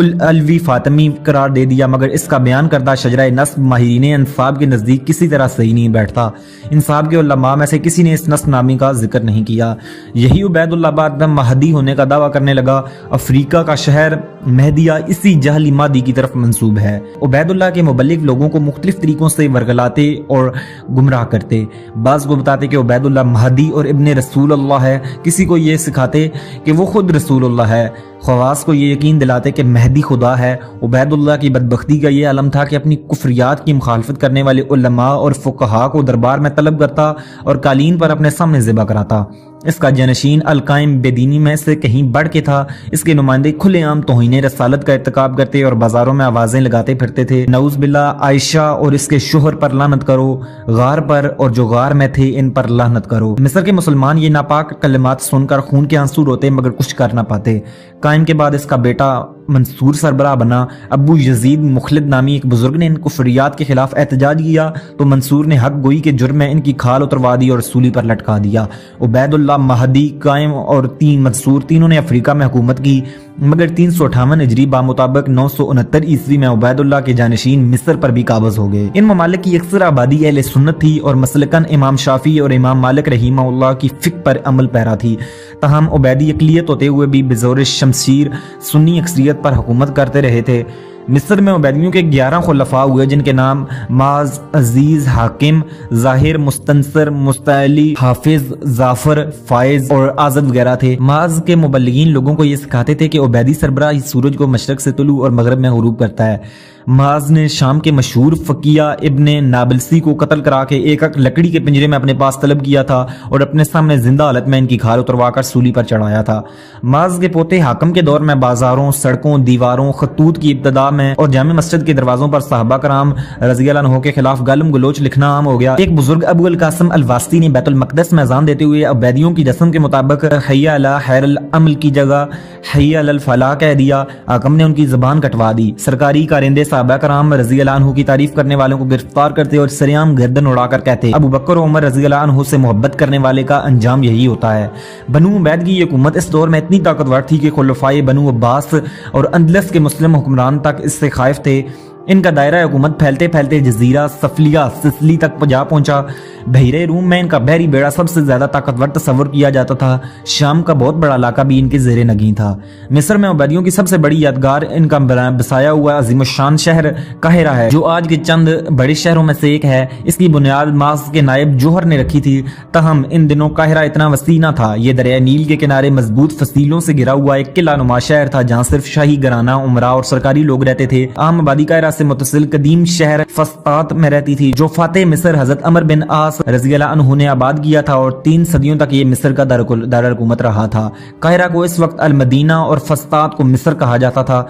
الوی فاطمی قرار دے دیا، مگر اس کا بیان کردہ شجرہ نسب ماہرین انصاب کے نزدیک کسی طرح صحیح نہیں بیٹھتا۔ انصاب کے علماء میں سے کسی نے اس نسب نامی کا ذکر نہیں کیا۔ یہی عبید اللہ بعد میں مہدی ہونے کا دعویٰ کرنے لگا۔ افریقہ کا شہر مہدیہ اسی جہلی مادی کی طرف منسوب ہے۔ عبید اللہ کے مبلغ لوگوں کو مختلف طریقوں سے ورگلاتے اور گمراہ کرتے۔ بعض کو بتاتے کہ عبید اللہ مہدی اور ابن رسول اللہ ہے، کسی کو یہ سکھاتے کہ وہ خود رسول اللہ ہے، خواص کو یہ یقین دلاتے کہ مہدی خدا ہے۔ عبید اللہ کی بدبختی کا یہ عالم تھا کہ اپنی کفریات کی مخالفت کرنے والے علماء اور فقہاء کو دربار میں طلب کرتا اور قالین پر اپنے سامنے ذبح کراتا۔ اس کا جانشین القائم بے دینی میں سے کہیں بڑھ کے تھا۔ اس کے نمائندے کھلے عام توہین رسالت کا ارتکاب کرتے اور بازاروں میں آوازیں لگاتے پھرتے تھے، نعوذ باللہ، عائشہ اور اس کے شوہر پر لعنت کرو، غار پر اور جو غار میں تھے ان پر لعنت کرو۔ مصر کے مسلمان یہ ناپاک کلمات سن کر خون کے آنسو روتے مگر کچھ کر نہ پاتے۔ قائم کے بعد اس کا بیٹا منصور سربراہ بنا۔ ابو یزید مخلد نامی ایک بزرگ نے ان کفریات کے خلاف احتجاج کیا تو منصور نے حق گوئی کے جرم میں ان کی کھال اتروا دی اور سولی پر لٹکا دیا۔ عبید اللہ، مہدی، قائم اور منصور تینوں نے افریقہ میں حکومت کی، مگر 358 ہجری بامطابق 969 عیسوی میں عبید اللہ کے جانشین مصر پر بھی قابض ہو گئے۔ ان ممالک کی اکثر آبادی اہل سنت تھی اور مسلکن امام شافعی اور امام مالک رحمہ اللہ کی فقہ پر عمل پیرا تھی۔ تاہم عبیدی اقلیت ہوتے ہوئے بھی بزور شمشیر سنی اکثریت پر حکومت کرتے رہے تھے۔ مصر میں عبیدیوں کے 11 خلفاء ہوئے جن کے نام معاذ، عزیز، حاکم، ظاہر، مستنصر، مستعلی، حافظ، ظافر، فائز اور آزد وغیرہ تھے۔ معاذ کے مبلغین لوگوں کو یہ سکھاتے تھے کہ عبیدی سربراہ سورج کو مشرق سے طلوع اور مغرب میں غروب کرتا ہے۔ معاذ نے شام کے مشہور فقیہ ابن نابلسی کو قتل کرا کے ایک لکڑی کے پنجرے میں اپنے پاس طلب کیا تھا اور اپنے سامنے زندہ حالت میں ان کی کھال اتروا کر سولی پر چڑھایا تھا۔ معاذ کے پوتے حاکم کے دور میں بازاروں، سڑکوں، دیواروں، خطوط کی ابتدا میں اور جامع مسجد کے دروازوں پر صحابہ کرام رضی اللہ عنہ کے خلاف گالم گلوچ لکھنا عام ہو گیا۔ ایک بزرگ ابو القاسم الواسطی نے بیت المقدس میں اذان دیتے ہوئے عبیدیوں کی رسم کے مطابق حی علی خیر العمل کی جگہ حی علی الفلاح کہہ دیا۔ حاکم نے ان کی زبان کٹوا دی۔ سرکاری کارندے صحابہ کرام رضی اللہ عنہ کی تعریف کرنے والوں کو گرفتار کرتے اور سریعام گردن اڑا کر کہتے ابو بکر و عمر رضی اللہ عنہ سے محبت کرنے والے کا انجام یہی ہوتا ہے۔ بنو عبید کی یہ حکومت اس دور میں اتنی طاقتور تھی کہ خلفائے بنو عباس اور اندلس کے مسلم حکمران تک اس سے خائف تھے۔ ان کا دائرہ حکومت پھیلتے پھیلتے جزیرہ سفلیہ سسلی تک جا پہنچا۔ بحیرہ روم میں ان کا بحری بیڑا سب سے زیادہ طاقتور تصور کیا جاتا تھا۔ شام کا بہت بڑا علاقہ بھی ان کے زیر نگین تھا۔ مصر میں عبیدیوں کی سب سے بڑی یادگار ان کا بسایا ہوا عظیم الشان شہر قاہرہ ہے، جو آج کے چند بڑے شہروں میں سے ایک ہے۔ اس کی بنیاد معاذ کے نائب جوہر نے رکھی تھی۔ تاہم ان دنوں قاہرہ اتنا وسیع نہ تھا۔ یہ دریائے نیل کے کنارے مضبوط فصیلوں سے گھرا ہوا ایک قلعہ نما شہر تھا جہاں صرف شاہی گھرانہ، امراء اور سرکاری لوگ رہتے تھے۔ عام آبادی قاہرہ سے متصل قدیم شہر فسطاط میں رہتی تھی، جو فاتح مصر حضرت عمر بن عاص رضی اللہ عنہ نے آباد کیا تھا اور 3 صدیوں تک یہ مصر کا دارالحکومت رہا تھا۔ قاہرہ کو اس وقت المدینہ اور فسطاط کو مصر کہا جاتا تھا۔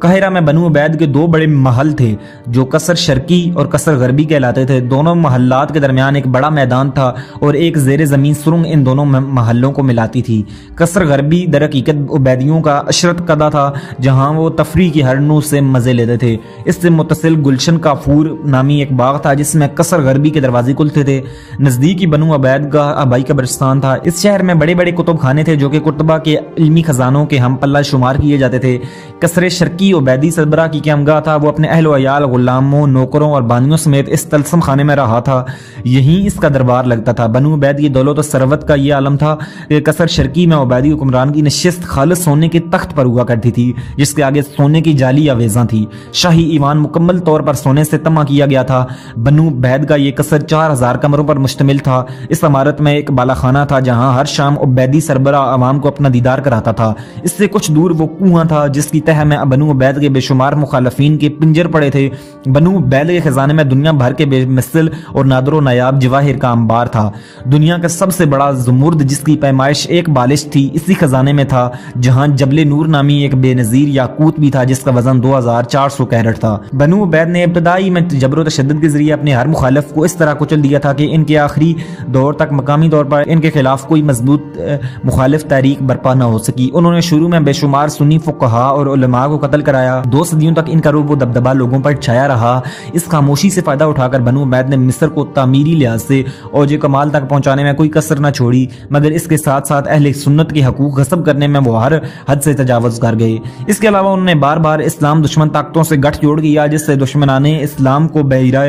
قاہرہ میں بنو عبید کے 2 بڑے محل تھے جو قصر شرقی اور قصر غربی کہلاتے تھے۔ دونوں محلات کے درمیان ایک بڑا میدان تھا اور ایک زیر زمین سرنگ ان دونوں محلوں کو ملاتی تھی۔ قصر غربی در حقیقت عبیدیوں کا عشرت قدہ تھا جہاں وہ تفریح کی ہر نوع سے مزے لیتے تھے۔ اس سے متصل گلشن کافور نامی ایک باغ تھا جس میں قصر غربی کے دروازے کھلتے تھے۔ نزدیک ہی بنو عبید کا آبائی قبرستان تھا۔ اس شہر میں بڑے بڑے کتب خانے تھے جو کہ کتبہ کے علمی خزانوں کے ہم پلہ شمار کیے جاتے تھے۔ قصر شرقی عبیدی سربراہ کی قیامگاہ تھا۔ وہ اپنے اہل و عیال، غلاموں، نوکروں اور بانیوں سمیت اس طلسم خانے میں رہا تھا۔ یہیں اس کا دربار لگتا تھا۔ بنو عبید کی دولت و ثروت کا یہ عالم تھا کہ قصر شرقی میں عبیدی حکمران کی نشست خالص سونے کے تخت پر ہوا کرتی تھی جس کے آگے سونے کی جالی آویزاں تھی۔ شاہی ایوان مکمل طور پر سونے سے تمہ کیا گیا تھا۔ بنو عبید کا یہ قصر 4000 کمروں پر مشتمل تھا۔ اس عمارت میں ایک بالا خانہ تھا جہاں ہر شام عبیدی سربراہ عوام کو اپنا دیدار کراتا تھا۔ اس سے کچھ دور وہ کنواں تھا جس کی تہہ میں بنو عبید کے بے شمار مخالفین کے پنجر پڑے تھے۔ بنو عبید کے خزانے میں دنیا بھر کے بے مثل اور نادر و نایاب جواہر کا انبار تھا۔ دنیا کا سب سے بڑا زمرد جس کی پیمائش 1 بالش تھی اسی خزانے میں تھا، جہاں جبل نور نامی ایک بے نظیر یاقوت بھی تھا جس کا وزن 2400 کیرٹ تھا۔ بنو عبید نے ابتدائی میں جبر و تشدد کے ذریعے اپنے ہر مخالف کو اس طرح کچل دیا تھا کہ ان کے آخری دور تک مقامی طور پر ان کے خلاف کوئی مضبوط مخالف تحریک برپا نہ ہو سکی۔ انہوں نے شروع میں بے شمار سنی فقہاء اور علماء کو قتل کرایا. 2 صدیوں تک ان کا روب و دبدبا لوگوں پر چھایا رہا. اس خاموشی سے فائدہ اٹھا کر بنو امیہ نے مصر کو تعمیری لحاظ سے اوج کمال تک پہنچانے میں کوئی کسر نہ چھوڑی، مگر اس کے ساتھ ساتھ اہل سنت کے حقوق غصب کرنے میں وہ ہر حد سے تجاوز کر گئے. اس کے علاوہ انہوں نے بار بار اسلام دشمن طاقتوں سے گٹھ جوڑ کیا، جس سے دشمنان اسلام کو بحیرہ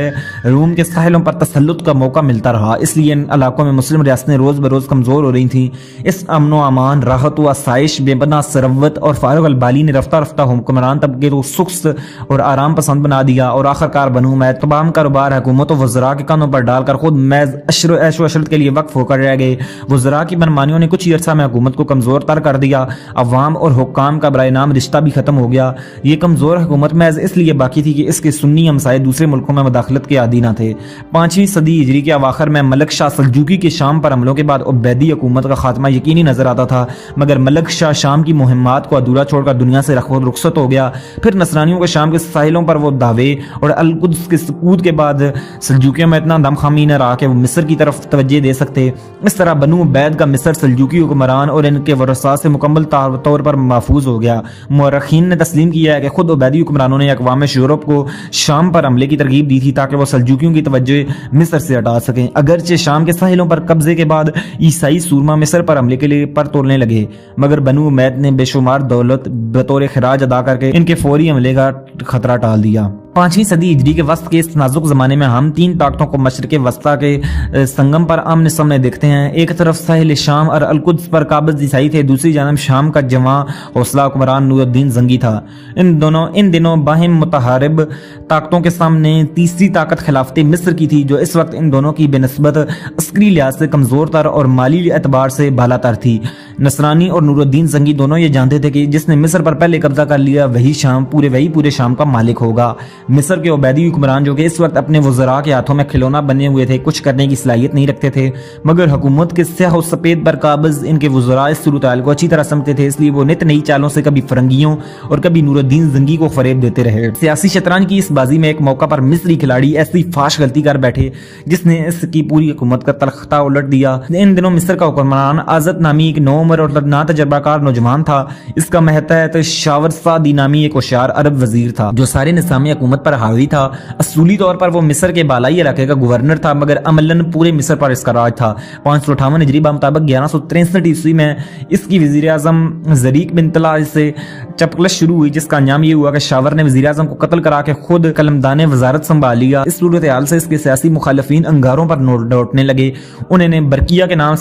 روم کے ساحلوں پر تسلط کا موقع ملتا رہا. اس لیے ان علاقوں میں مسلم ریاستیں روز بروز کمزور ہو رہی تھیں. اس امن و امان، راحت و آسائش، بے پناہ ثروت اور فارغ البالی نے رفتہ رفتہ حکمران طبقے کو سست اور آرام پسند بنا دیا، اور آخرکار بنو امیہ تمام کاروبار حکومت و وزراء کے کانوں پر ڈال کر خود محض عیش و عشرت کے لیے وقف ہو کر رہ گئے. وزراء کی منمانیوں نے کچھ ہی عرصہ میں حکومت کو کمزور تر کر دیا. عوام اور حکام کا برائے نام رشتہ بھی ختم ہو گیا. یہ کمزور حکومت محض اس لیے باقی تھی کہ اس کے سنی ہمسائے دوسرے ملکوں میں مداخلت کے عادی نہ تھے. 5ویں صدی ہجری کے اواخر میں ملک شاہ سلجوقی کے شام پر حملوں کے بعد عبیدی حکومت کا خاتمہ یقینی نظر آتا تھا، مگر ملک شاہ شام کی مہمات کو ادھورا چھوڑ کر دنیا سے رخصت ہو گیا. پھر نصرانیوں کے شام کے ساحلوں پر وہ دعوے اور القدس کے سقوط کے بعد سلجوقیوں میں اتنا دم خامی نہ رہا کہ وہ مصر کی طرف توجہ دے سکتے. اس طرح بنو عبید کا مصر سلجوقی حکمران اور ان کے ورثاء سے مکمل طور پر محفوظ ہو گیا. مورخین نے تسلیم کیا ہے کہ خود عبیدی حکمرانوں نے اقوام یورپ کو شام پر حملے کی ترغیب دی تھی تاکہ وہ سلجوقیوں کی توجہ مصر سے ہٹا سکیں. اگرچہ شام کے ساحلوں پر قبضے کے بعد عیسائی سورما مصر پر حملے کے لیے پر تولنے لگے، مگر بنو امیہ نے بے شمار دولت بطور خراج ادا کر کے ان کے فوری حملے کا خطرہ ٹال دیا. 5ویں صدی ہجری کے وسط کے اس نازک زمانے میں ہم 3 طاقتوں کو مشرق وسطیٰ کے سنگم پر آمنے سامنے دیکھتے ہیں. ایک طرف ساحل شام اور القدس پر قابض عیسائی تھے، دوسری جانب شام کا جواں حوصلہ حکمران نور الدین زنگی تھا. ان دنوں باہم متحارب طاقتوں کے سامنے تیسری طاقت خلافت مصر کی تھی، جو اس وقت ان دونوں کی بہ نسبت عسکری لحاظ سے کمزور تر اور مالی اعتبار سے بالا تر تھی. نصرانی اور نور الدین زنگی دونوں یہ جانتے تھے کہ جس نے مصر پر پہلے قبضہ کر لیا وہی پورے شام کا مالک ہوگا. مصر کے عبیدی حکمران جو کہ اس وقت اپنے وزراء کے ہاتھوں میں کھلونا بنے ہوئے تھے، کچھ کرنے کی صلاحیت نہیں رکھتے تھے، مگر حکومت کے سیاہ و سفید پر قابض ان کے وزراء اس صورتحال کو اچھی طرح سمجھتے تھے. اس لیے وہ نت نئی چالوں سے کبھی فرنگیوں اور کبھی نور الدین زنگی کو فریب دیتے رہے. سیاسی شطرنج کی اس بازی میں ایک موقع پر مصری کھلاڑی ایسی فاش غلطی کر بیٹھے جس نے اس کی پوری حکومت کا تختہ الٹ دیا. ان دنوں مصر کا حکمران عازت نامی ایک نو عمر اور نا تجربہ کار نوجوان تھا. اس کا ماتحت شاور سعدی نامی ایک ہوشیار عرب وزیر تھا جو سارے نظام حکومت پر حاوی تھا. اصولی طور پر وہ مصر کے بالائی علاقے کا گورنر تھا، مگر عملاً پورے مصر پر اس کا راج تھا. 558 ہجری مطابق 1163 عیسوی میں اس کی وزیر اعظم زریق بن طلحہ سے چپکلش شروع ہوئی، جس کا انجام یہ ہوا کہ شاور نے وزیر اعظم کو قتل کرا کے خود قلمدان وزارت سنبھال لیا. اس صورتحال سے اس کے سیاسی مخالفین انگاروں پر ڈوٹنے لگے. انہوں نے برقیہ کے نام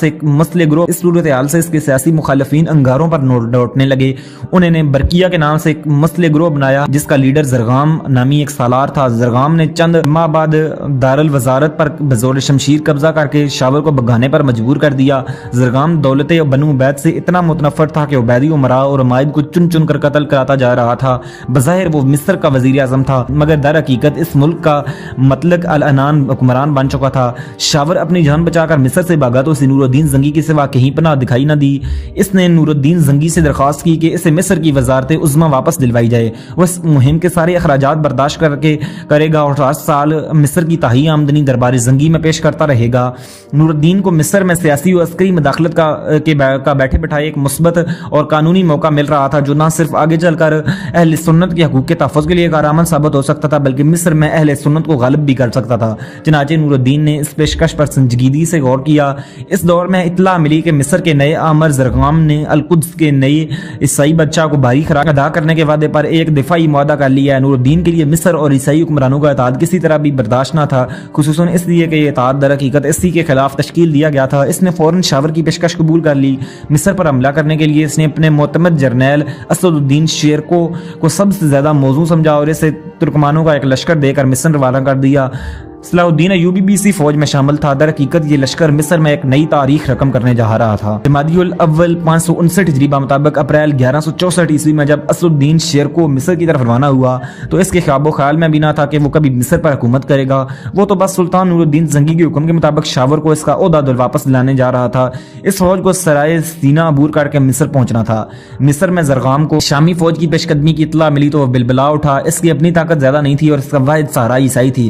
سے ایک مسلح گروہ بنایا جس کا لیڈر زرغام نامی ایک سالار تھا. زرغام نے چند ماہ بعد دارالوزارت پر بزور شمشیر قبضہ کر کے شاور کو بھگانے پر مجبور کر دیا. زرغام دولت بنو عبید سے اتنا متنفر تھا کہ عبیدی امراء اور عمائد کو چن چن کر قتل کراتا جا رہا تھا. بظاہر وہ مصر کا وزیر اعظم تھا، مگر در حقیقت اس ملک کا مطلق العنان حکمران بن چکا تھا. شاور اپنی جان بچا کر مصر سے بھاگا تو اسے نور الدین زنگی کے سوا کہیں پناہ دکھائی نہ دی. اس نے نور الدین زنگی سے درخواست کی کہ اسے مصر کی وزارت عظمیٰ واپس دلوائی جائے. وہ اس مہم کے سارے اخراجات برداشت کرے گا اور 8 سال مصر کی تاہی آمدنی دربار زنگی میں پیش کرتا رہے گا. نور الدین کو مصر میں سیاسی و عسکری مداخلت کا بیٹھے بٹھائے ایک مثبت اور قانونی موقع مل رہا تھا، جو نہ صرف آگے چل کر اہل سنت کے حقوق کے تحفظ کے لیے کارآمد ثابت ہو سکتا تھا بلکہ مصر میں اہل سنت کو غالب بھی کر سکتا تھا. چنانچہ نور الدین نے اس پیشکش پر سنجیدگی سے غور کیا. اس دور میں اطلاع ملی کہ مصر کے نئے آمر زرغام نے القدس کے نئے عیسائی بادشاہ کو بھاری خراج ادا کرنے کے وعدے پر ایک دفاعی معاہدہ کر لیا ہے. نور الدین کے لیے مصر اور عیسائی حکمرانوں کا اطاعت کسی طرح بھی برداشت نہ تھا، خصوصاً اس لیے کہ یہ اطاعت در حقیقت اسی کے خلاف تشکیل دیا گیا تھا. اس نے فوراً شاور کی پیشکش قبول کر لی. مصر پر حملہ کرنے کے لیے اس نے اپنے معتمد جرنیل اسد الدین شیرکو کو سب سے زیادہ موزوں سمجھا اور اسے ترکمانوں کا ایک لشکر دے کر مصر روانہ کر دیا. صلاح الدین ایوبی بھی اسی فوج میں شامل تھا. در حقیقت یہ لشکر مصر میں ایک نئی تاریخ رقم کرنے جا رہا تھا. جمادی الاول 559 ہجری مطابق اپریل 1164 عیسوی میں جب اسد الدین شیرکو مصر کی طرف روانہ ہوا تو اس کے خواب و خیال میں بھی نہ تھا کہ وہ کبھی مصر پر حکومت کرے گا. وہ تو بس سلطان نور الدین زنگی کے حکم کے مطابق شاور کو اس کا عہدہ واپس لانے جا رہا تھا. اس فوج کو سرائے سینہ عبور کر کے مصر پہنچنا تھا. مصر میں زرغام کو شامی فوج کی پیش قدمی کی اطلاع ملی تو وہ بلبلا اٹھا. اس کی اپنی طاقت زیادہ نہیں تھی اور اس کا واحد سہارا عیسائی تھی.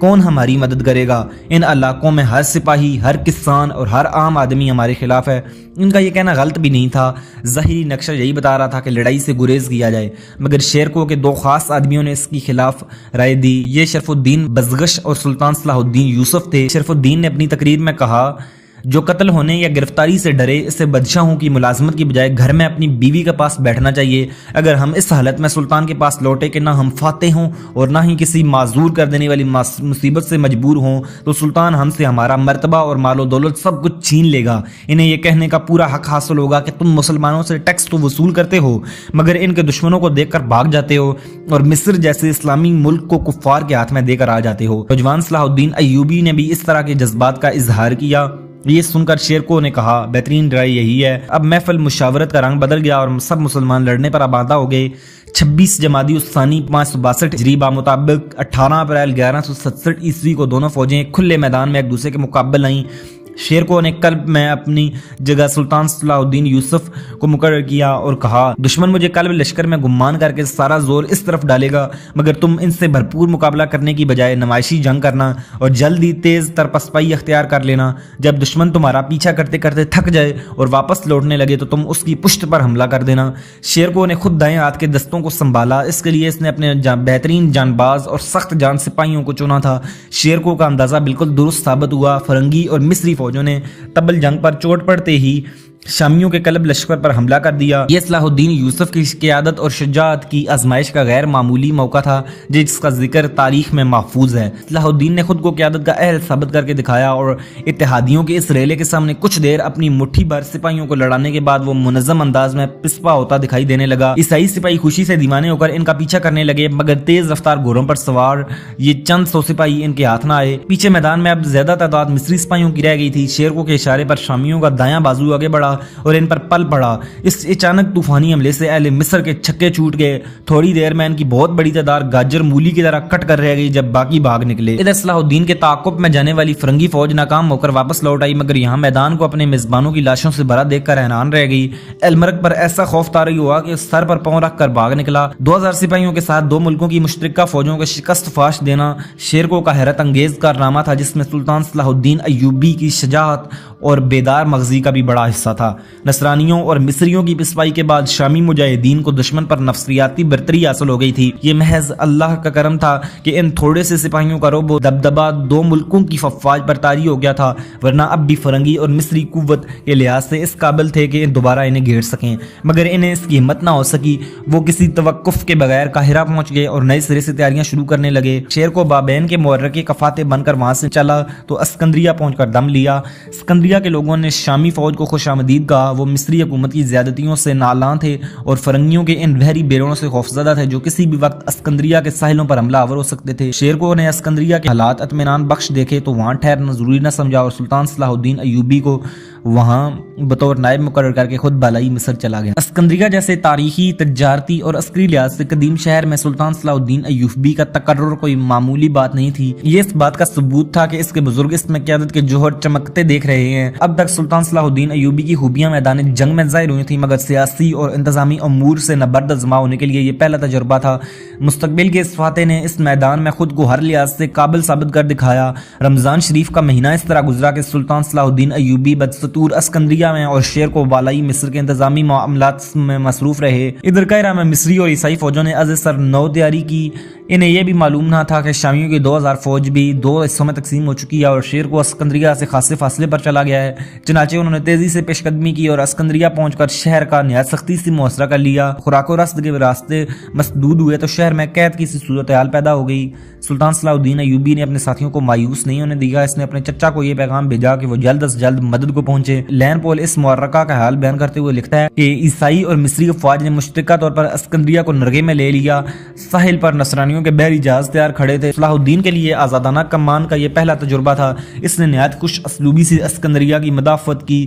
کون ہماری مدد کرے گا؟ ان علاقوں میں ہر سپاہی، ہر کسان اور ہر عام آدمی ہمارے خلاف ہے۔ ان کا یہ کہنا غلط بھی نہیں تھا، ظاہری نقشہ یہی بتا رہا تھا کہ لڑائی سے گریز کیا جائے، مگر شیرکو کے دو خاص آدمیوں نے اس کی خلاف رائے دی۔ یہ شرف الدین بزغش اور سلطان صلاح الدین یوسف تھے۔ شرف الدین نے اپنی تقریر میں کہا، جو قتل ہونے یا گرفتاری سے ڈرے اسے بادشاہوں کی ملازمت کی بجائے گھر میں اپنی بیوی کے پاس بیٹھنا چاہیے۔ اگر ہم اس حالت میں سلطان کے پاس لوٹے کہ نہ ہم فاتح ہوں اور نہ ہی کسی معذور کر دینے والی مصیبت سے مجبور ہوں تو سلطان ہم سے ہمارا مرتبہ اور مال و دولت سب کچھ چھین لے گا۔ انہیں یہ کہنے کا پورا حق حاصل ہوگا کہ تم مسلمانوں سے ٹیکس تو وصول کرتے ہو مگر ان کے دشمنوں کو دیکھ کر بھاگ جاتے ہو اور مصر جیسے اسلامی ملک کو کفار کے ہاتھ میں دے کر آ جاتے ہو۔ نوجوان صلاح الدین ایوبی نے بھی اس طرح کے جذبات کا اظہار کیا۔ یہ سن کر شیرکو نے کہا، بہترین رائے یہی ہے۔ اب محفل مشاورت کا رنگ بدل گیا اور سب مسلمان لڑنے پر آمادہ ہو گئے۔ 26 جمادی الثانی 562 ہجری مطابق 18 اپریل 1167 عیسوی کو دونوں فوجیں کھلے میدان میں ایک دوسرے کے مقابل آئیں۔ شیرکو نے قلب میں اپنی جگہ سلطان صلاح الدین یوسف کو مقرر کیا اور کہا، دشمن مجھے قلب لشکر میں گمان کر کے سارا زور اس طرف ڈالے گا، مگر تم ان سے بھرپور مقابلہ کرنے کی بجائے نمائشی جنگ کرنا اور جلدی تیز تر پسپائی اختیار کر لینا۔ جب دشمن تمہارا پیچھا کرتے کرتے تھک جائے اور واپس لوٹنے لگے تو تم اس کی پشت پر حملہ کر دینا۔ شیرکو نے خود دائیں ہاتھ کے دستوں کو سنبھالا، اس کے لیے اس نے اپنے بہترین جان باز اور سخت جان سپاہیوں کو چنا تھا۔ شیرکو کا اندازہ بالکل درست ثابت ہوا۔ فرنگی اور مصری فوجوں نے تبل جنگ پر چوٹ پڑتے ہی شامیوں کے قلب لشکر پر حملہ کر دیا۔ یہ صلاح الدین یوسف کی قیادت اور شجاعت کی آزمائش کا غیر معمولی موقع تھا جس کا ذکر تاریخ میں محفوظ ہے۔ صلاح الدین نے خود کو قیادت کا اہل ثابت کر کے دکھایا اور اتحادیوں کے اس ریلے کے سامنے کچھ دیر اپنی مٹھی بھر سپاہیوں کو لڑانے کے بعد وہ منظم انداز میں پسپا ہوتا دکھائی دینے لگا۔ عیسائی سپاہی خوشی سے دیوانے ہو کر ان کا پیچھا کرنے لگے مگر تیز رفتار گھوڑوں پر سوار یہ چند سو سپاہی ان کے ہاتھ نہ آئے۔ پیچھے میدان میں اب زیادہ تعداد مصری سپاہیوں کی رہ گئی تھی۔ شیرکو کے اشارے پر شامیوں کا دایاں بازو آگے بڑھا اور ان پر پل پڑا۔ اس اچانک طوفانی حملے سے اہل مصر کے چھکے چھوٹ گئے۔ تھوڑی دیر میں ان کی بہت بڑی تعداد گاجر مولی کی طرح کٹ کر رہ گئی جب باقی بھاگ نکلے۔ ادھر صلاح الدین کے تعاقب میں جانے والی فرنگی فوج ناکام ہو کر واپس لوٹ آئی مگر یہاں میدان کو اپنے میزبانوں کی لاشوں سے بھرا دیکھ کر حیران رہ گئی۔ المرک پر ایسا خوف طاری ہوا کہ سر پر پاؤں رکھ کر بھاگ نکلا۔ 2000 سپاہیوں کے ساتھ دو ملکوں کی مشترکہ فوجوں کو شکست فاش دینا شیرکو کا حیرت انگیز کارنامہ تھا جس میں سلطان صلاح الدین ایوبی کی شجاعت اور بیدار مغزی کا بھی بڑا حصہ تھا۔ نصرانیوں اور مصریوں کی پسپائی کے بعد شامی مجاہدین کو دشمن پر نفسیاتی برتری حاصل ہو گئی تھی۔ یہ محض اللہ کا کرم تھا کہ ان تھوڑے سے سپاہیوں کا رعب و دبدبہ دو ملکوں کی افواج پر طاری ہو گیا تھا، ورنہ اب بھی فرنگی اور مصری قوت کے لحاظ سے اس قابل تھے کہ دوبارہ انہیں گھیر سکیں، مگر انہیں اس کی ہمت نہ ہو سکی۔ وہ کسی توقف کے بغیر قاہرہ پہنچ گئے اور نئے سرے سے تیاریاں شروع کرنے لگے۔ شیرکو بابین کے محرک کا فاتح بن کر وہاں سے چلا تو اسکندریہ پہنچ کر دم لیا۔ اسکندریہ کے لوگوں نے شامی فوج کو خوش آمدید کہا۔ وہ مصری حکومت کی زیادتیوں سے نالاں تھے اور فرنگیوں کے ان بحری بیرونوں سے خوفزدہ تھے جو کسی بھی وقت اسکندریہ کے ساحلوں پر حملہ آور ہو سکتے تھے۔ شیرکو نے اسکندریہ کے حالات اطمینان بخش دیکھے تو وہاں ٹھہرنا ضروری نہ سمجھا اور سلطان صلاح الدین ایوبی کو وہاں بطور نائب مقرر کر کے خود بالائی مصر چلا گیا۔ اسکندریہ جیسے تاریخی، تجارتی اور عسکری لحاظ سے قدیم شہر میں سلطان صلاح الدین ایوبی کا تقرر کوئی معمولی بات نہیں تھی۔ یہ اس بات کا ثبوت تھا کہ اس کے بزرگ اس میں قیادت کے جوہر چمکتے دیکھ رہے ہیں۔ اب تک سلطان صلاح الدین ایوبی کی خوبیاں میدان جنگ میں ظاہر ہوئی تھیں مگر سیاسی اور انتظامی امور سے نبرد آزما ہونے کے لیے یہ پہلا تجربہ تھا۔ مستقبل کے اس فاتح نے اس میدان میں خود کو ہر لحاظ سے قابل ثابت کر دکھایا۔ رمضان شریف کا مہینہ اس طرح گزرا کہ سلطان صلاح الدین ایوبی بدستور اسکندریہ میں اور شیرکو بالائی مصر کے انتظامی معاملات میں مصروف رہے۔ ادھر قاہرہ میں مصری اور عیسائی فوجوں نے از سر نو تیاری کی۔ انہیں یہ بھی معلوم نہ تھا کہ شامیوں کی 2000 فوج بھی دو حصوں میں تقسیم ہو چکی ہے اور شیرکو اسکندریہ سے خاصے فاصلے پر چلا گیا ہے۔ چنانچہ انہوں نے تیزی سے پیش قدمی کی اور اسکندریہ پہنچ کر شہر کا نہایت سختی سے محاصرہ کر لیا۔ خوراک و رسد کے راستے مسدود ہوئے تو شہر میں قید کی سی صورتحال پیدا ہو گئی۔ سلطان صلاح الدین ایوبی نے اپنے ساتھیوں کو مایوس نہیں ہونے دیا۔ اس نے اپنے چچا کو یہ پیغام بھیجا کہ وہ جلد از جلد مدد کو پہنچے۔ لین پول اس معرکہ کا حال بیان کرتے ہوئے لکھتا ہے کہ عیسائی اور مصری افواج نے مشترکہ طور پر اسکندریہ کو نرغے میں لے لیا۔ ساحل پر نصرانیوں کے بحری جہاز تیار کھڑے تھے۔ صلاح الدین کے لیے آزادانہ کمان کا یہ پہلا تجربہ تھا۔ اس نے نہایت خوش اسلوبی سے اسکندریہ کی مدافعت کی۔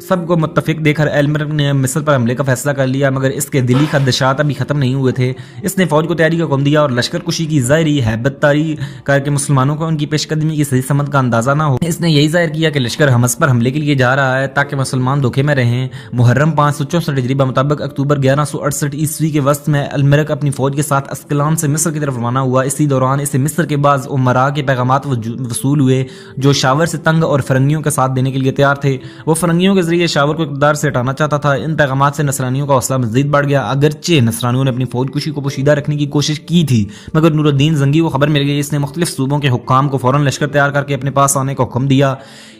سب کو متفق دیکھ کر المرک نے مصر پر حملے کا فیصلہ کر لیا، مگر اس کے دلی خدشات ابھی ختم نہیں ہوئے تھے۔ اس نے فوج کو تیاری کا حکم دیا اور لشکر کشی کی ظاہری ہیبت طاری کر کے مسلمانوں کو ان کی پیش قدمی کی صحیح سمت کا اندازہ نہ ہو۔ اس نے یہی ظاہر کیا کہ لشکر حمص پر حملے کے لیے جا رہا ہے تاکہ مسلمان دھوکے میں رہیں۔ محرم 564 ہجری بمطابق اکتوبر 1168 عیسوی کے وسط میں المرک اپنی فوج کے ساتھ اسکلان سے مصر کی طرف روانہ ہوا۔ اسی دوران اسے مصر کے بعض امراء کے پیغامات وصول ہوئے جو شاور سے تنگ اور فرنگیوں کے ساتھ دینے کے لیے تیار تھے۔ وہ فرنگیوں کے ذریعے شاور کو اقتدار سے ہٹانا چاہتا تھا۔ ان پیغامات سے نصرانیوں کا حوصلہ مزید بڑھ گیا۔ اگرچہ نصرانیوں نے اپنی فوج کشی کو پوشیدہ رکھنے کی کوشش کی تھی، مگر نور الدین زنگی کو خبر مل گئی۔ اس نے مختلف صوبوں کے حکام کو فوراً لشکر تیار کر کے اپنے پاس آنے کا حکم دیا۔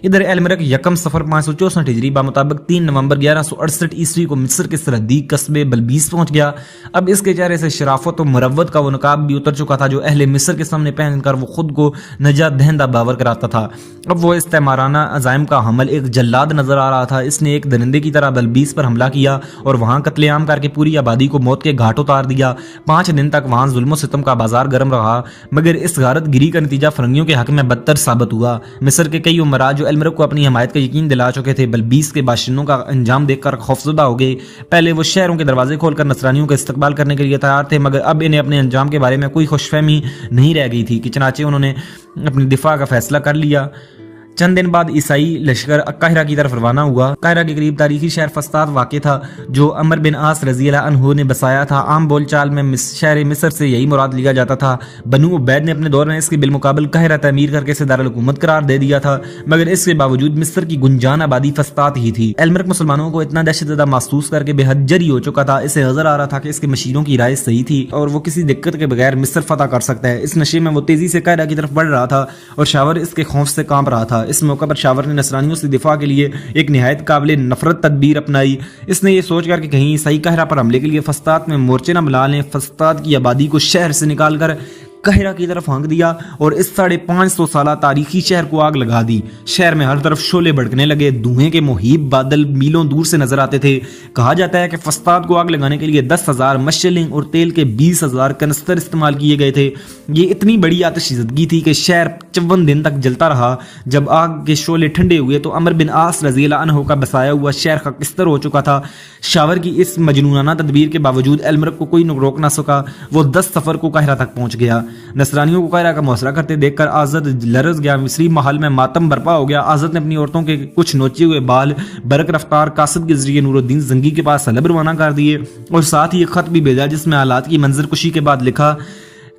ادھر المرک یکم صفر 564 ہجری بمطابق 3 نومبر 1168 عیسوی کو مصر کے سرحدی قصبے بلبیس پہنچ گیا۔ اب اس کے چہرے سے شرافت و مروت کا وہ نقاب بھی اتر چکا تھا جو اہل مصر کے سامنے پہن کر وہ خود کو نجات دہندہ باور کراتا تھا۔ اب وہ استعمارانہ عزائم کا حمل ایک جلاد نظر آ رہا تھا۔ اس نے ایک درندے کی طرح بلبیس پر حملہ کیا اور وہاں قتل عام کر کے پوری آبادی کو موت کے گھاٹ اتار دیا۔ 5 دن تک وہاں ظلم و ستم کا بازار گرم رہا، مگر اس غارت گیری کا نتیجہ فرنگیوں کے حق میں بدتر ثابت ہوا۔ مصر کے کئی امراء جو المرک کو اپنی حمایت کا یقین دلا چکے تھے، بلبیس کے باشندوں کا انجام دیکھ کر خوفزدہ ہو گئے۔ پہلے وہ شہروں کے دروازے کھول کر نصرانیوں کا استقبال کرنے کے لیے تیار تھے، مگر اب انہیں اپنے انجام کے بارے میں کوئی خوش فہمی نہیں رہ گئی تھی کہ چنانچہ انہوں نے اپنی دفاع کا فیصلہ کر لیا۔ چند دن بعد عیسائی لشکر قاہرہ کی طرف روانہ ہوا۔ قاہرہ کے قریب تاریخی شہر فسطاط واقع تھا جو عمر بن عاص رضی اللہ عنہ نے بسایا تھا۔ عام بول چال میں شہر مصر سے یہی مراد لیا جاتا تھا۔ بنو عبید نے اپنے دور میں اس کے بالمقابل قاہرہ تعمیر کر کے اسے دارالحکومت قرار دے دیا تھا، مگر اس کے باوجود مصر کی گنجان آبادی فسطاط ہی تھی۔ المرک مسلمانوں کو اتنا دہشت زدہ محسوس کر کے بے حد جری ہو چکا تھا۔ اسے نظر آ رہا تھا کہ اس کے مشیروں کی رائے صحیح تھی اور وہ کسی دقت کے بغیر مصر فتح کر سکتا ہے۔ اس نشے میں وہ تیزی سے قاہرہ کی طرف بڑھ رہا تھا اور شاور اس کے خوف سے کانپ رہا تھا۔ اس موقع پر شاور نے نصرانیوں سے دفاع کے لیے ایک نہایت قابل نفرت تدبیر اپنائی۔ اس نے یہ سوچ کر کہ کہیں عیسائی قاہرہ پر حملے کے لیے فسطاط میں مورچے نہ بلا لیں، فسطاط کی آبادی کو شہر سے نکال کر قاہرہ کی طرف ہانک دیا اور اس 550 سالہ تاریخی شہر کو آگ لگا دی۔ شہر میں ہر طرف شعلے بھڑکنے لگے، دھوئیں کے مہیب بادل میلوں دور سے نظر آتے تھے۔ کہا جاتا ہے کہ فسطاط کو آگ لگانے کے لیے 10,000 مشعلیں اور تیل کے 20,000 کنستر استعمال کیے گئے تھے۔ یہ اتنی بڑی آتش زدگی تھی کہ شہر 54 دن تک جلتا رہا۔ جب آگ کے شعلے ٹھنڈے ہوئے تو عمر بن عاص رضی اللہ عنہ کا بسایا ہوا شہر خاکستر ہو چکا تھا۔ شاور کی اس مجنونانہ تدبیر کے باوجود المرک کو کوئی روک نہ سکا۔ وہ 10 صفر کو قاہرہ تک پہنچ گیا۔ نصرانیوں کو قاہرہ کا محاصرہ کرتے دیکھ کر آزد لرز گیا۔ مصری محل میں ماتم برپا ہو گیا۔ آزد نے اپنی عورتوں کے کچھ نوچے ہوئے بال برق رفتار قاصد کے ذریعے نور الدین زنگی کے پاس حلب روانہ کر دیے اور ساتھ ہی ایک خط بھی بھیجا جس میں حالات کی منظر کشی کے بعد لکھا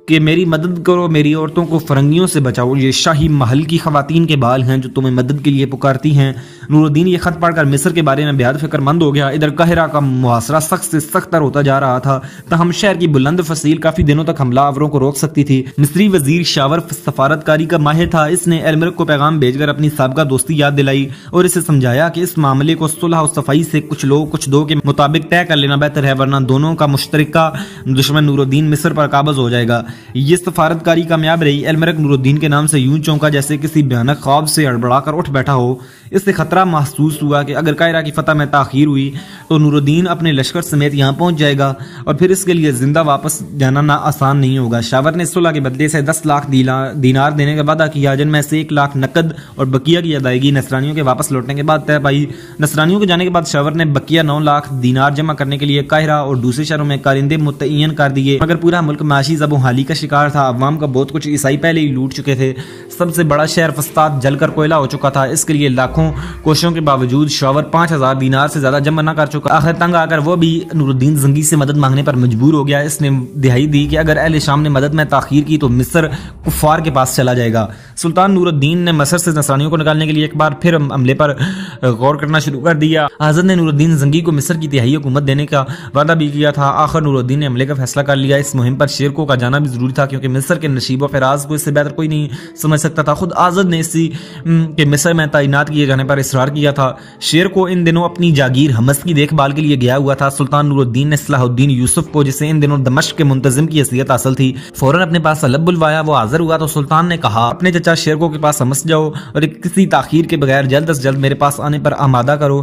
کہ میری مدد کرو، میری عورتوں کو فرنگیوں سے بچاؤ، یہ شاہی محل کی خواتین کے بال ہیں جو تمہیں مدد کے لیے پکارتی ہیں۔ نور الدین یہ خط پڑھ کر مصر کے بارے میں بے حد فکر مند ہو گیا۔ ادھر قاہرہ کا محاصرہ سخت سے سخت تر ہوتا جا رہا تھا، تاہم شہر کی بلند فصیل کافی دنوں تک حملہ آوروں کو روک سکتی تھی۔ مصری وزیر شاور سفارت کاری کا ماہر تھا۔ اس نے المرک کو پیغام بھیج کر اپنی سابقہ دوستی یاد دلائی اور اسے سمجھایا کہ اس معاملے کو صلح و صفائی سے کچھ لوگ کچھ دو کے مطابق طے کر لینا بہتر ہے، ورنہ دونوں کا مشترکہ دشمن نور الدین مصر پر قابض ہو جائے گا۔ یہ سفارت کاری کامیاب رہی۔ المرک نور الدین کے نام سے یوں چونکا جیسے کسی بھیانک خواب سے ہڑبڑا کر اٹھ بیٹھا ہو۔ اس سے خطرہ محسوس ہوا کہ اگر قاہرہ کی فتح میں تاخیر ہوئی تو نور الدین اپنے لشکر سمیت یہاں پہنچ جائے گا اور پھر اس کے لیے زندہ واپس جانا نہ آسان نہیں ہوگا۔ شاور نے صلح کے بدلے سے 10 لاکھ دینار دینے کا وعدہ کیا، جن میں سے 1 لاکھ نقد اور بقیہ کی ادائیگی نصرانیوں کے واپس لوٹنے کے بعد طے پائی۔ نصرانیوں کے جانے کے بعد شاور نے بقیہ 9 لاکھ دینار جمع کرنے کے لیے قاہرہ اور دوسرے شہروں میں کارندے متعین کر دیے، مگر پورا ملک معاشی زب و حالی کا شکار تھا۔ عوام کا بہت کچھ عیسائی پہلے ہی لوٹ چکے تھے۔ سب سے بڑا شہر فسطاط جل کر کوئلہ ہو چکا تھا۔ اس کے لیے لاکھوں کوششوں کے باوجود شاور 5,000 دینار سے زیادہ جمع نہ کر چکا۔ آخر تنگ آ کر وہ بھی نور الدین زنگی سے مدد مانگنے پر مجبور ہو گیا۔ اس نے دہائی دی کہ اگر اہل شام نے مدد میں تاخیر کی تو مصر کفار کے پاس چلا جائے گا۔ سلطان نور الدین نے مصر سے نصرانیوں کو نکالنے کے لیے ایک بار پھر حملے پر غور کرنا شروع کر دیا۔ آزد نے نور الدین زنگی کو مصر کی تہائی حکومت دینے کا وعدہ بھی کیا تھا۔ آخر نور الدین نے حملے کا فیصلہ کر لیا۔ اس مہم پر شیرکو کا جانا بھی ضروری تھا کیونکہ مصر کے نشیب و فراز کو اس سے بہتر کوئی نہیں سمجھ سکتا تھا۔ خود آزد نے اسی کہ مصر میں تعینات کیے جانے پر اصرار کیا تھا۔ شیرکو ان دنوں اپنی جاگیر حمص کی دیکھ بھال کے لیے گیا ہوا تھا۔ سلطان نور الدین نے صلاح الدین یوسف کو، جسے ان دنوں دمشق کے منتظم کی حیثیت حاصل تھی، فوراً اپنے پاس حلب بلوایا۔ وہ حاضر ہوا تو سلطان نے کہا اپنے چچا شیرکو کے پاس حمص جاؤ اور کسی تاخیر کے بغیر جلد از جلد میرے پاس آنے پر آمادہ کرو۔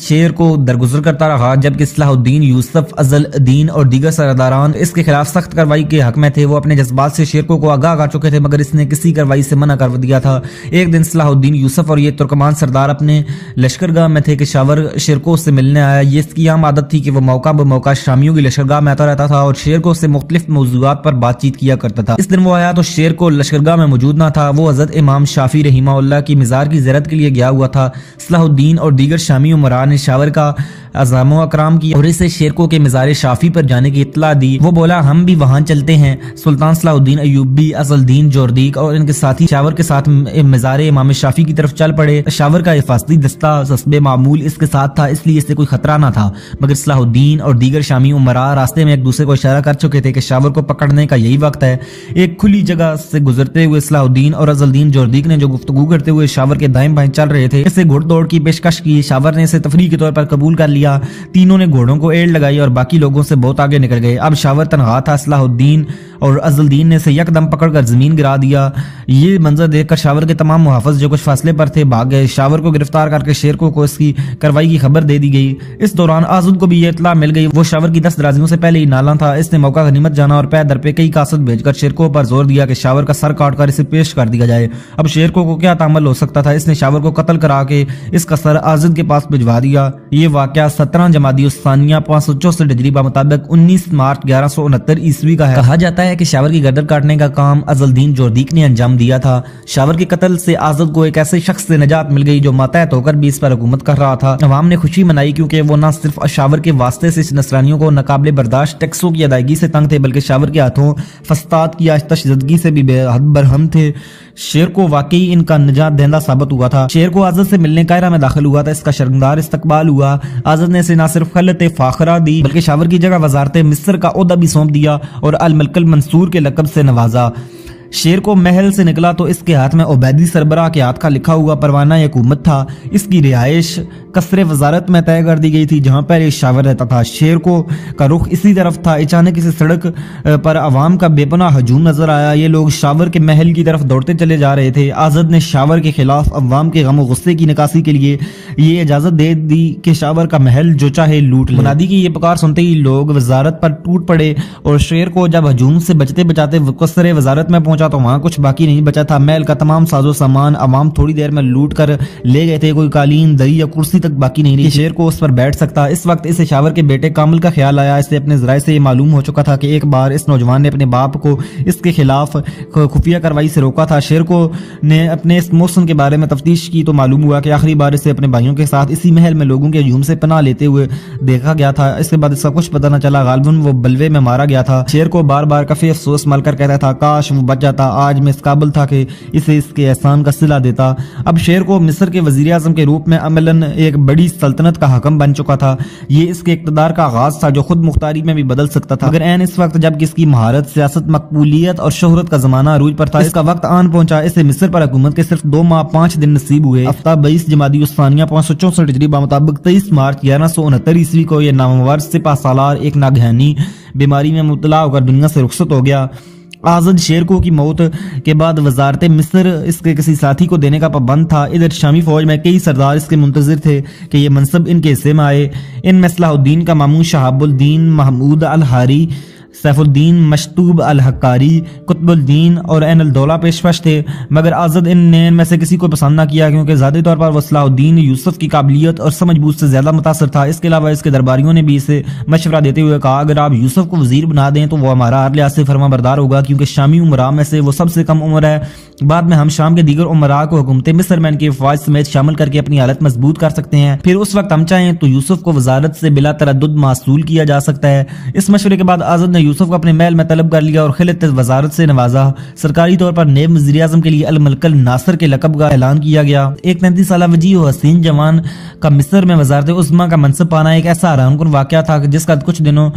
شیر کو درگزر کرتا رہا، جبکہ صلاح الدین یوسف، ازل الدین اور دیگر سرداران اس کے خلاف سخت کارروائی کے حق میں تھے۔ وہ اپنے جذبات سے شیر کو آگاہ کر چکے تھے مگر اس نے کسی کارروائی سے منع کر دیا تھا۔ ایک دن صلاح الدین یوسف اور یہ ترکمان سردار اپنے لشکرگاہ میں تھے کہ شاور شیرکو سے ملنے آیا۔ یہ اس کی عام عادت تھی کہ وہ موقع بموقع شامیوں کی لشکرگاہ میں آتا رہتا تھا اور شیرکو سے مختلف موضوعات پر بات چیت کیا کرتا تھا۔ اس دن وہ آیا تو شیرکو لشکرگاہ میں موجود نہ تھا، وہ حضرت امام شافعی رحمہ اللہ کی مزار کی زیارت کے لیے گیا ہوا تھا۔ صلاح الدین اور دیگر شامی امراء نے شاور کا عزام و اکرام کیا اور اسے شیرکو کے مزار شافی پر جانے کی اطلاع دی۔ وہ بولا ہم بھی وہاں چلتے ہیں۔ سلطان صلاح الدین ایوبی، ازل الدین جوردیک اور ان کے ساتھی شاور کے ساتھ مزار امام شافی کی طرف چل پڑے۔ شاور کا حفاظتی دستہ حسب معمول اس کے ساتھ تھا، اس لیے اس سے کوئی خطرہ نہ تھا، مگر صلاح الدین اور دیگر شامی امراء راستے میں ایک دوسرے کو اشارہ کر چکے تھے کہ شاور کو پکڑنے کا یہی وقت ہے۔ ایک کھلی جگہ سے گزرتے ہوئے صلاح الدین اور ازل الدین جوردیک نے جو گفتگو کرتے ہوئے شاور کے دائیں بائیں چل رہے تھے اسے گھڑ دوڑ کی پیشکش کی۔ شاور نے اسے تفریح کے طور پر قبول کر لیا۔ تینوں نے گھوڑوں کو ایڑ لگائی اور باقی لوگوں سے بہت آگے نکل گئے۔ اب شاور تنہا تھا۔ صلاح الدین اور ازل الدین نے اسے یک دم پکڑ کر زمین گرا دیا۔ یہ منظر دیکھ کر شاور کے تمام محافظ جو کچھ فاصلے پر تھے بھاگ گئے۔ شاور کو گرفتار کر کے شیرکو کو اس کی کارروائی کی خبر دے دی گئی۔ اس دوران آزد کو بھی یہ اطلاع مل گئی۔ وہ شاور کی 10 درازیوں سے پہلے ہی نالاں تھا۔ اس نے موقع غنیمت جانا اور پے در پہ کئی قاصد بھیج کر شیرکو پر زور دیا کہ شاور کا سر کاٹ کر اسے پیش کر دیا جائے۔ اب شیرکو کو کیا تحمل ہو سکتا تھا؟ اس نے شاور کو قتل کرا کے اس کا سر آزد کے پاس بھجوا دیا۔ یہ واقعہ 17 جمادی الثانیہ 564 ہجری بمطابق 19 مارچ 1169 عیسوی کا ہے۔ کہا جاتا ہے کہ شاور کی گردن کاٹنے کا کام ازل الدین جوردیک نے انجام دیا تھا۔ شاور کے قتل سے آزد کو ایک ایسے شخص سے نجات مل گئی جو ماتحت ہو کر بھی اس پر حکومت کر رہا تھا۔ عوام نے خوشی منائی کیونکہ وہ نہ صرف شاور کے واسطے سے نصرانیوں کو ناقابل برداشت ٹیکسوں کی ادائیگی سے تنگ تھے بلکہ شاور کے ہاتھوں فساد کی آتش زدگی سے بھی بے حد برہم تھے۔ شیر کو واقعی ان کا نجات دہندہ ثابت ہوا تھا۔ شیر کو آزد سے ملنے قاہرہ میں داخل ہوا تھا۔ اس کا شرمدار استقبال ہوا۔ آزد نے اسے نہ صرف خلعت فاخرہ دی بلکہ شاور کی جگہ وزارت مصر کا عہدہ بھی سونپ دیا اور الملک المنصور کے لقب سے نوازا۔ شیر کو محل سے نکلا تو اس کے ہاتھ میں عبیدی سربراہ کے ہاتھ کا لکھا ہوا پروانہ حکومت تھا۔ اس کی رہائش قصر وزارت میں طے کر دی گئی تھی جہاں پہلے شاور رہتا تھا۔ شیر کو کا رخ اسی طرف تھا۔ اچانک اسے سڑک پر عوام کا بے پناہ ہجوم نظر آیا۔ یہ لوگ شاور کے محل کی طرف دوڑتے چلے جا رہے تھے۔ آزد نے شاور کے خلاف عوام کے غم و غصے کی نکاسی کے لیے یہ اجازت دے دی کہ شاور کا محل جو چاہے لوٹ لے۔ منادی کی یہ پکار سنتے ہی لوگ وزارت پر ٹوٹ پڑے اور شیر کو جب ہجوم سے بچتے بچاتے قصر وزارت میں پہنچا تو وہاں کچھ باقی نہیں بچا تھا۔ محل کا تمام ساز و سامان عوام تھوڑی دیر میں لوٹ کر لے گئے تھے۔ کوئی قالین، دری یا کرسی تک باقی نہیں رہی شیر کو اس پر بیٹھ سکتا۔ اس وقت اسے شاور کے بیٹے کامل کا خیال آیا۔ اسے اپنے ذرائع سے یہ معلوم ہو چکا تھا کہ ایک بار اس نوجوان نے اپنے باپ کو اس کے خلاف خفیہ کارروائی سے روکا تھا۔ شیر کو نے اپنے اس محسن کے بارے میں تفتیش کی تو معلوم ہوا کہ آخری بار اسے اپنے بھائیوں کے ساتھ اسی محل میں لوگوں کے ہجوم سے پناہ لیتے ہوئے دیکھا گیا تھا۔ اس کے بعد اس کا کچھ پتہ نہ چلا۔ غالباً وہ بلوے میں مارا گیا تھا۔ شیر کو بار بار کفی افسوس مل کر کہتا تھا کاش وہ بچ جاتا، آج میں اس قابل تھا کہ اسے اس کے احسان کا صلہ دیتا۔ اب شیر کو مصر کے وزیر اعظم کے روپ میں عملاً ایک بڑی سلطنت کا حاکم بن چکا تھا۔ یہ اس کے اقتدار کا آغاز تھا جو خود مختاری میں بھی بدل سکتا تھا، مگر عین اس وقت جب کہ اس کی مہارت، سیاست، مقبولیت اور شہرت کا زمانہ عروج پر تھا، اس کا وقت آن پہنچا۔ اسے مصر پر حکومت کے صرف 2 ماہ 5 دن نصیب ہوئے۔ ہفتہ 22 جمادی الثانیہ 564 ہجری بمطابق 23 مارچ 1169 عیسوی کو یہ نامور سپہ سالار ایک ناگہانی بیماری میں مبتلا ہو کر دنیا سے رخصت ہو گیا۔ آزد شیرکو کی موت کے بعد وزارت مصر اس کے کسی ساتھی کو دینے کا پابند تھا۔ ادھر شامی فوج میں کئی سردار اس کے منتظر تھے کہ یہ منصب ان کے حصے میں آئے۔ ان میں صلاح الدین کا ماموں شہاب الدین محمود الحاری، سیف الدین مشتوب الحکاری، قطب الدین اور عین الدولہ پیشفش تھے، مگر آزد ان میں سے کسی کو پسند نہ کیا کیونکہ ذاتی طور پر وہ صلاح الدین یوسف کی قابلیت اور سمجھ بوجھ سے زیادہ متاثر تھا۔ اس کے علاوہ اس کے درباریوں نے بھی اسے مشورہ دیتے ہوئے کہا اگر آپ یوسف کو وزیر بنا دیں تو وہ ہمارا ہر لحاظ سے فرما بردار ہوگا کیونکہ شامی امراء میں سے وہ سب سے کم عمر ہے۔ بعد میں ہم شام کے دیگر امراء کو حکومت مصر میں ان کی افواج سمیت شامل کر کے اپنی حالت مضبوط کر سکتے ہیں، پھر اس وقت ہم چاہیں تو یوسف کو وزارت سے بلا تردد معصول کیا جا سکتا ہے۔ اس مشورے کے بعد آزد نے یوسف کو اپنے محل میں طلب کر لیا اور خلعت وزارت سے نوازا۔ سرکاری طور پر نیب وزیر اعظم کے لیے الملک الناصر کے لقب کا اعلان کیا گیا۔ ایک 33 سالہ وجیح و حسین جوان کا مصر میں وزارت عظمیٰ کا منصب پانا ایک ایسا حیران کن واقعہ تھا کہ جس کا کچھ دنوں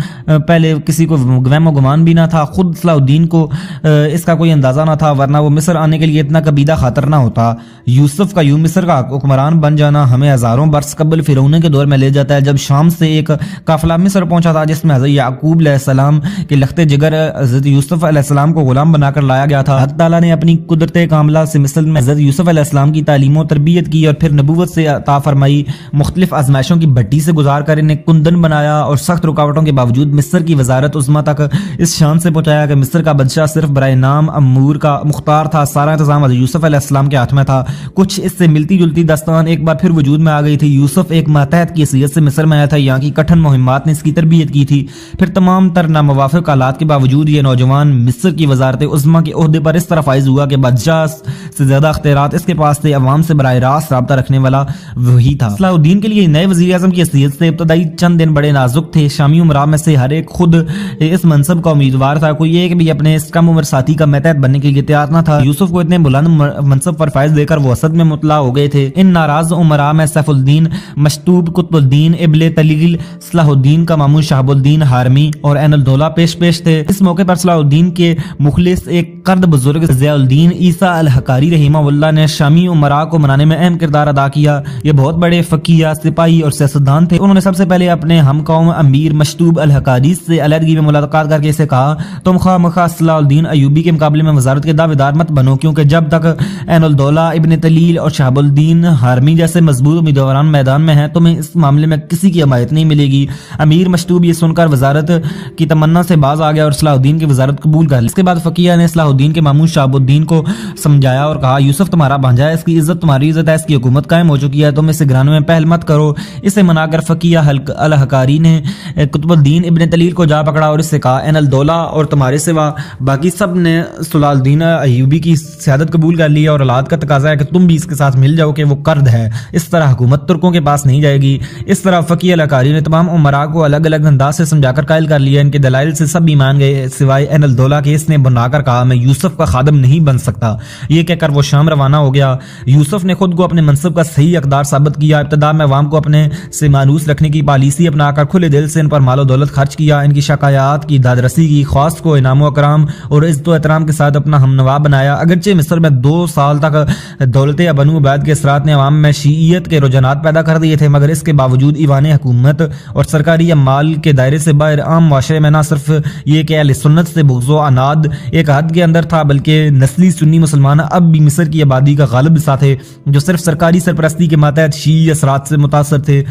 پہلے کسی کو گویم و گمان بھی نہ تھا. خود صلاح الدین کو اس کا کوئی اندازہ نہ تھا، ورنہ وہ مصر آنے کے لیے اتنا کبیدہ خاطر نہ ہوتا. یوسف کا یوں مصر کا حکمران بن جانا ہمیں ہزاروں برس قبل فرعون کے دور میں لے جاتا ہے، جب شام سے ایک قافلہ مصر پہنچا تھا جس میں حضرت یعقوب علیہ السلام کے لخت جگر حضرت یوسف علیہ السلام کو غلام بنا کر لایا گیا تھا. اللہ تعالیٰ نے اپنی قدرت کاملہ سے مصر میں حضرت یوسف علیہ السلام کی تعلیم و تربیت کی اور پھر نبوت سے عطا فرمائی. مختلف آزمائشوں کی بھٹی سے گزار کر انہیں کندن بنایا اور سخت رکاوٹوں کے باوجود مصر کی وزارت عظمیٰ تک اس شان سے پہنچایا کہ مصر کا بادشاہ صرف برائے نام امور کا مختار تھا. سارا انتظام حضرت یوسف علیہ السلام کے ہاتھ میں تھا. کچھ اس سے ملتی جلتی داستان ایک بار پھر وجود میں آ گئی تھی. یوسف ایک ماتحت کی حیثیت سے مصر میں آیا تھا. یہاں کی کٹھن مہمات نے اس کی تربیت کی تھی. پھر تمام تر ناموافق حالات کے باوجود یہ نوجوان مصر کی وزارت عظمیٰ کے عہدے پر اس طرح فائز ہوا کہ بادشاہ سے زیادہ اختیارات اس کے پاس تھے. عوام سے براہ راست رابطہ رکھنے والا وہی تھا. صلاح الدین کے لیے نئے وزیر اعظم کی حیثیت سے ابتدائی چند دن بڑے نازک تھے. شامی امراء میں سے ہر ایک خود اس منصب کا امیدوار تھا. کوئی ایک بھی اپنے اس کم عمر ساتھی کا ماتحت بننے کے لیے تیار نہ تھا. یوسف کو اتنے بلند منصب پر فائز دے کر وہ حسد میں مطلع ہو گئے تھے. ان ناراض امراء میں سیف الدین مشتوب، قطب الدین ابن طلیل، صلاح الدین کا مامون شہاب الدین ہارمی اور عین الدولہ پیش تھے. اس موقع پر صلاح الدین کے مخلص ایک قرد بزرگ ضیاء الدین عیسیٰ الحکاری رحمہ اللہ نے شامی امراء کو منانے میں اہم کردار ادا کیا. یہ بہت بڑے فقیہ، سپاہی اور سیاستدان تھے. انہوں نے سب سے پہلے اپنے ہم قوم امیر مشتوب الحکاری سے علیحدگی میں ملاقات کر کے اسے کہا، تم خواہ مخواہ صلاح الدین ایوبی کے مقابلے میں وزارت کے دعوے دار مت بنو، کیونکہ جب تک عین الدولہ ابن طلیل اور شہاب الدین ہارمی جیسے مضبوط امیدواران میدان میں ہیں تمہیں اس معاملے میں کسی کی حمایت نہیں ملے گی. امیر مشتوب یہ سن کر وزارت کی تمنا سے باز آ گیا اور صلاح الدین کی وزارت قبول کر لی. اس کے بعد فقیہ نے صلاح الدین کے مامون شہاب الدین کو سمجھایا اور کہا، یوسف تمہارا بھانجا ہے، اس کی عزت تمہاری عزت ہے، اس کی حکومت قائم ہو چکی ہے، تم اسے گھرانے میں پہل مت کرو. اسے منا کر فقیہ الحکاری نے قطب الدین ابن طلیل کو جا پکڑا اور اس سے کہا، عین الدولہ اور تمہارے سوا باقی سب نے صلاح الدین ایوبی کی سیادت قبول کر لی اور اولاد کا تقاضا ہے کہ تم بھی اس کے ساتھ مل جاؤ کہ وہ قرد ہے. اس طرح حکومت ترکوں کے پاس نہیں جائے گی. اس طرح فقیہ الحکاری نے تمام امراء کو الگ الگ انداز سے سمجھا کر قائل کر لیا. ان کے دلائل سے سب بھی مان گئے سوائے عین الدولہ کے. اس نے بنا کر کہا، میں یوسف کا خادم نہیں بن سکتا. یہ کہہ کر وہ شام روانہ ہو گیا. یوسف نے خود کو اپنے منصب کا صحیح اقدار ثابت کیا. ابتدا میں عوام کو اپنے سے مانوس رکھنے کی پالیسی اپنا کر کھلے دل سے ان پر مال و دولت خرچ کیا. ان کی شکایات کی دادرسی کی. خواست کو انعام و اکرام اور عزت و احترام کے ساتھ اپنا ہم نوا بنایا. اگرچہ مصر میں 2 سال تک دولت بنو عبید کے اثرات نے عوام میں شیعیت کے رجحانات پیدا کر دیے تھے، مگر اس کے باوجود ایوان حکومت اور سرکاری اعمال کے دائرے سے باہر عام معاشرے میں نہ صرف یہ کہ اہل سنت سے بغض و عناد ایک حد کے اندر تھا، بلکہ نسلی سنی مسلمان اب بھی مصر کی آبادی کا غالب حصہ تھے جو صرف سرکاری سرپرستی کے ماتحت شیعی اثرات سے متاثر تھے.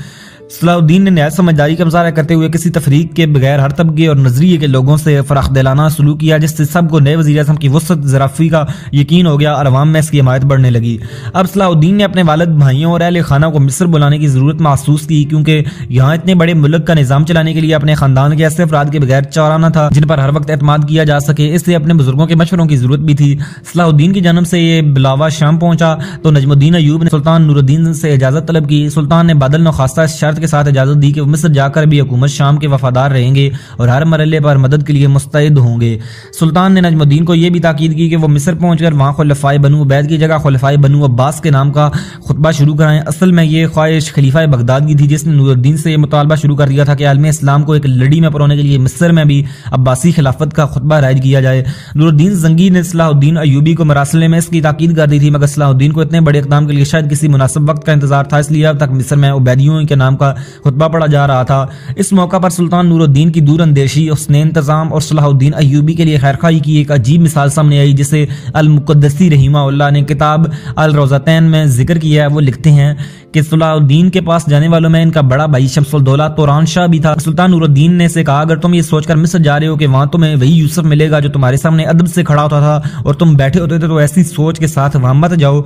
صلاح الدین نے نہایت سمجھداری کا مظاہرہ کرتے ہوئے کسی تفریق کے بغیر ہر طبقے اور نظریے کے لوگوں سے فراخ دلانہ سلوک کیا، جس سے سب کو نئے وزیر اعظم کی وسعت ظرافی کا یقین ہو گیا اور عوام میں اس کی حمایت بڑھنے لگی. اب صلاح الدین نے اپنے والد، بھائیوں اور اہل خانہ کو مصر بلانے کی ضرورت محسوس کی، کیونکہ یہاں اتنے بڑے ملک کا نظام چلانے کے لیے اپنے خاندان کے ایسے افراد کے بغیر چارہ نہ تھا جن پر ہر وقت اعتماد کیا جا سکے. اس سے اپنے بزرگوں کے مشوروں کی ضرورت بھی تھی. صلاح الدین کی جانب سے یہ بلاوا شام پہنچا تو نجم الدین ایوب نے سلطان نور الدین سے اجازت طلب کی. سلطان نے بادل نخواستہ اس شرط کے ساتھ اجازت دی کہ وہ مصر جا کر بھی حکومت شام کے وفادار رہیں گے اور ہر مرحلے پر مدد کے لیے مستعد ہوں گے. سلطان نے نجم الدین کو یہ بھی تاکید کی کہ وہ مصر پہنچ کر وہاں خلفائے بنو عبید کی جگہ خلفائے بنو عباس کے نام کا خطبہ شروع کرائیں. اصل میں یہ خواہش خلیفہ بغداد کی تھی، جس نے نور الدین سے یہ مطالبہ شروع کر دیا تھا کہ عالم اسلام کو ایک لڑی میں پرونے کے لیے مصر میں بھی عباسی خلافت کا خطبہ رائج کیا جائے. نور الدین زنگی نے صلاح الدین ایوبی کو مراسلے میں اس کی تاکید کر دی تھی، مگر صلاح الدین کو اتنے بڑے اقدام کے لیے شاید کسی مناسب وقت کا انتظار تھا، اس لیے اب تک مصر میں عبیدیوں کے نام کا خطبہ پڑھا جا رہا تھا. اس موقع پر سلطان نور الدین کی دور اندیشی، حسن انتظام اور صلاح الدین ایوبی کے لیے خیرخواہی کی ایک عجیب مثال سامنے آئی، جسے المقدسی رحمہ اللہ نے کتاب الروضتین میں ذکر کیا ہے. وہ لکھتے ہیں کہ صلاح الدین کے پاس جانے والوں میں ان کا بڑا بھائی شمس الدولہ توران شاہ بھی تھا. سلطان نور الدین نے سے کہا، اگر تم یہ سوچ کر مصر جا رہے ہو کہ وہاں تمہیں وہی یوسف ملے گا جو تمہارے سامنے ادب سے کھڑا ہوتا تھا اور تم بیٹھے ہوتے تھے، تو ایسی سوچ کے ساتھ وہاں مت جاؤ،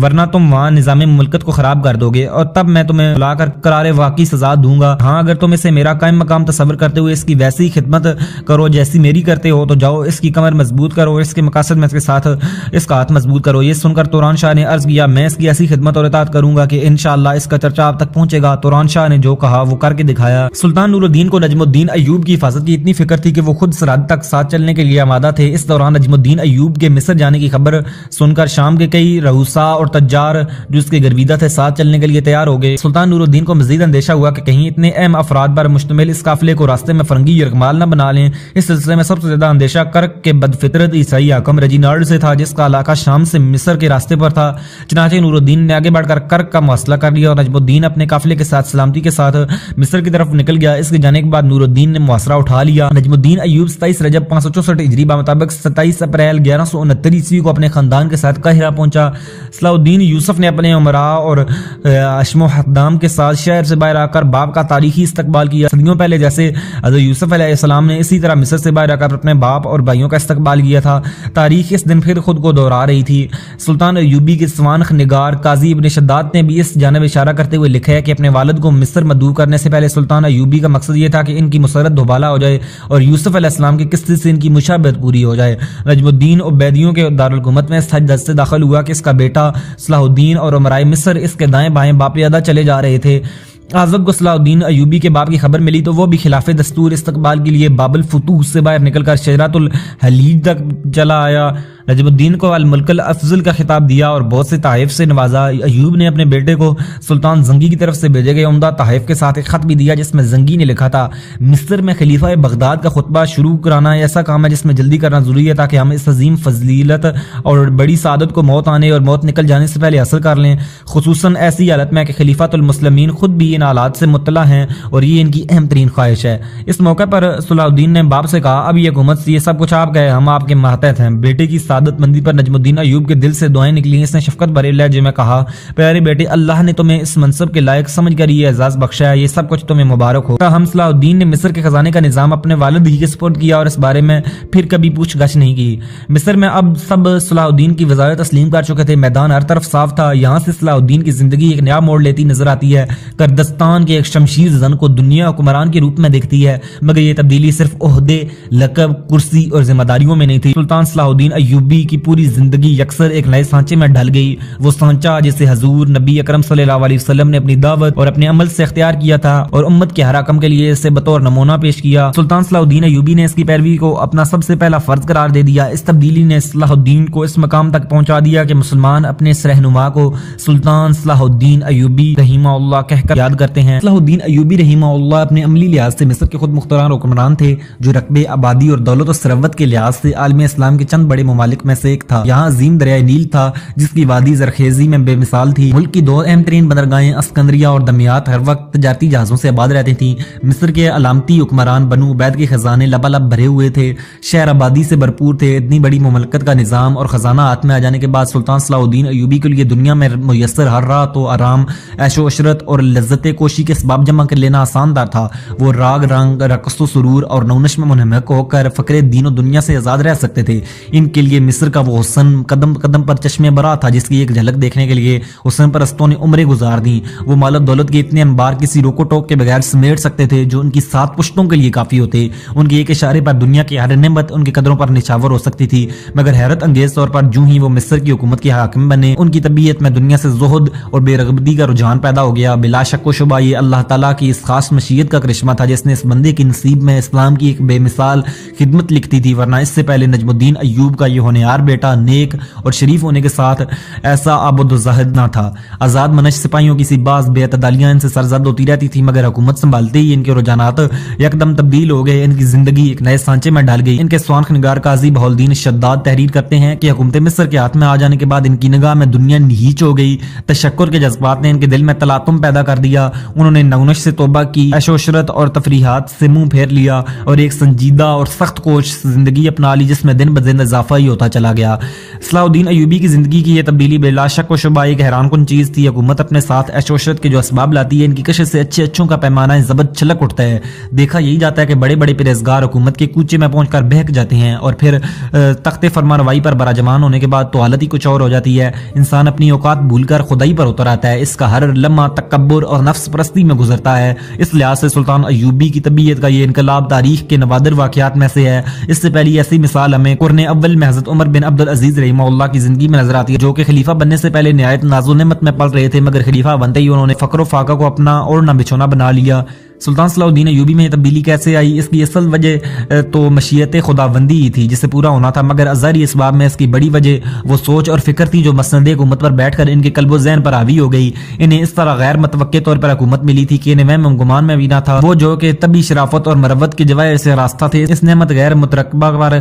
ورنہ تم وہاں نظام مملکت کو خراب کر دو گے اور تب میں تمہیں بلا کر قرار حق کی سزا دوں گا. ہاں اگر تم اسے میرا قائم مقام تصور کرتے ہوئے اس کی ویسی خدمت کرو جیسی میری کرتے ہو تو جاؤ اس کی کمر مضبوط کرو, اس کے مقاصد میں اس کے ساتھ اس کا ہاتھ مضبوط کرو. یہ سن کر توران شاہ نے عرض کیا میں اس کی ایسی خدمت اور اطاعت کروں گا کہ انشاءاللہ اس کا چرچا آپ تک پہنچے گا. توران شاہ نے جو کہا وہ کر کے دکھایا. سلطان نور الدین کو نجم الدین ایوب کی حفاظت کی اتنی فکر تھی کہ وہ خود سرحد تک ساتھ چلنے کے لیے آمادہ تھے. اس دوران نجم الدین ایوب کے مصر جانے کی خبر سن کر شام کے کئی رؤساء اور تجار جو اس کے گرویدہ تھے ساتھ چلنے کے لیے تیار ہو گئے. سلطان نور الدین کو مزید اندیشہ ہوا کہ کہیں اتنے اہم افراد پر مشتمل اس قافلے کو راستے میں فرنگی یرغمال نہ بنا لیں. اس سلسلے میں سب سے زیادہ اندیشہ کرک کے بدفطرت عیسائی حاکم رجینالڈ سے تھا جس کا علاقہ شام سے مصر کے راستے پر تھا. چنانچہ نور الدین نے آگے بڑھ کر کرک کا محاصرہ کر لیا اور نجم الدین اپنے قافلے کے ساتھ سلامتی کے ساتھ مصر کی طرف نکل گیا. اس کے جانے کے بعد نور الدین نے محاصرہ اٹھا لیا. نجم الدین ایوب 27 رجب 564 ہجری بمطابق 27 اپریل 1169 عیسوی کو اپنے خاندان کے ساتھ قاہرہ پہنچا. صلاح الدین یوسف نے اپنے امراء اور اشم و حدام کے ساتھ شہر سے باہر آ کر باپ کا تاریخی استقبال کیا. صدیوں پہلے جیسے حضرت یوسف علیہ السلام نے اسی طرح مصر سے باہر آ کر اپنے باپ اور بھائیوں کا استقبال کیا تھا. تاریخ اس دن پھر خود کو دہرا رہی تھی. سلطان ایوبی کے سوانح نگار قاضی ابن شداد نے بھی اس جانب اشارہ کرتے ہوئے لکھا ہے کہ اپنے والد کو مصر مدعو کرنے سے پہلے سلطان ایوبی کا مقصد یہ تھا کہ ان کی مسرت دوبالا ہو جائے اور یوسف علیہ السلام کی قصے سے ان کی مشابہت پوری ہو جائے. نجم الدین عبیدیوں کے دارالحکومت میں اس حج سے داخل ہوا کہ اس کا بیٹا صلاح الدین اور امرائے مصر اس کے دائیں بائیں باپیادہ چلے جا رہے تھے. آزد کو صلاح الدین ایوبی کے باپ کی خبر ملی تو وہ بھی خلاف دستور استقبال کے لیے باب الفتوح سے باہر نکل کر شجرۃ الحلیج تک چلا آیا. نجم الدین کو الملک الافضل کا خطاب دیا اور بہت سے تحائف سے نوازا. ایوب نے اپنے بیٹے کو سلطان زنگی کی طرف سے بھیجے گئے عمدہ تحائف کے ساتھ ایک خط بھی دیا جس میں زنگی نے لکھا تھا مصر میں خلیفہ بغداد کا خطبہ شروع کرانا ایسا کام ہے جس میں جلدی کرنا ضروری ہے تاکہ ہم اس عظیم فضیلت اور بڑی سعادت کو موت آنے اور موت نکل جانے سے پہلے حاصل کر لیں, خصوصاً ایسی حالت میں کہ خلیفۃ المسلمین خود بھی ان حالات سے مطلع ہیں اور یہ ان کی اہم ترین خواہش ہے. اس موقع پر صلاح الدین نے باپ سے کہا اب یہ حکومت یہ سب کچھ آپ کا ہے, ہم آپ کے ماتحت ہیں. بیٹے کی سعادت مندی پر نجم الدین ایوب کے دل سے دعائیں نکلی. اس نے شفقت بھرے لہجے میں کہا پیارے بیٹے اللہ نے تمہیں اس منصب کے لائق سمجھ کر یہ اعزاز بخشا ہے, یہ سب کچھ تمہیں مبارک ہو. ہم صلاح الدین نے مصر کے خزانے کا نظام اپنے والد ہی کے سپرد کیا اور اس بارے میں پھر کبھی پوچھ گچھ نہیں کی. مصر میں اب سب صلاح الدین کی وزارت تسلیم کر چکے تھے. میدان ہر طرف صاف تھا. یہاں سے صلاح الدین کی زندگی ایک نیا موڑ لیتی نظر آتی ہے. کردستان کے ایک شمشیر زن کو دنیا حکمران کے روپ میں دیکھتی ہے, مگر یہ تبدیلی صرف عہدے, لقب, کرسی اور ذمہ داریوں میں نہیں تھی. سلطان صلاح الدین ایوبی کی پوری زندگی یکسر ایک نئے سانچے میں ڈھل گئی. وہ سانچہ جسے حضور نبی اکرم صلی اللہ علیہ وسلم نے اپنی دعوت اور اپنے عمل سے اختیار کیا تھا اور امت کے ہر حکم کے لیے اسے بطور نمونہ پیش کیا. سلطان صلاح الدین ایوبی نے اس کی پیروی کو اپنا سب سے پہلا فرض قرار دے دیا. اس تبدیلی نے صلاح الدین کو اس مقام تک پہنچا دیا کہ مسلمان اپنے اس رہنما کو سلطان صلاح الدین ایوبی رحمہ اللہ کہہ کر یاد کرتے ہیں. صلاح الدین ایوبی رحمہ اللہ اپنے عملی لحاظ سے مصر کے خود مختار حکمران تھے جو رقبے, آبادی اور دولت و ثروت کے لحاظ سے عالم اسلام کے چند بڑے ممالک میں سے ایک تھا. یہاں عظیم دریائے نیل تھا جس کی وادی زرخیزی میں بے مثال تھی. ملک کی دو اہم ترین بندرگاہیں اسکندریہ اور دمیات ہر وقت تجارتی جہازوں سے آباد رہتی تھیں. مصر کے علامتی حکمران بنو عبید کے خزانے لبالب بھرے ہوئے تھے. شہر آبادی سے بھرپور تھے. اتنی بڑی مملکت کا نظام اور خزانہ ہاتھ میں آ جانے کے بعد سلطان صلاح الدین ایوبی کے لیے دنیا میں میسر ہر راحت و آرام, عیش و عشرت اور لذت کوشی کے اسباب جمع کر لینا آسان دار تھا. وہ راگ رنگ, رقص و سرور اور نونش میں منہمک ہو کر فقر دین و دنیا سے آزاد رہ سکتے تھے. ان کے لیے مصر کا وہ حسن قدم قدم پر چشمے برا تھا جس کی ایک جھلک دیکھنے کے لیے حسن پرستوں نے عمریں گزار دیں. وہ مال و دولت کے اتنے انبار کسی روکو ٹوک کے بغیر سمیٹ سکتے تھے جو ان کی 7 پشتوں کے لیے کافی ہوتے. ان کے ایک اشارے پر دنیا کی ہر نعمت ان کی قدروں پر نچھاور ہو سکتی تھی. مگر حیرت انگیز طور پر جو ہی وہ مصر کی حکومت کے حاکم بنے ان کی طبیعت میں دنیا سے زہد اور بے رغبتی کا رجحان پیدا ہو گیا. بلا شک و شبہ یہ اللہ تعالیٰ کی اس خاص مشیت کا کرشمہ تھا جس نے اس بندے کی نصیب میں اسلام کی ایک بے مثال خدمت لکھتی تھی, ورنہ اس سے پہلے نجم الدین ایوب کا یہ ہونہار بیٹا نیک اور شریف ہونے کے ساتھ ایسا عابد و زاہد نہ تھا. آزاد منش سپاہیوں کی سی باز بے اعتدالیاں ان سے سرزد ہوتی رہتی تھی, مگر حکومت سنبھالتے ہی ان کے رجحانات یکدم تبدیل ہو گئے. ان کی زندگی ایک نئے سانچے میں ڈال گئی. ان کے سوانح نگار قاضی بہاء الدین شداد تحریر کرتے ہیں کہ حکومت مصر کے ہاتھ میں آ جانے کے بعد ان کی نگاہ میں دنیا نیچ ہو گئی. تشکر کے جذبات نے ان کے دل میں تلاطم پیدا کر دیا. انہوں نے نونش سے توبہ کی, عیش و عشرت اور تفریحات سے منہ پھیر لیا اور ایک سنجیدہ اور سخت کوش زندگی اپنا لی جس میں دن بدن اضافہ ہی ہوتا ہوتا چلا گیا۔ صلاح الدین ایوبی کی زندگی کی یہ تبدیلی بلا شک و شبہ ایک حیران کن چیز تھی۔ حکومت اپنے ساتھ عیش و عشرت کے جو اسباب لاتی ہے، ان کی کشش سے اچھے اچھوں کا پیمانہ ضبط چھلک اٹھتا ہے۔ دیکھا یہی جاتا ہے کہ بڑے بڑے پرہیزگار حکومت کے کوچے میں پہنچ کر بہک جاتے ہیں، اور پھر تخت فرمانروائی پر براجمان ہونے کے بعد تو حالت ہی کچھ اور ہو جاتی ہے۔ انسان اپنی اوقات بھول کر خدائی پر اتر آتا ہے، اس کا ہر لمحہ تکبر اور نفس پرستی میں گزرتا ہے۔ اس لحاظ سے سلطان ایوبی کی طبیعت کا یہ انقلاب تاریخ کے نوادر واقعات میں سے ہے۔ اس سے پہلی ایسی مثال ہمیں قرن اول میں حضرت عمر بن عبد العزیز رحمہ اللہ کی زندگی میں نظر آتی ہے، جو کہ خلیفہ بننے سے پہلے نہایت ناز و نعمت میں پل رہے تھے، مگر خلیفہ بنتے ہی انہوں نے فقر و فاقہ کو اپنا اوڑھنا بچھونا بنا لیا۔ سلطان صلاح الدین ایوبی میں یہ تبدیلی کیسے آئی؟ اس کی اصل وجہ تو مشیت خداوندی ہی تھی جسے پورا ہونا تھا، مگر ظاہری اسباب میں اس کی بڑی وجہ وہ سوچ اور فکر تھی جو مسند حکومت پر بیٹھ کر ان کے قلب و ذہن پر حاوی ہو گئی۔ انہیں اس طرح غیر متوقع طور پر حکومت ملی تھی کہ انہیں وہم گمان میں بھی نہ تھا، وہ جو کہ طبی شرافت اور مروت کے جواہر سے راستہ تھے۔ اس نعمت غیر مترقبہ پر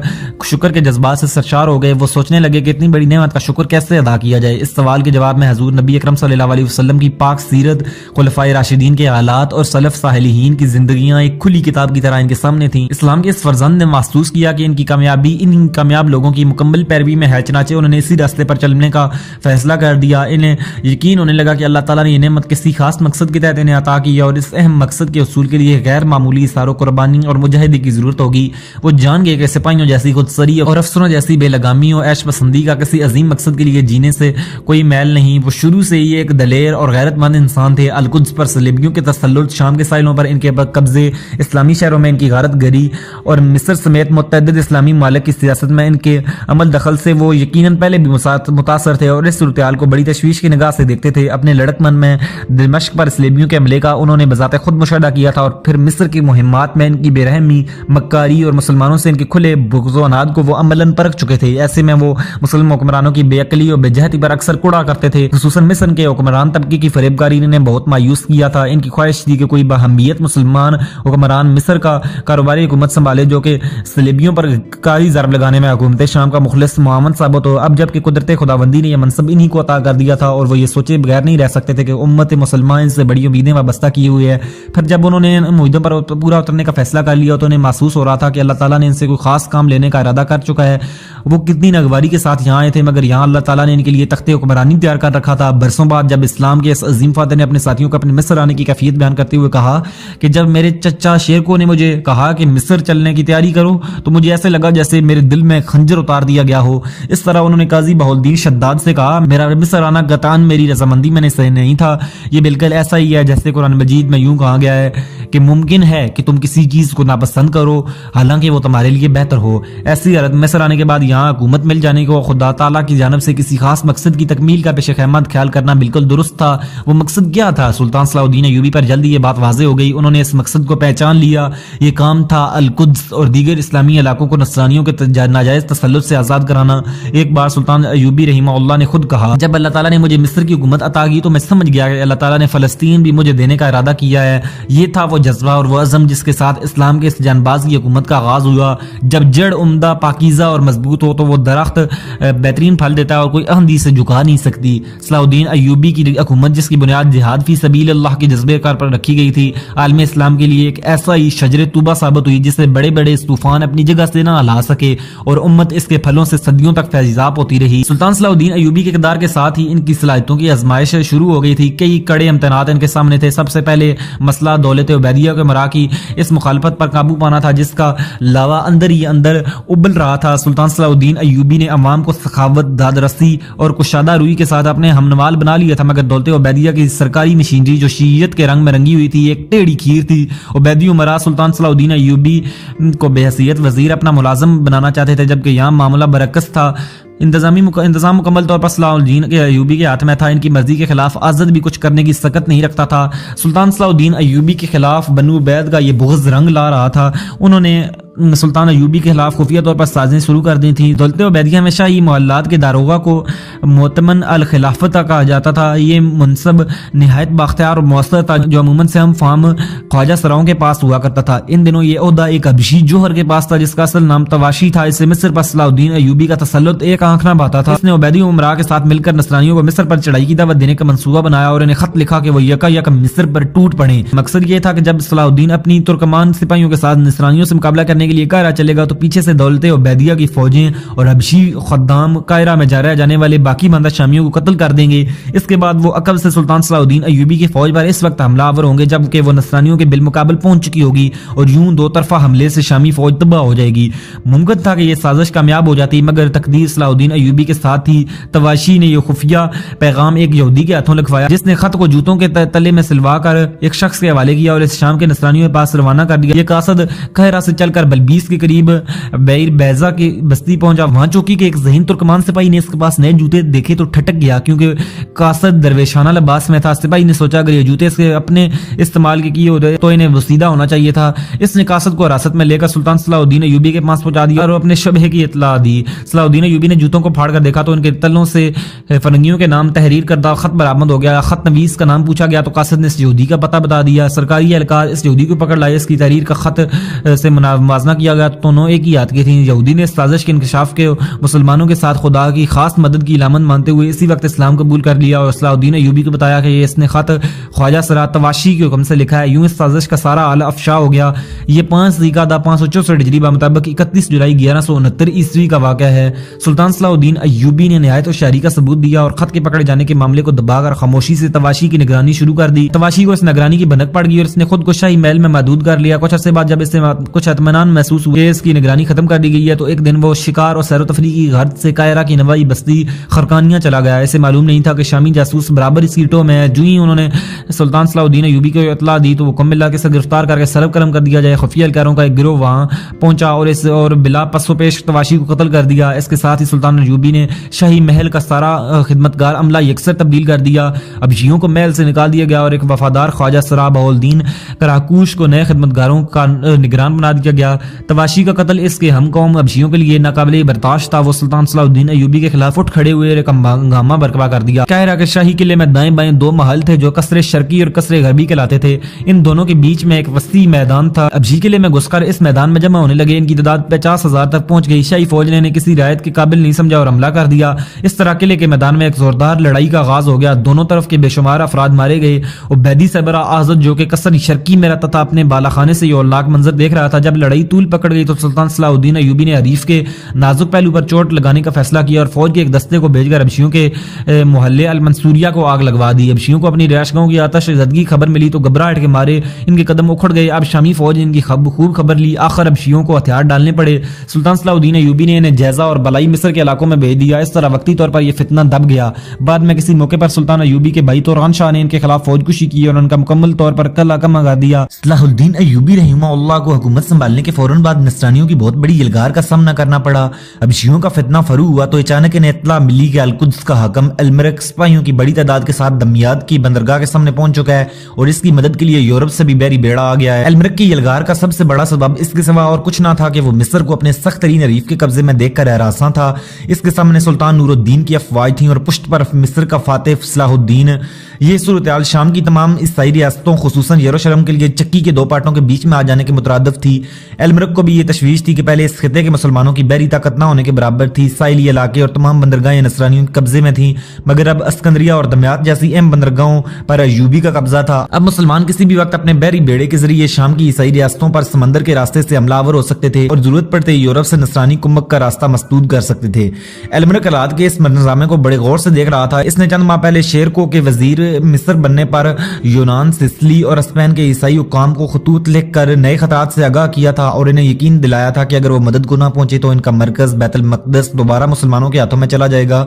شکر کے جذبات سے سرشار ہو گئے۔ وہ سوچنے لگے کہ اتنی بڑی نعمت کا شکر کیسے ادا کیا جائے۔ اس سوال کے جواب میں حضور نبی اکرم صلی اللہ علیہ وسلم کی پاک سیرت، خلفائے راشدین کے حالات اور سلف صالحین کی زندگی ایک کھلی کتاب کی طرح ان کے سامنے تھیں۔ اسلام کے اس فرزند نے محسوس کیا کہ ان کی کامیابی ان کامیاب لوگوں کی مکمل پیروی میں ہے، چنانچہ انہوں نے اسی راستے پر چلنے کا فیصلہ کر دیا۔ انہیں یقین ہونے لگا کہ اللہ تعالیٰ نے یہ نعمت کسی خاص مقصد کے تحت انہیں عطا کی ہے، اور اس اہم مقصد کے حصول کے لیے غیر معمولی اثار و قربانی اور مجاہدے کی ضرورت ہوگی۔ وہ جان گئے کہ سپاہیوں جیسی خودسری اور افسروں جیسی بے لگامی اور عیش پسندی کا کسی عظیم مقصد کے لیے جینے سے کوئی میل نہیں۔ وہ شروع سے ہی ایک دلیر اور غیرت مند انسان تھے۔ القدس پر صلیبیوں کے تسلط، شام کے ساحلوں پر ان کے قبضے، اسلامی شہروں میں ان کی غارت گری اور مصر سمیت متعدد اسلامی ممالک کی سیاست میں ان کے عمل دخل سے وہ یقیناً پہلے بھی متاثر تھے اور اس صورتحال کو بڑی تشویش کی نگاہ سے دیکھتے تھے۔ اپنے لڑک من میں دمشق پر اسلیبیوں کے حملے کا انہوں نے بذات خود مشاہدہ کیا تھا، اور پھر مصر کی مہمات میں ان کی بے رحمی، مکاری اور مسلمانوں سے ان کے کھلے بغض و عناد کو وہ عملاً پرکھ چکے تھے۔ ایسے میں وہ مسلم حکمرانوں کی بے عقلی اور بے جہتی پر اکثر کوڑا کرتے تھے، خصوصاً مصر کے حکمران طبقے کی فریبکاری انہیں بہت مایوس کیا تھا۔ ان کی خواہش تھی کہ کوئی باہمیت مسلمان حکمران مصر کا کاروباری حکومت سنبھالے جو کہ صلیبیوں پر کاری ضرب لگانے میں حکومت شام کا مخلص معاون ثابت ہو۔ اب جب کہ قدرت خداوندی نے یہ منصب انہی کو عطا کر دیا تھا، اور وہ یہ سوچے بغیر نہیں رہ سکتے تھے کہ امت مسلمان ان سے بڑی امیدیں وابستہ کی ہوئی ہے، پھر جب انہوں نے ان امیدوں پر پورا اترنے کا فیصلہ کر لیا تو انہیں محسوس ہو رہا تھا کہ اللہ تعالیٰ نے ان سے کوئی خاص کام لینے کا ارادہ کر چکا ہے۔ وہ کتنی ناگواری کے ساتھ یہاں آئے تھے، مگر یہاں اللہ تعالیٰ نے ان کے لیے تخت حکمرانی تیار کر رکھا تھا۔ برسوں بعد جب اسلام کے اس عظیم فاتح نے اپنے ساتھیوں کو اپنے مصر آنے کی کیفیت بیان کرتے ہوئے کہا کہ جب میرے چچا شیرکو نے مجھے کہا کہ مصر چلنے کی تیاری کرو تو مجھے ایسے لگا جیسے میرے دل میں خنجر اتار دیا گیا ہو۔ اس طرح انہوں نے قاضی بہاؤالدین شداد سے کہا، میرا مصر آنا قطعاً میری رضامندی میں نہیں تھا، یہ بالکل ایسا ہی ہے جیسے قرآن مجید میں یوں کہا گیا ہے کہ ممکن ہے کہ تم کسی چیز کو ناپسند کرو حالانکہ وہ تمہارے لیے بہتر ہو۔ ایسی حالت مصر آنے کے بعد یہاں حکومت مل جانے کو خدا تعالیٰ کی جانب سے کسی خاص مقصد کی تکمیل کا پیش خدمت خیال کرنا بالکل درست تھا۔ وہ مقصد کیا تھا؟ سلطان صلاح الدین ایوبی پر جلدی یہ بات واضح ہو گئی۔ انہوں نے اس مقصد کو پہچان لیا۔ یہ کام تھا القدس اور دیگر اسلامی علاقوں کو نصرانیوں کے ناجائز تسلط سے آزاد کرانا۔ ایک بار سلطان ایوبی رحمہ اللہ نے خود کہا، جب اللہ تعالیٰ نے مجھے مصر کی حکومت عطا کی تو میں سمجھ گیا کہ اللہ تعالیٰ نے فلسطین بھی مجھے دینے کا ارادہ کیا ہے۔ یہ تھا وہ جذبہ اور وہ عزم جس کے ساتھ اسلام کے اس جان باز کی حکومت کا آغاز ہوا۔ جب جڑ عمدہ، پاکیزہ اور مضبوط ہو تو وہ درخت بہترین پھل دیتا ہے اور کوئی اہندی سے جھکا نہیں سکتی۔ صلاح الدین ایوبی کی حکومت جس کی بنیاد جہاد فی سبیل اللہ کے جذبے کار پر رکھی گئی تھی، عالم اسلام کے لیے ایک ایسا ہی شجر طوبہ ثابت ہوئی جسے بڑے بڑے طوفان اپنی جگہ سے نہ ہلا سکے، اور امت اس کے پھلوں سے صدیوں تک فیضیاب ہوتی رہی۔ سلطان صلاح الدین ایوبی کے اقتدار کے ساتھ ہی ان کی صلاحیتوں کی آزمائش شروع ہو گئی تھی۔ کئی کڑے امتحانات ان کے سامنے تھے۔ سب سے پہلے مسئلہ دولت عبیدیہ کے مرا کی اس مخالفت پر قابو پانا تھا جس کا لاوا اندر ہی اندر ابل رہا تھا۔ سلطان صلاح الدین ایوبی نے عوام کو سخاوت، دادرسی اور کشادہ روی کے ساتھ اپنے ہمنوال بنا لیا تھا، مگر دولت عبیدیہ کی سرکاری مشینری جو شیعیت کے رنگ میں رنگی ہوئی تھی ایک ٹیڑھی کھیر تھی۔ عبیدی امراء سلطان صلاح الدین ایوبی کو بے حیثیت وزیر اپنا ملازم بنانا چاہتے تھے، جبکہ یہاں معاملہ برعکس تھا۔ انتظام مکمل طور پر صلاح الدین کے ایوبی کے ہاتھ میں تھا۔ ان کی مرضی کے خلاف آزاد بھی کچھ کرنے کی سکت نہیں رکھتا تھا۔ سلطان صلاح الدین ایوبی کے خلاف بنو عبید کا یہ بغض رنگ لا رہا تھا۔ انہوں نے سلطان ایوبی کے خلاف خفیہ طور پر سازشیں شروع کر دی تھیں۔ دولت عبیدیہ ہمیشہ ہی محلات کے داروغہ کو معتمن الخلافت کہا جاتا تھا۔ یہ منصب نہایت بااختیار اور مؤثر تھا جو عموماً سے ہم فام خواجہ سراؤں کے پاس ہوا کرتا تھا۔ ان دنوں یہ عہدہ ایک حبشی جوہر کے پاس تھا جس کا اصل نام تواشی تھا۔ اسے مصر پر صلاح الدین ایوبی کا تسلط ایک آنکھ نہ بھاتا تھا۔ اس نے عبیدی امراء کے ساتھ مل کر نصرانیوں کو مصر پر چڑھائی کی دعوت دینے کا منصوبہ بنایا اور انہیں خط لکھا کہ وہ یکم مصر پر ٹوٹ پڑیں۔ مقصد یہ تھا کہ جب صلاح الدین اپنی ترکمان سپاہیوں کے ساتھ نصرانیوں سے مقابلہ کرنے کے لیے قاہرہ چلے گا تو پیچھے سے دولت عبیدیہ کی فوجیں اور حبشی خدام قاہرہ میں رہ جانے والے باقی ماندہ شامیوں کو قتل کر دیں گے۔ اس کے بعد وہ عقب سے سلطان صلاح الدین ایوبی کی فوج پر اس وقت حملہ آور ہوں گے جبکہ وہ نصرانیوں کے بالمقابل پہنچ چکی ہوگی اور یوں دو طرفہ حملے سے شامی فوج تباہ ہو جائے گی۔ ممکن تھا کہ یہ سازش کامیاب ہو جاتی مگر تقدیر صلاح الدین ایوبی کے ساتھ ہی تواشی نے یہ خفیہ پیغام ایک یہودی کے ہاتھوں لکھوایا جس نے خط کو جوتوں کے تلے میں سلوا کر ایک شخص کے حوالے کیا اور اس شام کے نصرانیوں کے پاس روانہ کر دیا۔ یہ قاصد قاہرہ سے چل کر بلبیس کے قریب بیر بیضا کی بستی پہنچا۔ وہاں چوکی کے ایک ذہین ترکمان سپاہی نے اس کے پاس نئے جوتے دیکھے تو ٹھٹک گیا کیونکہ قاصد درویشانہ لباس میں تھا۔ سپاہی نے سوچا اگر یہ جوتے اس کے اپنے استعمال کے کیے ہوتے تو انہیں وسیدہ ہونا چاہیے تھا۔ اس نے قاصد کو حراست میں لے کر سلطان صلاح الدین ایوبی کے پاس پہنچا دیا اور اپنے شبہ کی اطلاع دی۔ صلاح الدین ایوبی نے جوتوں کو پھاڑ کر دیکھا تو ان کے تلوں سے فرنگیوں کے نام تحریر کردہ خط برآمد ہو گیا۔ خط نویس کا نام پوچھا گیا تو قاصد نے اس یہودی کا پتہ بتا دیا۔ سرکاری اہلکار اس یہودی کو پکڑ لائے۔ اس کی تحریر کا خط سے موازنہ کیا گیا تو دونوں ایک ہی ہاتھ کی تھیں۔ یہودی نے اس سازش کے انکشاف کے مسلمانوں کے ساتھ خدا کی خاص مدد کی علامت مانتے ہوئے اسی وقت اسلام قبول کر لیا اور صلاح الدین ایوبی کو بتایا کہ اس نے خط خواجہ سرا تواشی کے حکم سے لکھا ہے۔ یوں اس سازش کا سارا حال افشا ہو گیا۔ یہ 5 ذوالقعدہ 564 ہجری بمطابق 31 جولائی 1169 عیسوی کا واقعہ ہے۔ سلطان صلاح الدین ایوبی نے نہایت ہوشیاری کا ثبوت دیا اور خط کے پکڑے جانے کے معاملے کو دبا کر خاموشی سے تواشی کی نگرانی شروع کر دی۔ تواشی کو اس نگرانی کی بھنک پڑ گئی اور اس نے خود کو شاہی محل میں محدود کر لیا۔ کچھ عرصے بعد جب اس سے کچھ اطمینان محسوس ہوئے کہ اس کی نگرانی ختم کر دی گئی ہے تو ایک دن وہ شکار اور سیر و تفریح کی غرض سے قاہرہ کی نوائی بستی خرقانیہ چلا گیا۔ اسے معلوم نہیں تھا کہ شامی جاسوس برابر اس سیٹوں میں ہے۔ جو ہی انہوں نے سلطان صلاح الدین ایوبی کو اطلاع دی تو وہ حکم ملا کہ اسے گرفتار کر کے سلب قلم کر دیا جائے۔ خفیہ اہلکاروں کا ایک گروہ وہاں پہنچا اور بلا پس و پیش تواشی کو قتل کر دیا۔ اس کے ساتھ ہی سلطان ایوبی نے شاہی محل کا سارا خدمتگار عملہ یکسر تبدیل کر دیا۔ ابشیوں کو محل سے نکال دیا گیا اور ایک وفادار خواجہ سرا بہاؤالدین کراکوش کو نئے خدمتگاروں کا نگران بنا دیا گیا۔ تواشی کا قتل اس کے ہم قوم ابشیوں کے لیے ناقابل برداشت تھا۔ وہ سلطان صلاح الدین ایوبی کے خلاف اٹھ کھڑے ہوئے ایک ہنگامہ برپا کر دیا۔ قاہرہ کے شاہی قلعے میں دائیں بائیں 2 محل تھے جو قصر شرقی اور قصر غربی کہلاتے تھے۔ ان دونوں کے بیچ میں ایک وسیع میدان تھا۔ ابشی قلعے میں گھس کر اس میدان میں جمع ہونے لگے۔ ان کی تعداد 50,000 تک پہنچ گئی۔ شاہی فوج نے انہیں کسی رعایت کے قابل نہیں سمجھا اور حملہ کر دیا۔ اس طرح قلعے کے میدان میں ایک زوردار لڑائی کا آغاز ہو گیا۔ دونوں طرف کے بے شمار افراد مارے گئے۔ عبیدی سربراہ آزد جو کہ قصر شرقی میں رہتا تھا اپنے بالا خانے سے یہ ہولناک منظر دیکھ رہا تھا۔ جب لڑائی طول پکڑ گئی تو سلطان صلاح الدین ایوبی نے حریف کے نازک پہلو پر چوٹ لگانے کا فیصلہ کیا اور فوج کے ایک دستے کو بھیج کر ابشیوں کے محلے المنصوریہ کو آگ لگوا دی۔ ابشیوں کو اپنی رہائش گاہوں کی آتش زدگی خبر ملی تو گھبراہٹ کے مارے ان کے قدم اکھڑ گئے۔ اب شامی فوج نے ان کی خوب خبر لی۔ آخر ابشیوں کو ہتھیار ڈالنے پڑے۔ سلطان صلاح الدین ایوبی نے انہیں جیزہ اور بلائی مصر کے علاقوں میں بھیج دیا۔ اس طرح وقتی طور پر یہ فتنہ دب گیا۔ بعد میں کسی موقع پر سلطان ایوبی کے بھائی توران شاہ نے ان کے خلاف فوج کشی کی اور ان کا مکمل طور پر قلعہ کما کر دیا۔ صلاح الدین ایوبی رحمہ اللہ کو حکومت سنبھالنے کے فوراً بعد نصرانیوں کی بہت بڑی یلغار کا سامنا کرنا پڑا۔ ابشیوں کا فتنہ فرو ہوا تو اچانک انہیں اطلاع ملی کہ القدس کا حاکم المرک سپاہیوں کی بڑی تعداد کے ساتھ دمیات کی بندرگاہ کے سامنے پہنچ چکا ہے اور اس کی مدد کے لیے یورپ سے بھی بحری بیڑا آ گیا ہے۔ المرک کی یلغار کا سب سے بڑا سبب اس کے سوا اور کچھ نہ تھا کہ وہ مصر کو اپنے سخت ترین حریف کے قبضے میں دیکھ کر ہراساں تھا۔ اس کے سامنے سلطان نور الدین کی افواج تھیں اور پشت پر مصر کا فاتح صلاح الدین۔ یہ صورتحال شام کی تمام عیسائی ریاستوں خصوصاً یروشلم کے لیے چکی کے 2 پارٹوں کے بیچ میں آ جانے کے مترادف تھی۔ المرک کو بھی یہ تشویش تھی کہ پہلے اس خطے کے مسلمانوں کی بحری طاقت نہ ہونے کے برابر تھی۔ ساحلی علاقے اور تمام بندرگاہیں نصرانیوں کے قبضے میں تھیں مگر اب اسکندریہ اور دمیات جیسی اہم بندرگاہوں پر ایوبی کا قبضہ تھا۔ اب مسلمان کسی بھی وقت اپنے بحری بیڑے کے ذریعے شام کی عیسائی ریاستوں پر سمندر کے راستے سے حملہ آور ہو سکتے تھے اور ضرورت پڑتے یورپ سے نصرانی کمک کا راستہ مسدود کر سکتے تھے۔ المرک حالات کے اس نظامے کو بڑے غور سے دیکھ رہا تھا۔ اس نے چند ماہ پہلے شیرکو کے وزیر مصر بننے پر یونان، سسلی اور اسپین کے عیسائی حکام کو خطوط لکھ کر نئے خطرات سے آگاہ کیا تھا اور انہیں یقین دلایا تھا کہ اگر وہ مدد کو نہ پہنچے تو ان کا مرکز بیت المقدس دوبارہ مسلمانوں کے ہاتھوں میں چلا جائے گا۔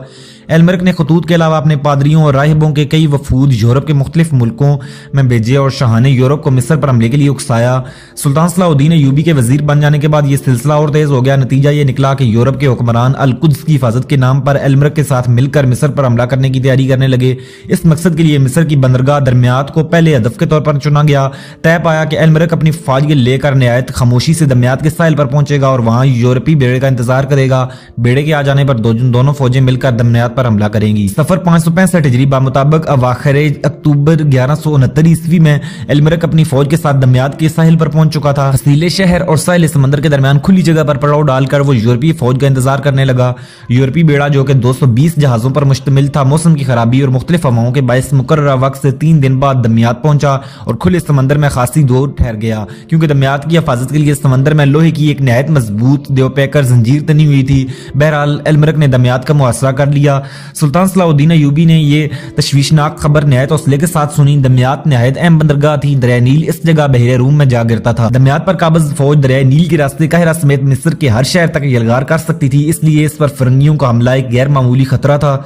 المرک نے خطوط کے علاوہ اپنے پادریوں اور راہبوں کے کئی وفود یورپ کے مختلف ملکوں میں بھیجے اور شاہان یورپ کو مصر پر حملے کے لیے اکسایا۔ سلطان صلاح الدین ایوبی کے وزیر بن جانے کے بعد یہ سلسلہ اور تیز ہو گیا۔ نتیجہ یہ نکلا کہ یورپ کے حکمران القدس کی حفاظت کے نام پر المرک کے ساتھ مل کر مصر پر حملہ کرنے کی تیاری کرنے لگے۔ اس مقصد کے لیے مصر کی بندرگاہ درمیات کو پہلے ہدف کے طور پر چنا گیا۔ طے پایا کہ المرک اپنی فوج کے لے کر نہایت خاموشی سے دمیات کے ساحل پر پہنچے گا اور وہاں یورپی بیڑے کا انتظار کرے گا۔ بیڑے کے آ جانے پر دونوں فوجیں مل کر دمیات پر پر حملہ کریں گی۔ سفر 565 ہجری بمطابق اواخر اکتوبر 1169 میں المرک اپنی فوج کے ساتھ دمیات کے ساحل پر پہنچ چکا تھا۔ حصیل شہر اور ساحل سمندر کے درمیان کھلی جگہ پر پڑاؤ ڈال کر وہ یورپی فوج کا انتظار کرنے لگا۔ یورپی بیڑا جو کہ 220 جہازوں پر مشتمل تھا موسم کی خرابی اور مختلف ہواؤں کے باعث مقررہ وقت سے 3 دن بعد دمیات پہنچا اور کھلے سمندر میں خاصی دور ٹھہر گیا، کیونکہ دمیات کی حفاظت کے لیے سمندر میں لوہے کی ایک نہایت مضبوط دیو پیکر زنجیر تنی ہوئی تھی۔ بہرحال المرک نے دمیات کا محاصرہ کر لیا۔ سلطان صلاح الدین ایوبی نے یہ تشویشناک خبر نہایت حوصلے کے ساتھ سنی۔ دمیات نہایت اہم بندرگاہ تھی، دریائے نیل اس جگہ بحیرہ روم میں جا گرتا تھا۔ دمیات پر قابض فوج دریائے نیل کے راستے قاہرہ سمیت مصر کے ہر شہر تک یلغار کر سکتی تھی، اس لیے اس پر فرنگیوں کا حملہ ایک غیر معمولی خطرہ تھا۔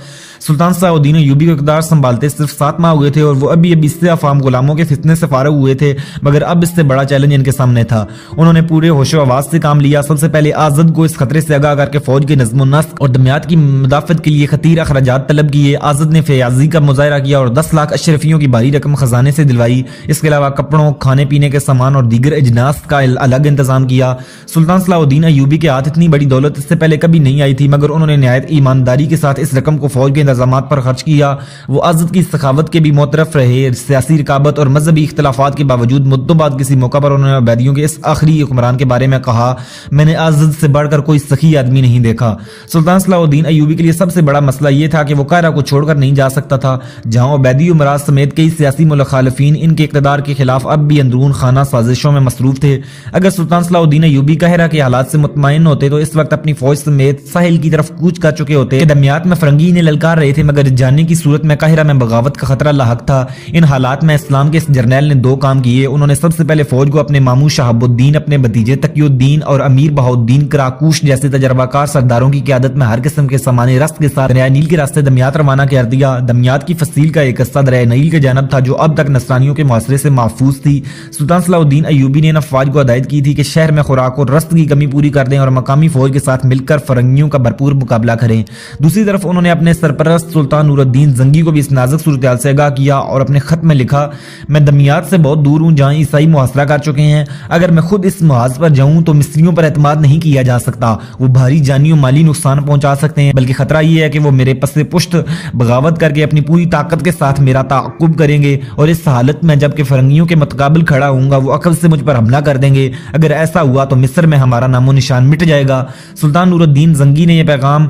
سلطان صلاح الدین ایوبی کو اقتدار سنبھالتے صرف 7 ماہ ہوئے تھے اور وہ ابھی اس سے افام غلاموں کے فتنے سے فارغ ہوئے تھے، مگر اب اس سے بڑا چیلنج ان کے سامنے تھا۔ انہوں نے پورے ہوش و حواس سے کام لیا۔ سب سے پہلے آزد کو اس خطرے سے آگاہ کر کے فوج کے نظم و نسق اور دمیات کی مدافعت کے لیے خطیر اخراجات طلب کیے۔ آزد نے فیاضی کا مظاہرہ کیا اور 10 لاکھ اشرفیوں کی بھاری رقم خزانے سے دلوائی۔ اس کے علاوہ کپڑوں، کھانے پینے کے سامان اور دیگر اجناس کا الگ انتظام کیا۔ سلطان صلاح الدین ایوبی کے ہاتھ اتنی بڑی دولت اس سے پہلے کبھی نہیں آئی تھی، مگر انہوں نے نہایت ایمانداری کے ساتھ اس رقم کو فوج کے انتظامات پر خرچ کیا۔ وہ آزد کی سخاوت کے بھی معترف رہے۔ سیاسی رکابت اور مذہبی اختلافات کے باوجود مدتوں بعد کسی موقع پر انہوں نے عبیدیوں کے اس آخری حکمران کے بارے میں کہا، میں نے آزد سے بڑھ کر کوئی سخی آدمی نہیں دیکھا۔ سلطان صلاح الدین ایوبی کے لیے سب سے بڑا مسئلہ یہ تھا کہ وہ قاہرہ کو چھوڑ کر نہیں جا سکتا تھا، جہاں عبیدی امراء سمیت کئی سیاسی مخالفین ان کے اقتدار کے خلاف اب بھی اندرون خانہ سازشوں میں مصروف تھے۔ اگر سلطان صلاح الدین ایوبی قاہرہ کے حالات سے مطمئن ہوتے تو اس وقت اپنی فوج سمیت ساحل کی طرف کوچ کر چکے ہوتے۔ دمیات میں فرنگی انہیں للکار رہے تھے، مگر جانے کی صورت میں قاہرہ میں بغاوت کا خطرہ لاحق تھا۔ ان حالات میں اسلام کے اس جرنیل نے 2 کام کیے۔ انہوں نے سب سے پہلے فوج کو اپنے ماموں شہاب الدین، اپنے بھتیجے تقی الدین اور امیر بہاؤالدین کراکوش جیسے تجربہ کار سرداروں کی قیادت میں ہر قسم کے سامان رست کے ساتھ دریائے نیل کے راستے دمیات روانہ کر دیا۔ دمیات کی فصیل کا ایک حصہ دریائے نیل کے جانب تھا، جو اب تک نصرانیوں کے محاصرے سے محفوظ تھی۔ سلطان صلاح الدین ایوبی نے ان افواج کو ہدایت کی تھی کہ شہر میں خوراک اور رست کی کمی پوری کر دیں اور مقامی فوج کے ساتھ مل کر فرنگیوں کا بھرپور مقابلہ کریں۔ دوسری طرف انہوں نے اپنے سرپرست سلطان نور الدین زنگی کو بھی اس نازک صورتحال سے آگاہ کیا اور اپنے خط میں لکھا، میں دمیات سے بہت دور ہوں جہاں عیسائی محاصرہ کر چکے ہیں۔ اگر میں خود اس محاذ پر جاؤں تو مصریوں پر اعتماد نہیں کیا جا سکتا، وہ بھاری جانی و مالی نقصان پہنچا سکتے ہیں، بلکہ خطرہ یہ ہے کہ وہ میرے پس پشت بغاوت کر کے اپنی پوری طاقت کے ساتھ میرا تعاقب کریں گے اور اس حالت میں جب کہ فرنگیوں کے متقابل کھڑا ہوں گا وہ عقل سے مجھ پر حملہ کر دیں گے۔ اگر ایسا ہوا تو مصر میں ہمارا نام و نشان مٹ جائے گا۔ سلطان نور الدین زنگی نے یہ پیغام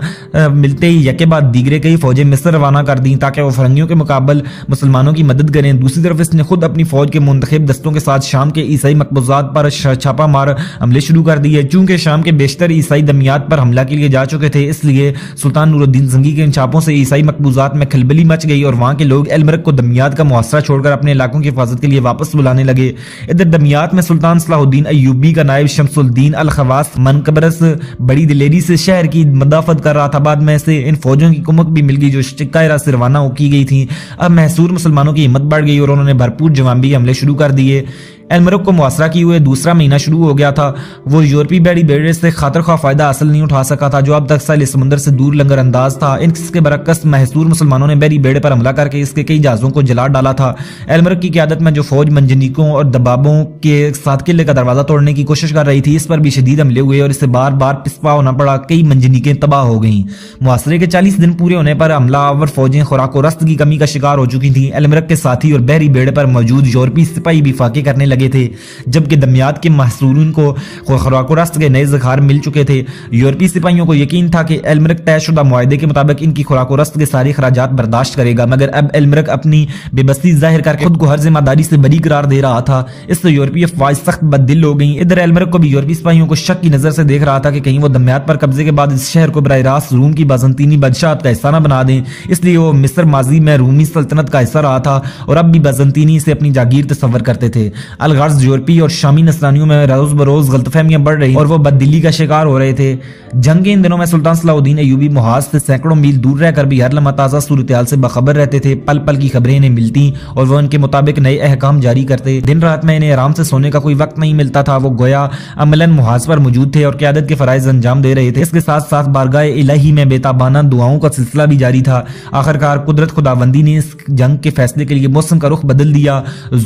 ملتے ہی یکے بعد دیگرے کئی فوجیں مصر روانہ کر دیں تاکہ وہ فرنگیوں کے مقابل مسلمانوں کی مدد کریں۔ دوسری طرف اس نے خود اپنی فوج کے منتخب دستوں کے ساتھ شام کے عیسائی مقبوضات پر چھاپا مار حملے شروع کر دیے۔ چونکہ شام کے بیشتر عیسائی دمیات پر حملہ کے لیے جا چکے تھے، اس لیے سلطان نور الدین زنگی کے ان چھاپوں سے عیسائی مقبوضات میں کھلبلی مچ گئی اور وہاں کے لوگ المرک کو دمیات کا محاصرہ چھوڑ کر اپنے علاقوں کی حفاظت کے لیے واپس بلانے لگے۔ ادھر دمیات میں سلطان صلاح الدین ایوبی کا نائب شمس الدین الخواص منقبرس بڑی دلیری سے شہر کی مدافعت کر رہا تھا۔ بعد میں سے ان فوجوں کی کمک بھی مل گئی جو قاہرہ سے روانہ کی گئی تھیں۔ اب محصور مسلمانوں کی ہمت بڑھ گئی اور انہوں نے بھرپور جوابی حملے شروع کر دیے۔ المرک کو محاصرہ کیے ہوئے دوسرا مہینہ شروع ہو گیا تھا۔ وہ یورپی بیڑی بیڑے سے خاطر خواہ فائدہ حاصل نہیں اٹھا سکا تھا، جو اب تک ساحل سمندر سے دور لنگر انداز تھا۔ اس کے برعکس محصور مسلمانوں نے بیڑی بیڑے پر حملہ کر کے اس کے کئی جہازوں کو جلا ڈالا تھا۔ المرک کی قیادت میں جو فوج منجنیکوں اور دبابوں کے ساتھ قلعے کا دروازہ توڑنے کی کوشش کر رہی تھی، اس پر بھی شدید حملے ہوئے اور اسے بار بار پسپا ہونا پڑا۔ کئی منجنیکیں تباہ ہو گئیں۔ محاصرے کے 40 دن پورے ہونے پر حملہ آور فوجیں خوراک و رست کی کمی کا شکار ہو چکی تھیں۔ المرک کے ساتھی اور بحری بیڑے پر موجود یورپی سپاہی بھی فاقے کرنے لگے تھے، جبکہ دمیات کے محصورین کو خوراک و رست کے نئے ذخائر مل چکے تھے۔ یورپی سپاہیوں کو یقین تھا کہ المرک طے شدہ معاہدے کے مطابق ان کی خوراک و رست کے سارے اخراجات برداشت کرے گا، مگر اب المرک اپنی بے بسی ظاہر کر کے خود کو ہر ذمہ داری سے بری قرار دے رہا تھا۔ اس سے یورپی افواج سخت بد دل ہو گئیں۔ ادھر المرک کو بھی یورپی سپاہیوں کو شک کی نظر سے دیکھ رہا تھا کہ کہیں وہ دمیات پر قبضے کے بعد اس شہر کو براہ راست روم کی بازنطینی بادشاہت کا حصہ نہ بنا دیں، اس لیے وہ مصر ماضی میں رومی سلطنت کا حصہ رہا تھا اور اب بھی بازنطینی سے اپنی جاگیر تصور کرتے تھے۔ الغرض یورپی اور شامی نصرانیوں میں روز بروز غلط فہمیاں بڑھ رہی اور وہ بددلی کا شکار ہو رہے تھے۔ جنگ کے ان دنوں میں سلطان صلاح الدین ایوبی محاذ سے سینکڑوں میل دور رہ کر بھی ہر لمحہ تازہ صورتحال سے باخبر رہتے تھے۔ پل پل کی خبریں انہیں ملتی اور وہ ان کے مطابق نئے احکام جاری کرتے۔ دن رات میں انہیں آرام سے سونے کا کوئی وقت نہیں ملتا تھا۔ وہ گویا عملاً محاذ پر موجود تھے اور قیادت کے فرائض انجام دے رہے تھے۔ اس کے ساتھ ساتھ بارگاہ الہی میں بیتابانہ دعاؤں کا سلسلہ بھی جاری تھا۔ آخرکار قدرت خداوندی نے اس جنگ کے فیصلے کے لیے موسم کا رخ بدل دیا۔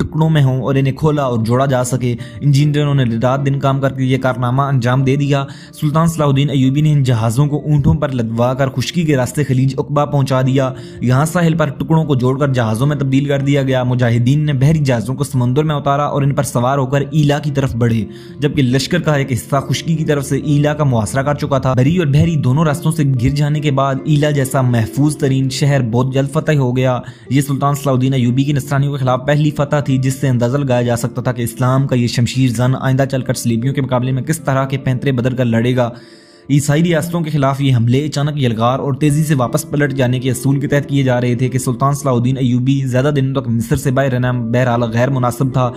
ٹکڑوں میں ہوں اور انہیں کھولا اور جوڑا جا سکے۔ انجینئروں نے رات دن کام کر کے یہ کارنامہ انجام دے دیا۔ سلطان صلاح الدین ایوبی نے ان جہازوں کو اونٹوں پر لدوا کر خشکی کے راستے خلیج عقبہ پہنچا دیا۔ یہاں ساحل پر ٹکڑوں کو جوڑ کر جہازوں میں تبدیل کر دیا گیا۔ مجاہدین نے بحری جہازوں کو سمندر میں اتارا اور ان پر سوار ہو کر ایلا کی طرف بڑھے، جبکہ لشکر کا ایک حصہ خشکی کی طرف سے ایلا کا محاصرہ کر چکا تھا۔ بری اور بحری دونوں راستوں سے گر جانے کے بعد ایلا جیسا محفوظ ترین شہر بہت جلد فتح ہو گیا۔ یہ سلطان صلاح الدین ایوبی کی نصرانیوں کے خلاف پہلی فتح تھی جس سے اندازہ لگایا جا سکتا تھا کہ اسلام کا یہ شمشیر زن آئندہ چل کر صلیبیوں کے مقابلے میں کس طرح کے پینترے بدل کر لڑے گا۔ عیسائی ریاستوں کے خلاف یہ حملے اچانک یلغار اور تیزی سے واپس پلٹ جانے کے اصول کے تحت کیے جا رہے تھے کہ سلطان صلاح الدین ایوبی زیادہ دنوں تک مصر سے باہر رہنا بہرحال غیر مناسب تھا۔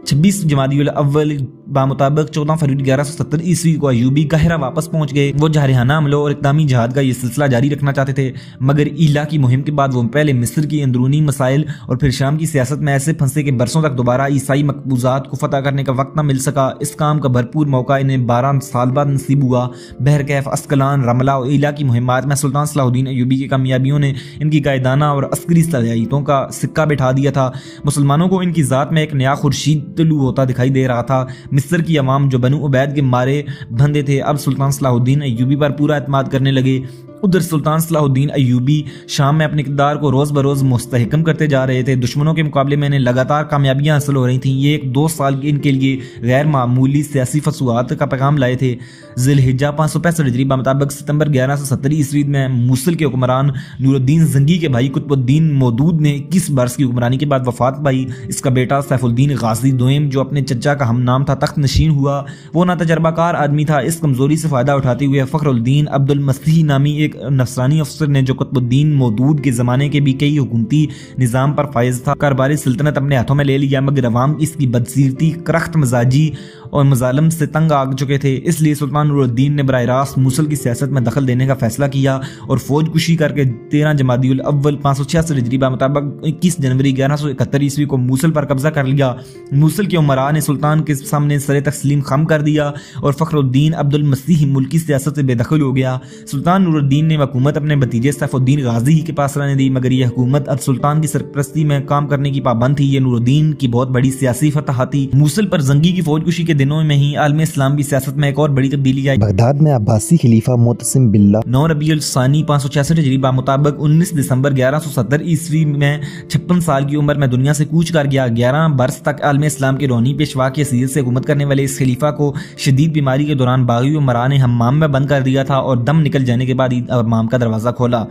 26 جمادی الاول بمطابق 14 فروری 1170 عیسوی کو ایوبی قاہرہ واپس پہنچ گئے۔ وہ جارحانہ حملوں اور اقدامی جہاد کا یہ سلسلہ جاری رکھنا چاہتے تھے، مگر ایلا کی مہم کے بعد وہ پہلے مصر کی اندرونی مسائل اور پھر شام کی سیاست میں ایسے پھنسے کہ برسوں تک دوبارہ عیسائی مقبوضات کو فتح کرنے کا وقت نہ مل سکا۔ اس کام کا بھرپور موقع انہیں 12 سال بعد نصیب ہوا۔ بحرکیف، اسکلان، رملہ اور ایلا کی مہمات میں سلطان صلاح الدین ایوبی کی کامیابیوں نے ان کی قائدانہ اور عسکری صلاحیتوں کا سکہ بٹھا دیا تھا۔ مسلمانوں کو ان کی ذات میں ایک نیا خورشید طلوع ہوتا دکھائی دے رہا تھا۔ مصر کی عوام جو بنو عبید کے مارے بندے تھے اب سلطان صلاح الدین ایوبی پر پورا اعتماد کرنے لگے۔ ادھر سلطان صلاح الدین ایوبی شام میں اپنے اقتدار کو روز بروز مستحکم کرتے جا رہے تھے۔ دشمنوں کے مقابلے میں انہیں لگاتار کامیابیاں حاصل ہو رہی تھیں۔ یہ 2 سال ان کے لیے غیر معمولی سیاسی فتوحات کا پیغام لائے تھے۔ ذی الحجہ 565 ہجری بمطابق ستمبر 1170 عیسوی میں موصل کے حکمران نور الدین زنگی کے بھائی قطب الدین مودود نے 21 برس کی حکمرانی کے بعد وفات پائی۔ اس کا بیٹا سیف الدین غازی دوئم جو اپنے چچا کا ہم نام تھا تخت نشین ہوا۔ وہ نہ تجربہ کار آدمی تھا۔ اس کمزوری سے فائدہ اٹھاتے ہوئے فخر الدین عبد المسیح نامی ایک نصرانی افسر نے جو قطب الدین مودود کے زمانے کے بھی کئی حکومتی نظام پر فائز تھا کاروباری سلطنت اپنے ہاتھوں میں لے لیا، مگر عوام اس کی بدسیرتی، کرخت مزاجی اور مظالم سے تنگ آ چکے تھے۔ اس لیے سلطان نور الدین نے براہ راست موصل کی سیاست میں دخل دینے کا فیصلہ کیا اور فوج کشی کر کے 13 جمادی الاول 566 ہجری بمطابق 21 جنوری 1171 عیسوی کو موصل پر قبضہ کر لیا۔ موصل کے عمراء نے سلطان کے سامنے سر تسلیم خم کر دیا اور فخر الدین عبد المسیح ملکی سیاست سے بے دخل ہو گیا۔ سلطان نور الدین نے حکومت اپنے بھتیجے سیف الدین غازی کے پاس رہنے دی، مگر یہ حکومت اب سلطان کی سرپرستی میں کام کرنے کی پابند تھی۔ یہ نور الدین کی بہت بڑی سیاسی فتح تھی۔ موصل پر زنگی کی فوج کشی کے دنوں میں ہی عالم اسلام کی سیاست میں ایک اور بڑی تبدیلی آئی۔ بغداد میں عباسی خلیفہ معتصم باللہ 9 ربیع الثانی 566 ہجری بمطابق 19 دسمبر 1170 عیسوی میں 56 سال کی عمر میں دنیا سے کوچ کر گیا۔ 11 برس تک عالم اسلام کے روحانی پیشوا کی حیثیت سے حکومت کرنے والے اس خلیفہ کو شدید بیماری کے دوران باغی عمرا نے حمام میں بند کر دیا تھا اور دم نکل جانے کے بعد حمام کا دروازہ کھولا۔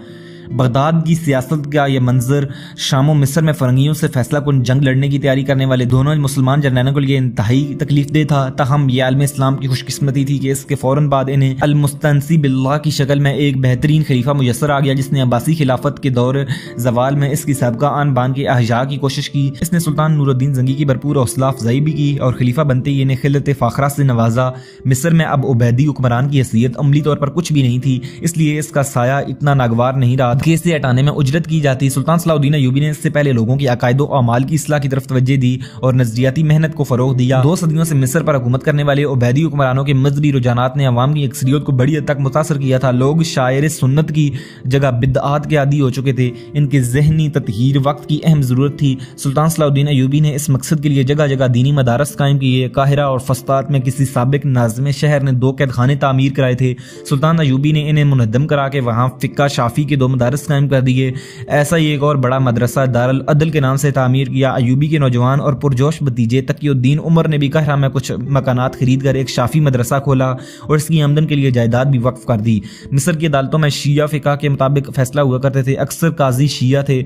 بغداد کی سیاست کا یہ منظر شام و مصر میں فرنگیوں سے فیصلہ کن جنگ لڑنے کی تیاری کرنے والے دونوں مسلمان جرنیلوں کے لیے انتہائی تکلیف دہ تھا۔ تاہم یہ عالم اسلام کی خوش قسمتی تھی کہ اس کے فوراً بعد انہیں المستنصی باللہ کی شکل میں ایک بہترین خلیفہ میسر آ گیا جس نے عباسی خلافت کے دور زوال میں اس کی سابقہ آن بان کے احیا کی کوشش کی۔ اس نے سلطان نور الدین زنگی کی بھرپور حوصلہ افزائی بھی کی اور خلیفہ بنتے ہی انہیں خلت فاخرہ سے نوازا۔ مصر میں اب عبیدی حکمران کی حیثیت عملی طور پر کچھ بھی نہیں تھی، اس لیے اس کا سایہ اتنا ناگوار نہیں رہا کہ اسے ہٹانے میں اجرت کی جاتی۔ سلطان صلاح الدین ایوبی نے اس سے پہلے لوگوں کی عقائد و اعمال کی اصلاح کی طرف توجہ دی اور نظریاتی محنت کو فروغ دیا۔ 2 صدیوں سے مصر پر حکومت کرنے والے عبیدی حکمرانوں کے مذہبی رجحانات نے عوام کی اکثریت کو بڑی حد تک متاثر کیا تھا۔ لوگ شاعر سنت کی جگہ بدعات کے عادی ہو چکے تھے۔ ان کے ذہنی تطہیر وقت کی اہم ضرورت تھی۔ سلطان صلاح الدین ایوبی نے اس مقصد کے لیے جگہ جگہ دینی مدارس قائم کیے۔ قاہرہ اور فسطاط میں کسی سابق ناظم شہر نے 2 قید خانے تعمیر کرائے تھے۔ سلطان ایوبی نے انہیں منہدم کرا کے وہاں فقہ شافی کے 2 مدارس قائم کر دیے۔ ایسا ہی ایک اور بڑا مدرسہ دارالعدل کے نام سے تعمیر کیا۔ ایوبی کے نوجوان اور پرجوش بھتیجے تقی الدین عمر نے بھی قاہرہ میں کچھ مکانات خرید کر ایک شافی مدرسہ کھولا اور اس کی آمدن کے لیے جائیداد بھی وقف کر دی۔ مصر کی عدالتوں میں شیعہ فقہ کے مطابق فیصلہ ہوا کرتے تھے، اکثر قاضی شیعہ تھے۔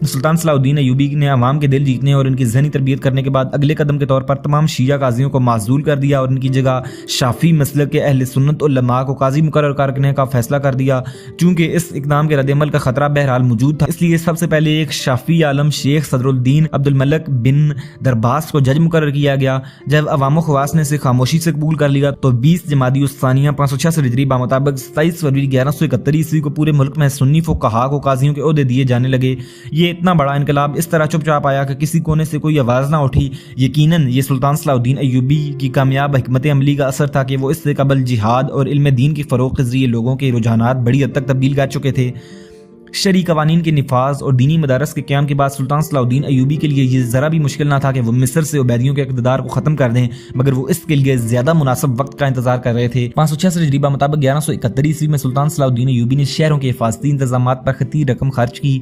سلطان صلاح الدین ایوبی نے عوام کے دل جیتنے اور ان کی ذہنی تربیت کرنے کے بعد اگلے قدم کے طور پر تمام شیعہ قاضیوں کو معزول کر دیا اور ان کی جگہ شافی مسلک کے اہل سنت علماء کو قاضی مقرر کرنے کا فیصلہ کر دیا۔ چونکہ اس اقدام کے رد عمل کا خطرہ بہرحال موجود تھا، اس لیے سب سے پہلے ایک شافی عالم شیخ صدر الدین عبد الملک بن درباس کو جج مقرر کیا گیا۔ جب عوام و خواص نے اسے خاموشی سے قبول کر لیا تو 20 جمادی الثانیہ 566 ہجری بمطابق 27 فروری 1171 عیسوی کو پورے ملک میں سنی فقہا کو قاضیوں کے عہدے دیے جانے لگے۔ یہ اتنا بڑا انقلاب اس طرح چپ چاپ آیا کہ کسی کونے سے کوئی آواز نہ اٹھی۔ یقیناً یہ سلطان صلاح الدین ایوبی کی کامیاب حکمت عملی کا اثر تھا کہ وہ اس سے قبل جہاد اور علم دین کی فروغ کے ذریعے لوگوں کے رجحانات بڑی حد تک تبدیل کر چکے تھے۔ شرعی قوانین کے نفاذ اور دینی مدارس کے قیام کے بعد سلطان صلاح الدین ایوبی کے لیے یہ ذرا بھی مشکل نہ تھا کہ وہ مصر سے عبیدیوں کے اقتدار کو ختم کر دیں، مگر وہ اس کے لیے زیادہ مناسب وقت کا انتظار کر رہے تھے۔ 566 ہجری مطابق 1171 عیسوی میں سلطان صلاح الدین ایوبی نے شہروں کے حفاظتی انتظامات پر خطیر رقم خرچ کی۔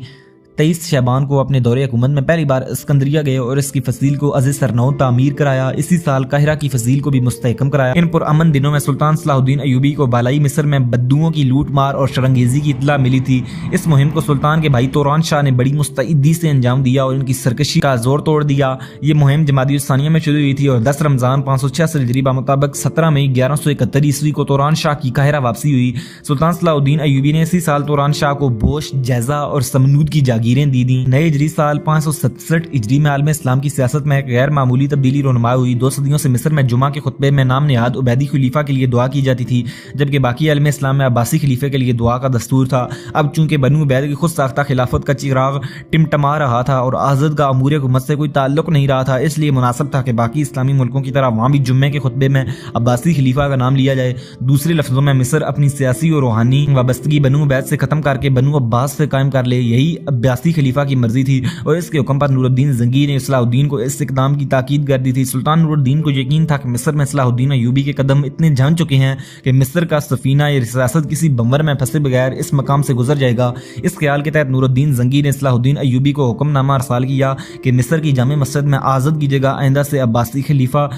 23 شعبان کو اپنے دور حکومت میں پہلی بار اسکندریہ گئے اور اس کی فصیل کو از سرنو تعمیر کرایا۔ اسی سال قاہرہ کی فصیل کو بھی مستحکم کرایا۔ ان پرامن دنوں میں سلطان صلاح الدین ایوبی کو بالائی مصر میں بدوؤں کی لوٹ مار اور شرنگیزی کی اطلاع ملی تھی۔ اس مہم کو سلطان کے بھائی توران شاہ نے بڑی مستعدی سے انجام دیا اور ان کی سرکشی کا زور توڑ دیا۔ یہ مہم جمادی الثانیہ میں شروع ہوئی تھی اور 10 رمضان 566 ہجری مطابق 17 مئی 1171 عیسوی کو توران شاہ کی قاہرہ واپسی ہوئی۔ سلطان صلاح الدین ایوبی نے اسی سال توران شاہ کو بوش، جیزہ اور سمنود کی جاگیریں دی دیں۔ نئے ہجری سال 567 ہجری میں عالم اسلام کی سیاست میں ایک غیر معمولی تبدیلی رونما ہوئی۔ 2 صدیوں سے مصر میں جمعہ کے خطبے میں نام نہاد عبیدی خلیفہ کے لیے دعا کی جاتی تھی، جبکہ باقی عالم اسلام میں عباسی خلیفے کے لیے دعا کا دستور تھا۔ اب چونکہ بنو عبید کی خود ساختہ خلافت کا چراغ ٹمٹما رہا تھا اور آزاد کا امور حکومت سے کوئی تعلق نہیں رہا تھا، اس لیے مناسب تھا کہ باقی اسلامی ملکوں کی طرح وہاں بھی جمعے کے خطبے میں عباسی خلیفہ کا نام لیا جائے۔ دوسرے لفظوں میں مصر اپنی سیاسی اور روحانی وابستگی بنو عبید سے ختم کر کے بنو عباس سے قائم کر لے، یہی عباسی خلیفہ کی مرضی تھی اور اس کے حکم پر نور الدین زنگی نے صلاح الدین کو اس اقدام کی تاکید کر دی تھی۔ سلطان نور الدین کو یقین تھا کہ مصر میں صلاح الدین ایوبی کے قدم اتنے جان چکے ہیں کہ مصر کا سفینہ یا ریاست کسی بمور میں پھنسے بغیر اس مقام سے گزر جائے گا۔ اس خیال کے تحت نور الدین زنگی نے صلاح الدین ایوبی کو حکم نامہ ارسال کیا کہ مصر کی جامع مسجد میں آزاد کی جگہ آئندہ سے عباسی خلیفہ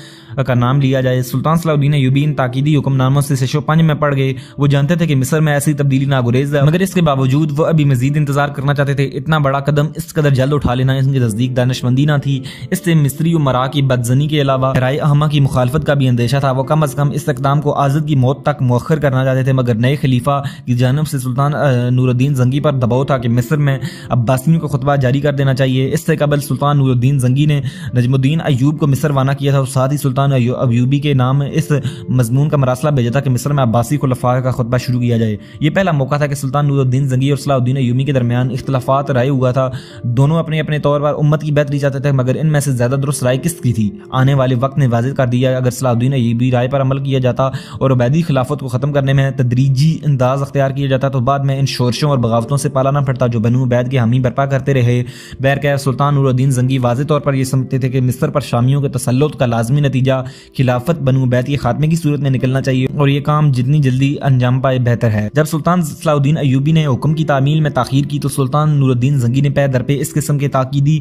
کا نام لیا جائے۔ سلطان صلاح الدین ایوبی ان تاکیدی حکم ناموں سے 605 میں پڑ گئے۔ وہ جانتے تھے کہ مصر میں ایسی تبدیلی ناگزیر ہے، مگر اس کے باوجود وہ ابھی مزید انتظار کرنا چاہتے تھے۔ اتنا بڑا قدم اس قدر جلد اٹھا لینا ان کے نزدیک دانشمندی نہ تھی۔ اس سے مصری امراء کی بدظنی کے علاوہ رائے عامہ کی مخالفت کا بھی اندیشہ تھا۔ وہ کم از کم اس اقدام کو آزاد کی موت تک مؤخر کرنا چاہتے تھے، مگر نئے خلیفہ کی جانب سے سلطان نور الدین زنگی پر دباؤ تھا کہ مصر میں عباسیوں کا خطبہ جاری کر دینا چاہیے۔ اس سے قبل سلطان نور الدین زنگی نے نجم الدین ایوب کو مصر روانہ کیا تھا اور ساتھ ہی سلطان ایوبی کے نام اس مضمون کا مراسلہ بھیجا تھا کہ مصر میں عباسی خلفاء کا خطبہ شروع کیا جائے۔ یہ پہلا موقع تھا کہ سلطان نور الدین زنگی اور صلاح الدین ایوبی کے درمیان اختلافات رائے ہوا تھا۔ دونوں اپنے اپنے طور پر امت کی بہتری چاہتے تھے، مگر ان میں سے زیادہ درست رائے کس کی تھی؟ آنے والے وقت نے واضح کر دیا۔ اگر صلاح الدین ایوبی رائے پر عمل کیا جاتا اور عبیدی خلافت کو ختم کرنے میں تدریجی انداز اختیار کیا جاتا تو بعد میں ان شورشوں اور بغاوتوں سے پالا نہ پڑتا جو بنو عبید کے حامی برپا کرتے رہے۔ بہرکیف سلطان نور الدین زنگی واضح طور پر یہ سمجھتے تھے کہ مصر پر شامیوں کے تسلط کا لازمی نتیجہ خلافت بنو عبید کے خاتمے کی صورت میں نکلنا چاہیے اور یہ کام جتنی جلدی انجام پائے بہتر ہے۔ جب سلطان صلاح الدین ایوبی نے حکم کی تعمیل میں تاخیر کی تو سلطان نور الدین زنگی نے پے در پہ اس قسم کے تاکیدی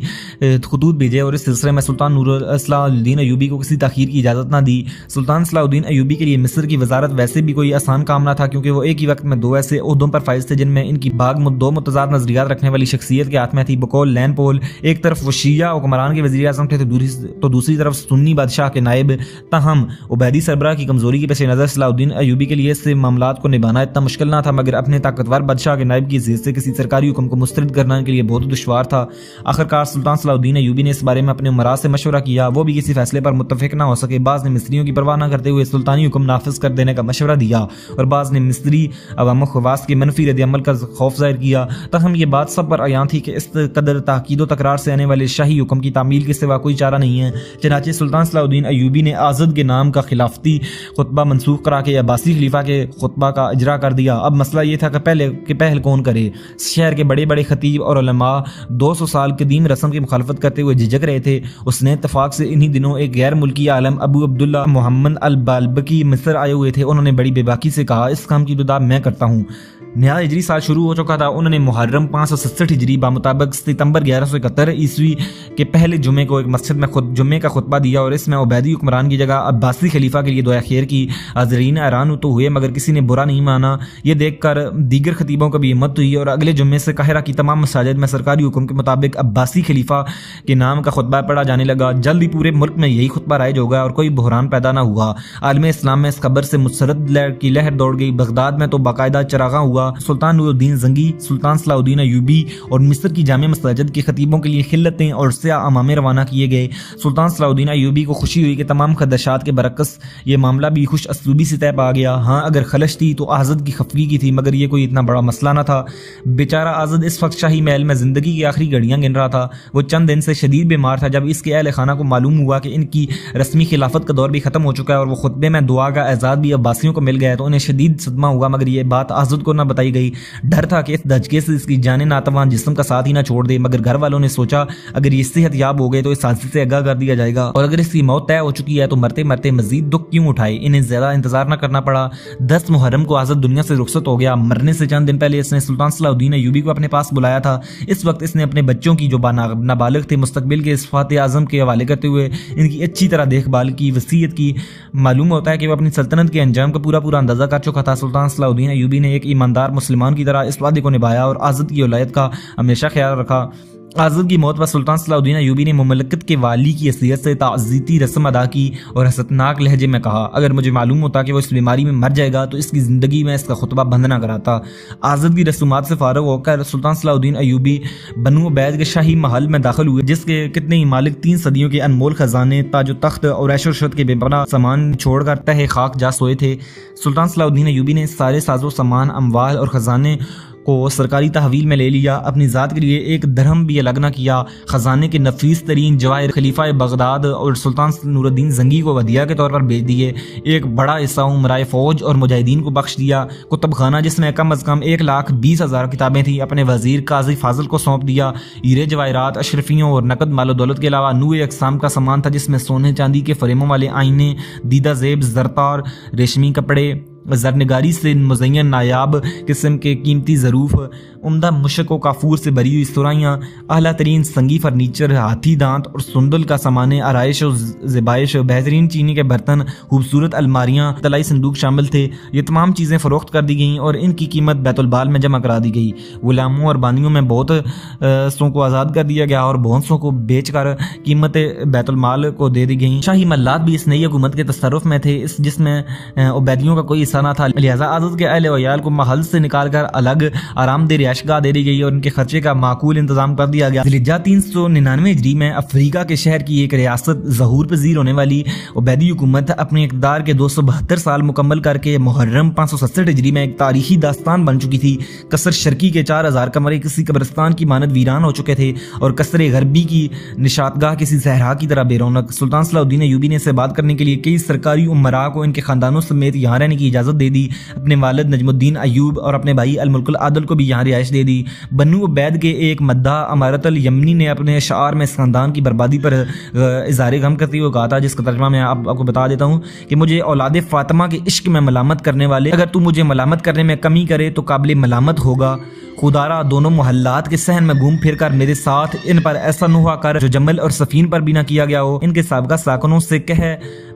خطوط بھیجے اور اس سلسلے میں سلطان صلاح الدین ایوبی کو کسی تاخیر کی اجازت نہ دی۔ سلطان صلاح الدین ایوبی کے لیے مصر کی وزارت ویسے بھی کوئی آسان کام نہ تھا، کیونکہ وہ ایک ہی وقت میں 2 ایسے عہدوں پر فائز تھے جن میں ان کی باغ 2 متضاد نظریات رکھنے والی شخصیت کے ہاتھ میں تھی، بقول لین پول۔ ایک طرف وہ شیعہ حکمران کے وزیر اعظم تھے تو دوسری طرف سنی بادشاہ کے نائب۔ تاہم عبیدی سربراہ کی کمزوری کے پیش نظر صلاح الدین ایوبی کے لیے اس سے معاملات کو نبھانا اتنا مشکل نہ تھا، مگر اپنے طاقتور بادشاہ کے نائب کی حیثیت سے کسی سرکاری حکم کو مسترد کرنا کے لیے بہت دشوار تھا۔ آخرکار سلطان صلاح الدین ایوبی نے اس بارے میں اپنے امراء سے مشورہ کیا، وہ بھی کسی فیصلے پر متفق نہ ہو سکے۔ بعض نے مصریوں کی پرواہ نہ کرتے ہوئے سلطانی حکم نافذ کر دینے کا مشورہ دیا اور بعض نے مصری عوام و خواص کے منفی رد عمل کا خوف ظاہر کیا۔ تاہم یہ بات سب پر عیاں تھی کہ اس قدر تاکید و تکرار سے آنے والے شاہی حکم کی تعمیل کے سوا کوئی چارہ نہیں ہے۔ چنانچہ سلطان صلاح الدین ایوبی نے آزاد کے نام کا خلافتی خطبہ منسوخ کرا کے عباسی خلیفہ کے خطبہ کا اجرا کر دیا۔ اب مسئلہ یہ تھا کہ پہل کون کرے۔ شہر کے بڑے بڑے خطیب اور علماء 200 سال قدیم رسم کی مخالفت کرتے ہوئے جھجک رہے تھے۔ اس نے اتفاق سے انہی دنوں ایک غیر ملکی عالم ابو عبداللہ محمد البالبکی مصر آئے ہوئے تھے۔ انہوں نے بڑی بے باکی سے کہا، اس کام کی ابتدا میں کرتا ہوں۔ نیا ہجری سال شروع ہو چکا تھا۔ انہوں نے محرم 567 ہجری بمطابق ستمبر 1171 عیسوی کے پہلے جمعے کو ایک مسجد میں جمعے کا خطبہ دیا اور اس میں عبیدی حکمران کی جگہ عباسی خلیفہ کے لیے دعائے خیر کی۔ حاضرین حیران تو ہوئے مگر کسی نے برا نہیں مانا۔ یہ دیکھ کر دیگر خطیبوں کو بھی ہمت ہوئی اور اگلے جمعے سے قاہرہ کی تمام مساجد میں سرکاری حکم کے مطابق عباسی خلیفہ کے نام کا خطبہ پڑھا جانے لگا۔ جلد ہی پورے ملک میں یہی خطبہ رائج ہو گیا اور کوئی بحران پیدا نہ ہوا۔ عالم اسلام میں اس خبر سے مسرت کی لہر دوڑ گئی۔ بغداد میں تو باقاعدہ چراغاں ہوا۔ سلطان نور الدین زنگی، سلطان صلاح الدین ایوبی اور مصر کی جامع مساجد کے خطیبوں کے لیے خلتیں اور سیاہ امامے روانہ کیے گئے۔ سلطان صلاح الدین ایوبی کو خوشی ہوئی کہ تمام خدشات کے برعکس یہ معاملہ بھی خوش اسلوبی سے طے پا گیا۔ ہاں اگر خلش تھی تو آزاد کی خفگی کی تھی، مگر یہ کوئی اتنا بڑا مسئلہ نہ تھا۔ بیچارہ آزاد اس وقت شاہی محل میں زندگی کی آخری گھڑیاں گن رہا تھا۔ وہ چند دن سے شدید بیمار تھا۔ جب اس کے اہل خانہ کو معلوم ہوا کہ ان کی رسمی خلافت کا دور بھی ختم ہو چکا ہے اور وہ خطبے میں دعا کا اعزاز بھی عباسیوں کو مل گیا ہے تو انہیں شدید صدمہ ہوا، مگر یہ بات آزاد کو نہ بتائی گئی. ڈر تھا کہ اس دھچکے سے اس کی جان ناتوان جسم کا ساتھ ہی نہ چھوڑ دے, مگر گھر والوں نے سوچا اگر یہ صحت یاب ہو گئے تو اس حادثے سے آگاہ کر دیا جائے گا, اور اگر اس کی موت طے ہو چکی ہے تو مرتے مرتے مزید دکھ کیوں اٹھائے. انہیں زیادہ انتظار نہ کرنا پڑا. 10 محرم کو آزاد دنیا سے رخصت ہو گیا. مرنے سے چند دن پہلے اس نے سلطان صلاح الدین ایوبی کو اپنے پاس بلایا تھا. اس وقت اس نے اپنے بچوں کی جو نابالغ تھے مستقبل کے اسفات اعظم کے حوالے کرتے ہوئے ان کی اچھی طرح دیکھ بھال کی, وصیت کی. معلوم ہوتا ہے کہ وہ اپنی سلطنت کے انجام کا پورا اندازہ کر چکا تھا. سلطان صلاح الدین ایوبی نے ایک ایماندار مسلمان کی طرح اس وعدے کو نبھایا اور آزاد کی ولایت کا ہمیشہ خیال رکھا. آزاد کی موت پر سلطان صلاح الدین ایوبی نے مملکت کے والی کی حیثیت سے تعزیتی رسم ادا کی اور حسرتناک لہجے میں کہا اگر مجھے معلوم ہوتا کہ وہ اس بیماری میں مر جائے گا تو اس کی زندگی میں اس کا خطبہ بند نہ کراتا. آزاد کی رسومات سے فارغ ہو کر سلطان صلاح الدین ایوبی بنو عبید کے شاہی محل میں داخل ہوئے, جس کے کتنے ہی مالک 3 صدیوں کے انمول خزانے, تاج و تخت اور عیش و عشرت کے بے پناہ سامان چھوڑ کر تہ خاک جا سوئے تھے. سلطان صلاح الدین ایوبی نے سارے ساز و سامان, اموال اور خزانے کو سرکاری تحویل میں لے لیا. اپنی ذات کے لیے 1 درہم بھی الگ نہ کیا. خزانے کے نفیس ترین جواہر خلیفہ بغداد اور سلطان نور الدین زنگی کو ودیعہ کے طور پر بھیج دیے. ایک بڑا حصہ عمرائے فوج اور مجاہدین کو بخش دیا. کتب خانہ جس میں کم از کم 1,20,000 کتابیں تھیں اپنے وزیر قاضی فاضل کو سونپ دیا. ہیرے جواہرات, اشرفیوں اور نقد مال و دولت کے علاوہ نوع اقسام کا سامان تھا جس میں سونے چاندی کے فریموں والے آئینے, دیدہ زیب, زرتار, ریشمی کپڑے, زرنگاری سے مزین نایاب قسم کے قیمتی ظروف, عمدہ مشک و کافور سے بری ہوئی سرائیاں, اعلیٰ ترین سنگی فرنیچر, ہاتھی دانت اور سندل کا سامان آرائش و زیبائش, بہترین چینی کے برتن, خوبصورت الماریاں, طلائی صندوق شامل تھے. یہ تمام چیزیں فروخت کر دی گئیں اور ان کی قیمت بیت المال میں جمع کرا دی گئی. غلاموں اور بانیوں میں بہت سوں کو آزاد کر دیا گیا اور بہت سوں کو بیچ کر قیمت بیت المال کو دے دی گئیں. شاہی محلات بھی اس نئی حکومت کے تصرف میں تھے, جس میں عبیدیوں کا کوئی نہ تھا. لہذا آزاد کے اہل و عیال کو محل سے نکال کر الگ آرام دہ رہائش گاہ دے دی گئی اور ان کے خرچے کا معقول انتظام کر دیا گیا. ذوالحجہ 399 ہجری میں افریقہ کے شہر کی ایک ریاست ظہور پذیر ہونے والی عبیدی حکومت اپنے اقتدار کے 272 سال مکمل کر کے محرم 567 ہجری میں ایک تاریخی داستان بن چکی تھی. قصر شرقی کے 4000 کمرے کسی قبرستان کی مانند ویران ہو چکے تھے اور قصر غربی کی نشاط گاہ کسی صحرا کی طرح بے رونق. سلطان صلاح الدین ایوبی نے اسے بات کرنے کے لیے کئی سرکاری امراء کو ان کے خاندانوں سمیت یہاں رہنے کی اجازت دے دی. اپنے والد نجم الدین ایوب اور اپنے بھائی الملک العادل کو بھی یہاں رہائش دے دی. بنو عبید کے ایک مداح امارت الیمنی نے اپنے اشعار میں اس خاندان کی بربادی پر اظہار غم کرتے ہوئے کہا تھا, جس کا ترجمہ میں آپ کو بتا دیتا ہوں کہ مجھے اولاد فاطمہ کے عشق میں ملامت کرنے والے اگر تو مجھے ملامت کرنے میں کمی کرے تو قابل ملامت ہوگا. خدارا دونوں محلات کے صحن میں گھوم پھر کر میرے ساتھ ان پر ایسا نوحہ کر جو جمل اور سفین پر بھی نہ کیا گیا ہو. ان کے سابقہ ساکنوں سے کہے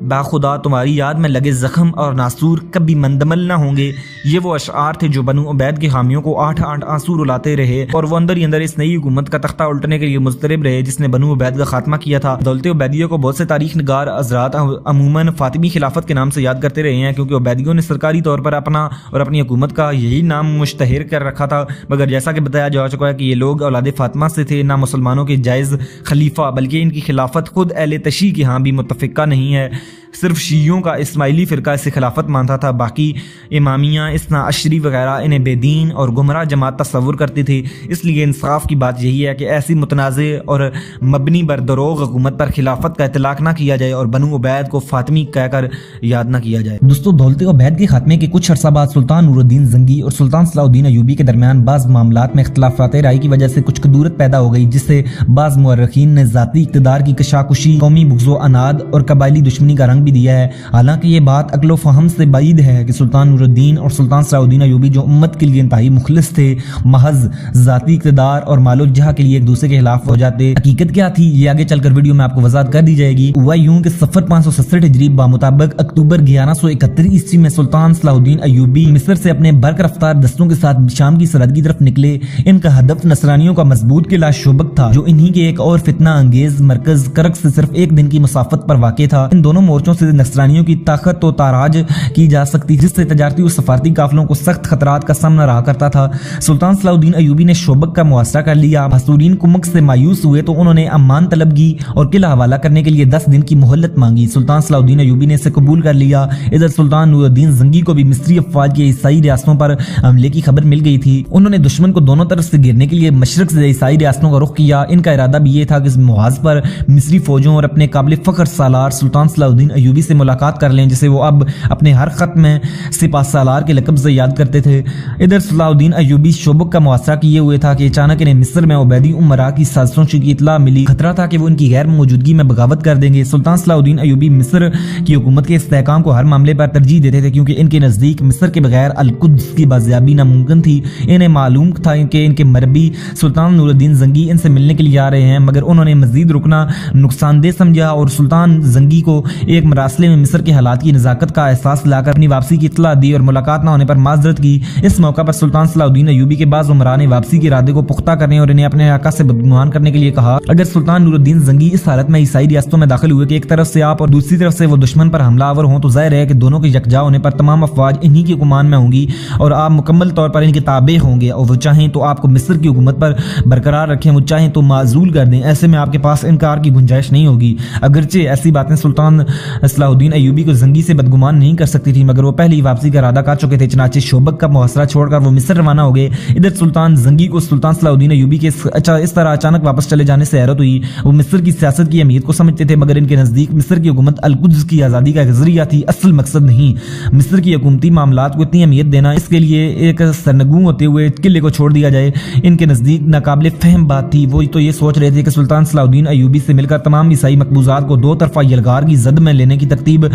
باخدا تمہاری یاد میں لگے زخم اور ناسور کبھی مندمل نہ ہوں گے. یہ وہ اشعار تھے جو بنو عبید کے حامیوں کو 8 آنسو رلاتے رہے اور وہ اندر ہی اندر اس نئی حکومت کا تختہ الٹنے کے لیے مضطرب رہے جس نے بنو عبید کا خاتمہ کیا تھا. دولت عبیدیہ کو بہت سے تاریخ نگار حضرات عموماً فاطمی خلافت کے نام سے یاد کرتے رہے ہیں, کیونکہ عبیدیوں نے سرکاری طور پر اپنا اور اپنی حکومت کا یہی نام مشتہر کر رکھا تھا. مگر جیسا کہ بتایا جا چکا ہے کہ یہ لوگ اولاد فاطمہ سے تھے, نہ مسلمانوں کے جائز خلیفہ, بلکہ ان کی خلافت خود اہل تشیع کے ہاں بھی متفقہ نہیں ہے. صرف شیعوں کا اسماعیلی فرقہ اسے خلافت مانتا تھا, باقی امامیہ, اثنا عشری وغیرہ انہیں بے دین اور گمراہ جماعت تصور کرتی تھی. اس لیے انصاف کی بات یہی ہے کہ ایسی متنازع اور مبنی بر دروغ حکومت پر خلافت کا اطلاق نہ کیا جائے اور بنو عبید کو فاطمی کہہ کر یاد نہ کیا جائے. دوستو, دولت عبید کے خاتمے کے کچھ عرصہ بعد سلطان نور الدین زنگی اور سلطان صلاح الدین ایوبی کے درمیان بعض معاملات میں اختلافات رائے کی وجہ سے کچھ کدورت پیدا ہو گئی, جس سے بعض مورخین نے ذاتی اقتدار کی کشاکشی, قومی بغض و عناد اور قبائلی دشمنی کا رنگ بھی دیا ہے. حالانکہ یہ بات عقل و فہم سے بعید ہے کہ سلطان نور الدین اور سلطان صلاح الدین ایوبی جو امت کے لیے انتہائی مخلص تھے, محض ذاتی اقتدار اور مال و جہاں کے لیے ایک دوسرے کے خلاف ہو جاتے. حقیقت کیا تھی یہ آگے چل کر ویڈیو میں آپ کو وضاحت کر دی جائے گی. ہوا یوں کہ صفر 567 ہجری بمطابق اکتوبر 1131 عیسوی میں سلطان صلاح الدین ایوبی مصر سے اپنے برق رفتار دستوں کے ساتھ شام کی سرحد کی طرف نکلے. ان کا ہدف نصرانیوں کا مضبوط قلعہ شوبک تھا جو انہی کے ایک اور فتنہ انگیز مرکز کرک سے صرف 1 دن کی مسافت پر واقع تھا. ان دونوں مورچوں سے نصرانیوں کی طاقت و تاراج کی جا سکتی, جس سے تجارتی اور سفارتی قافلوں کو سخت خطرات کا سامنا رہا کرتا تھا. سلطان صلاح الدین ایوبی نے شوبک کا محاصرہ کر لیا. حصولین کمک سے مایوس ہوئے تو انہوں نے امان طلب کی اور قلعہ حوالہ کرنے کے لیے 10 دن کی مہلت مانگی. سلطان صلاح الدین ایوبی نے اسے قبول کر لیا. ادھر سلطان نور الدین زنگی کو بھی مصری افواج کے عیسائی ریاستوں پر حملے کی خبر مل گئی تھی. انہوں نے دشمن کو دونوں طرف سے گھیرنے کے لیے مشرق سے عیسائی ریاستوں کا رخ کیا. ان کا ارادہ بھی یہ تھا کہ اس محاذ پر مصری فوجوں اور اپنے قابل فخر سالار سلطان صلاح الدین ایوبی سے ملاقات کر لیں جسے وہ اب اپنے ہر خط میں سپہ سالار کے لقب سے یاد کرتے تھے۔ ادھر صلاح الدین ایوبی شوبک کا محاصرہ کیے ہوئے تھا کہ اچانک انہیں مصر میں عبیدی امراء کی سازشوں کی اطلاع ملی۔ خطرہ تھا کہ وہ ان کی غیر موجودگی میں بغاوت کر دیں گے۔ سلطان صلاح الدین ایوبی مصر کی حکومت کے استحکام کو ہر معاملے پر ترجیح دیتے تھے کیونکہ ان کے نزدیک مصر کے بغیر القدس کی بازیابی ناممکن تھی۔ انہیں معلوم تھا کہ ان کے مربی سلطان نور الدین زنگی ان سے ملنے کے لیے آ رہے ہیں، مگر انہوں نے مزید رکنا نقصان دہ سمجھا اور سلطان زنگی کو ایک مراسلے میں مصر کے حالات کی نزاکت کا احساس لا کر اپنی واپسی کی اطلاع دی اور ملاقات نہ ہونے پر معذرت کی۔ اس موقع پر سلطان صلاح الدین ایوبی کے بعض عمراء نے واپسی کے ارادے کو پختہ کرنے اور انہیں اپنے آقا سے بدگمان کرنے کے لیے کہا۔ اگر سلطان نور الدین زنگی اس حالت میں عیسائی ریاستوں میں داخل ہوئے کہ ایک طرف سے آپ اور دوسری طرف سے وہ دشمن پر حملہ آور ہوں تو ظاہر ہے کہ دونوں کے یکجا ہونے پر تمام افواج انہی کے گمان میں ہوں گی اور آپ مکمل طور پر ان کے تابع ہوں گے، اور وہ چاہیں تو آپ کو مصر کی حکومت پر برقرار رکھیں، وہ چاہیں تو معزول کر دیں۔ ایسے میں آپ کے پاس انکار کی گنجائش نہیں ہوگی۔ اگرچہ ایسی باتیں سلطان صلاح الدین ایوبی کو زنگی سے بدگمان نہیں کر سکتی تھی، مگر وہ پہلی واپسی کا ارادہ کر چکے تھے۔ چنانچہ شوبک کا محاصرہ چھوڑ کر وہ مصر روانہ ہو گئے۔ ادھر سلطان زنگی کو سلطان صلاح الدین ایوبی کے اس طرح اچانک واپس چلے جانے سے حیرت ہوئی۔ وہ مصر کی سیاست کی اہمیت کو سمجھتے تھے، مگر ان کے نزدیک مصر کی حکومت القدس کی آزادی کا ذریعہ تھی، اصل مقصد نہیں۔ مصر کی حکومتی معاملات کو اتنی اہمیت دینا، اس کے لیے ایک سرنگوں ہوتے ہوئے قلعے کو چھوڑ دیا جائے، ان کے نزدیک ناقابل فہم بات تھی۔ وہ تو یہ سوچ رہے تھے کہ سلطان صلاح الدین ایوبی سے مل کر تمام عیسائی مقبوضات کو دو طرفہ یلغار کی زد میں لینے کی ترتیب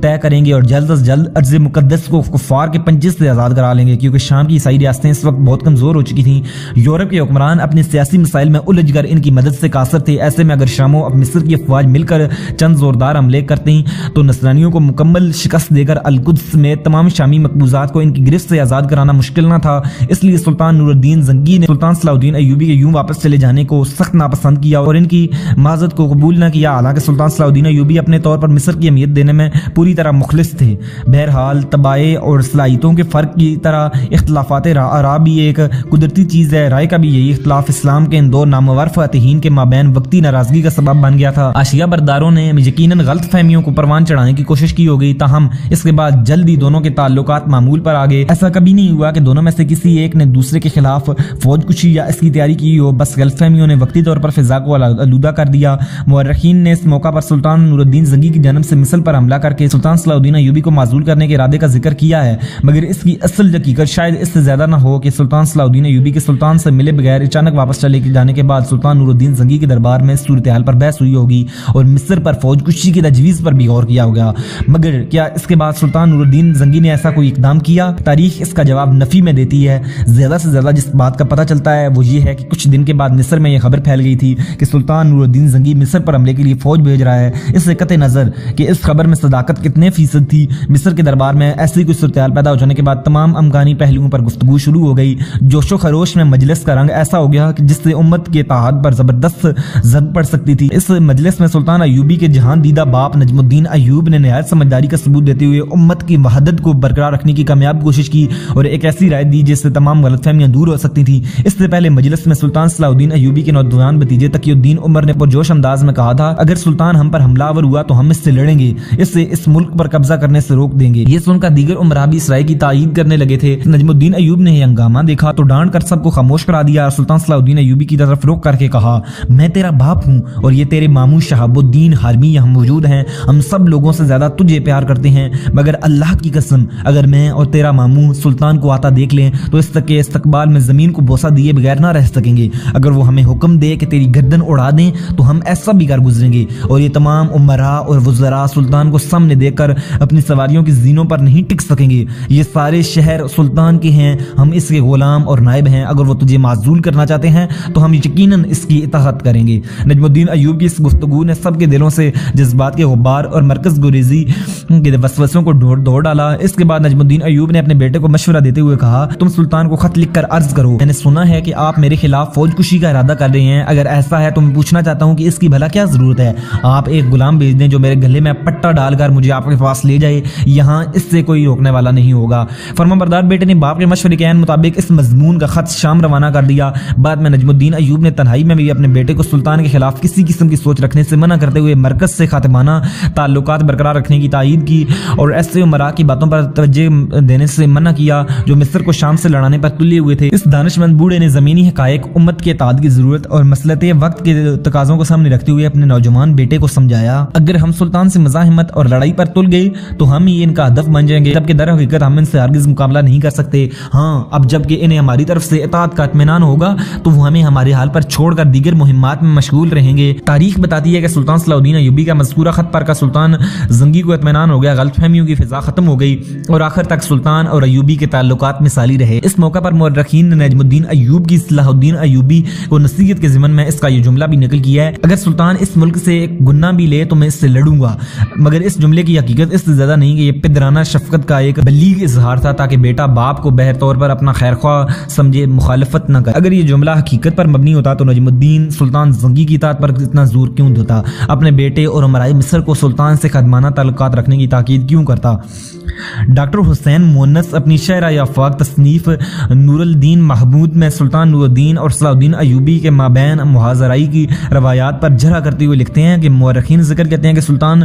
طے کریں گے اور جلد از جلد ارض مقدس کو کفار کے پنجے سے آزاد کرا لیں گے، کیونکہ شام کی عیسائی ریاستیں اس وقت بہت کمزور ہو چکی تھیں۔ یورپ کے حکمران اپنے سیاسی مسائل میں الجھ کر ان کی مدد سے قاصر تھے۔ ایسے میں اگر شام و مصر کی افواج مل کر چند زوردار حملے کرتے تو نصرانیوں کو مکمل شکست دے کر القدس میں تمام شامی مقبوضات کو ان کی گرفت سے آزاد کرانا مشکل نہ تھا۔ اس لیے سلطان نور الدین زنگی نے سلطان صلاح الدین ایوبی کے یوں واپس چلے جانے کو سخت ناپسند کیا اور ان کی معذرت کو قبول نہ کیا، حالانکہ سلطان صلاح الدین ایوبی اپنے طور پر مصر کی اہمیت دینے میں پوری طرح مخلص تھے۔ بہرحال طبائع اور صلاحیتوں کے فرق کی طرح اختلافات آراء بھی ایک قدرتی چیز ہے۔ رائے کا بھی یہی اختلاف اسلام کے ان دو نامور فاتحین کے مابین وقتی ناراضگی کا سبب بن گیا تھا۔ آشیہ برداروں نے یقیناً غلط فہمیوں کو پروان چڑھانے کی کوشش کی ہوگی، تاہم اس کے بعد جلد ہی دونوں کے تعلقات معمول پر آ گئے۔ ایسا کبھی نہیں ہوا کہ دونوں میں سے کسی ایک نے دوسرے کے خلاف فوج کشی یا اس کی تیاری کی ہو، بس غلط فہمیوں نے وقتی طور پر فضا کو آلودہ کر دیا۔ مورخین نے اس موقع پر سلطان نور الدین زنگی کی جانب سے مصر پر حملہ کر کے سلطان صلاح الدین ایوبی کو معزول کرنے کے ارادے کا ذکر کیا ہے، مگر اس کی اصل حقیقت شاید اس سے زیادہ نہ ہو کہ سلطان صلاح الدین ایوبی کے سلطان سے ملے بغیر اچانک واپس چلے جانے کے بعد سلطان نور الدین زنگی کے دربار میں صورتحال پر بحث ہوئی ہوگی اور مصر پر فوج کشی کی تجویز پر بھی غور کیا ہوگا، مگر کیا اس کے بعد سلطان نور الدین زنگی نے ایسا کوئی اقدام کیا؟ تاریخ اس کا جواب نفی میں دیتی ہے۔ زیادہ سے زیادہ جس بات کا پتہ چلتا ہے وہ یہ ہے کہ کچھ دن کے بعد مصر میں یہ خبر پھیل گئی تھی کہ سلطان نور الدین زنگی مصر پر حملے کے لیے فوج بھیج رہا ہے۔ اس سے قطع نظر کہ اس خبر میں صداقت کتنے فیصد تھی، مصر کے دربار میں ایسی کوئی صورتحال پیدا ہو جانے کے بعد تمام امکانی پہلوؤں پر گفتگو شروع ہو گئی۔ جوش و خروش میں مجلس کا رنگ ایسا ہو گیا کہ جس سے امت کے اتحاد پر زبردست زد پڑ سکتی تھی۔ اس مجلس میں سلطان ایوبی کے جہان دیدہ باپ نجم الدین ایوب نے نہایت سمجھداری کا ثبوت دیتے ہوئے امت کی وحدت کو برقرار رکھنے کی کامیاب کوشش کی اور ایک ایسی رائے دی جس سے تمام غلط فہمیاں دور ہو سکتی تھیں۔ اس سے پہلے مجلس میں سلطان صلاح الدین ایوبی کے نوجوان بھتیجے تقی الدین عمر نے پرجوش انداز میں کہا تھا، اگر سلطان ہم پر حملہ آور ہوا تو ہم اس سے لڑیں گے، اس سے اس ملک پر قبضہ کرنے سے روک دیں گے۔ یہ سن کر دیگر عمرا بھی اس رائے کی تائید کرنے لگے تھے۔ نجم الدین ایوب نے یہ ہنگامہ دیکھا تو ڈانٹ کر سب کو خاموش کرا دیا اور سلطان صلاح الدین ایوبی کی طرف رخ کر کے کہا، میں تیرا باپ ہوں اور یہ تیرے ماموں شہاب الدین حرمی یہاں موجود ہیں، ہم سب لوگوں سے زیادہ تجھے پیار کرتے ہیں، مگر اللہ کی قسم اگر میں اور تیرا ماموں سلطان کو آتا دیکھ لیں تو اس تک کے استقبال میں زمین کو بوسہ دیے بغیر نہ رہ سکیں گے۔ اگر وہ ہمیں حکم دے کہ تیری گردن اڑا دیں تو ہم ایسا بھی کر گزریں گے۔ اور یہ تمام عمراء اور وزراء سلطان کو سامنے دیکھ کر اپنی سواریوں کی زینوں پر نہیں ٹک سکیں گے۔ یہ سارے شہر سلطان کے ہیں، ہم اس کے غلام اور نائب ہیں، اگر وہ تجھے معزول کرنا چاہتے ہیں تو ہم یقیناً اس کی اطاعت کریں گے۔ نجم الدین ایوب کی اس گفتگو نے سب کے دلوں سے جذبات کے غبار اور مرکز گریزی کے وسوسوں کو دھو ڈالا۔ اس کے بعد نجم الدین ایوب نے اپنے بیٹے کو مشورہ دیتے ہوئے کہا، تم سلطان کو خط لکھ کر عرض کرو، میں نے سنا ہے کہ آپ میرے خلاف فوج کشی کا ارادہ کر رہے ہیں، اگر ایسا ہے تو میں پوچھنا چاہتا ہوں کہ اس کی بھلا کیا ضرورت ہے؟ آپ ایک غلام بھیج دیں جو میرے گلے میں پٹا ڈال کر مجھے آپ کے پاس لے جائے، یہاں اس سے کوئی روکنے والا نہیں ہوگا۔ فرمانبردار بیٹے نے باپ کے مشورے کے عین مطابق اس مضمون کا خط شام روانہ کر دیا۔ بعد میں نجم الدین ایوب نے تنہائی میں بھی اپنے بیٹے کو سلطان کے خلاف کسی قسم کی سوچ رکھنے سے منع کرتے ہوئے مرکز سے خاتمانہ تعلقات برقرار رکھنے کی تائید کی اور ایسے عمراء کی باتوں پر توجہ دینے سے منع کیا جو مصر کو شام سے لڑانے پر تلے ہوئے تھے۔ اس دانشمند بوڑھے نے زمینی حقائق، امت کے اتحاد کی ضرورت اور مسئلہ وقت کے تقاضوں کو سامنے رکھتے ہوئے اپنے نوجوان بیٹے کو سمجھایا، اگر ہم سلطان سے مزاحمت اور لڑائی پر تل گئے تو ہم ہی ان کا ہدف بن جائیں گے، جبکہ در حقیقت ہم ان سے ہرگز مقابلہ نہیں کر سکتے۔ ہاں، اب جب کہ انہیں ہماری طرف سے اطاعت کا اطمینان ہوگا تو وہ ہمیں ہمارے حال پر چھوڑ کر دیگر مہمات میں مشغول رہیں گے۔ تاریخ بتاتی ہے کہ سلطان صلاح الدین ایوبی کا مذکورہ خط پڑھ کر سلطان زنگی کو اطمینان ہو گیا، غلط فہمیوں کی فضا ختم ہو گئی اور آخر تک سلطان اور ایوبی کے تعلقات مثالی رہے۔ اس موقع پر مورخین نے نجم الدین ایوب کی صلاح الدین ایوبی کو نصیحت کے ضمن میں اس کا یہ جملہ بھی نقل کیا ہے: اگر سلطان اس ملک سے ایک گناہ بھی لے تو میں اس سے لڑوں گا، مگر اس جملے کی حقیقت اس سے زیادہ نہیں کہ یہ پدرانہ شفقت کا ایک بلیغ اظہار تھا تاکہ بیٹا باپ کو بہر طور پر اپنا خیر خواہ سمجھے، مخالفت نہ کرے۔ اگر یہ جملہ حقیقت پر مبنی ہوتا تو نجم الدین سلطان زنگی کی اطاعت پر اتنا زور کیوں دیتا، اپنے بیٹے اور امراء مصر کو سلطان سے خادمانہ تعلقات رکھنے کی تاکید کیوں کرتا؟ ڈاکٹر حسین مونس اپنی شعرۂ آفاق تصنیف نور الدین محمود میں سلطان نور الدین اور صلاح الدین ایوبی کے مابین محاذرائی کی روایات پر جرح کرتے ہوئے لکھتے ہیں کہ مورخین ذکر کہتے ہیں کہ سلطان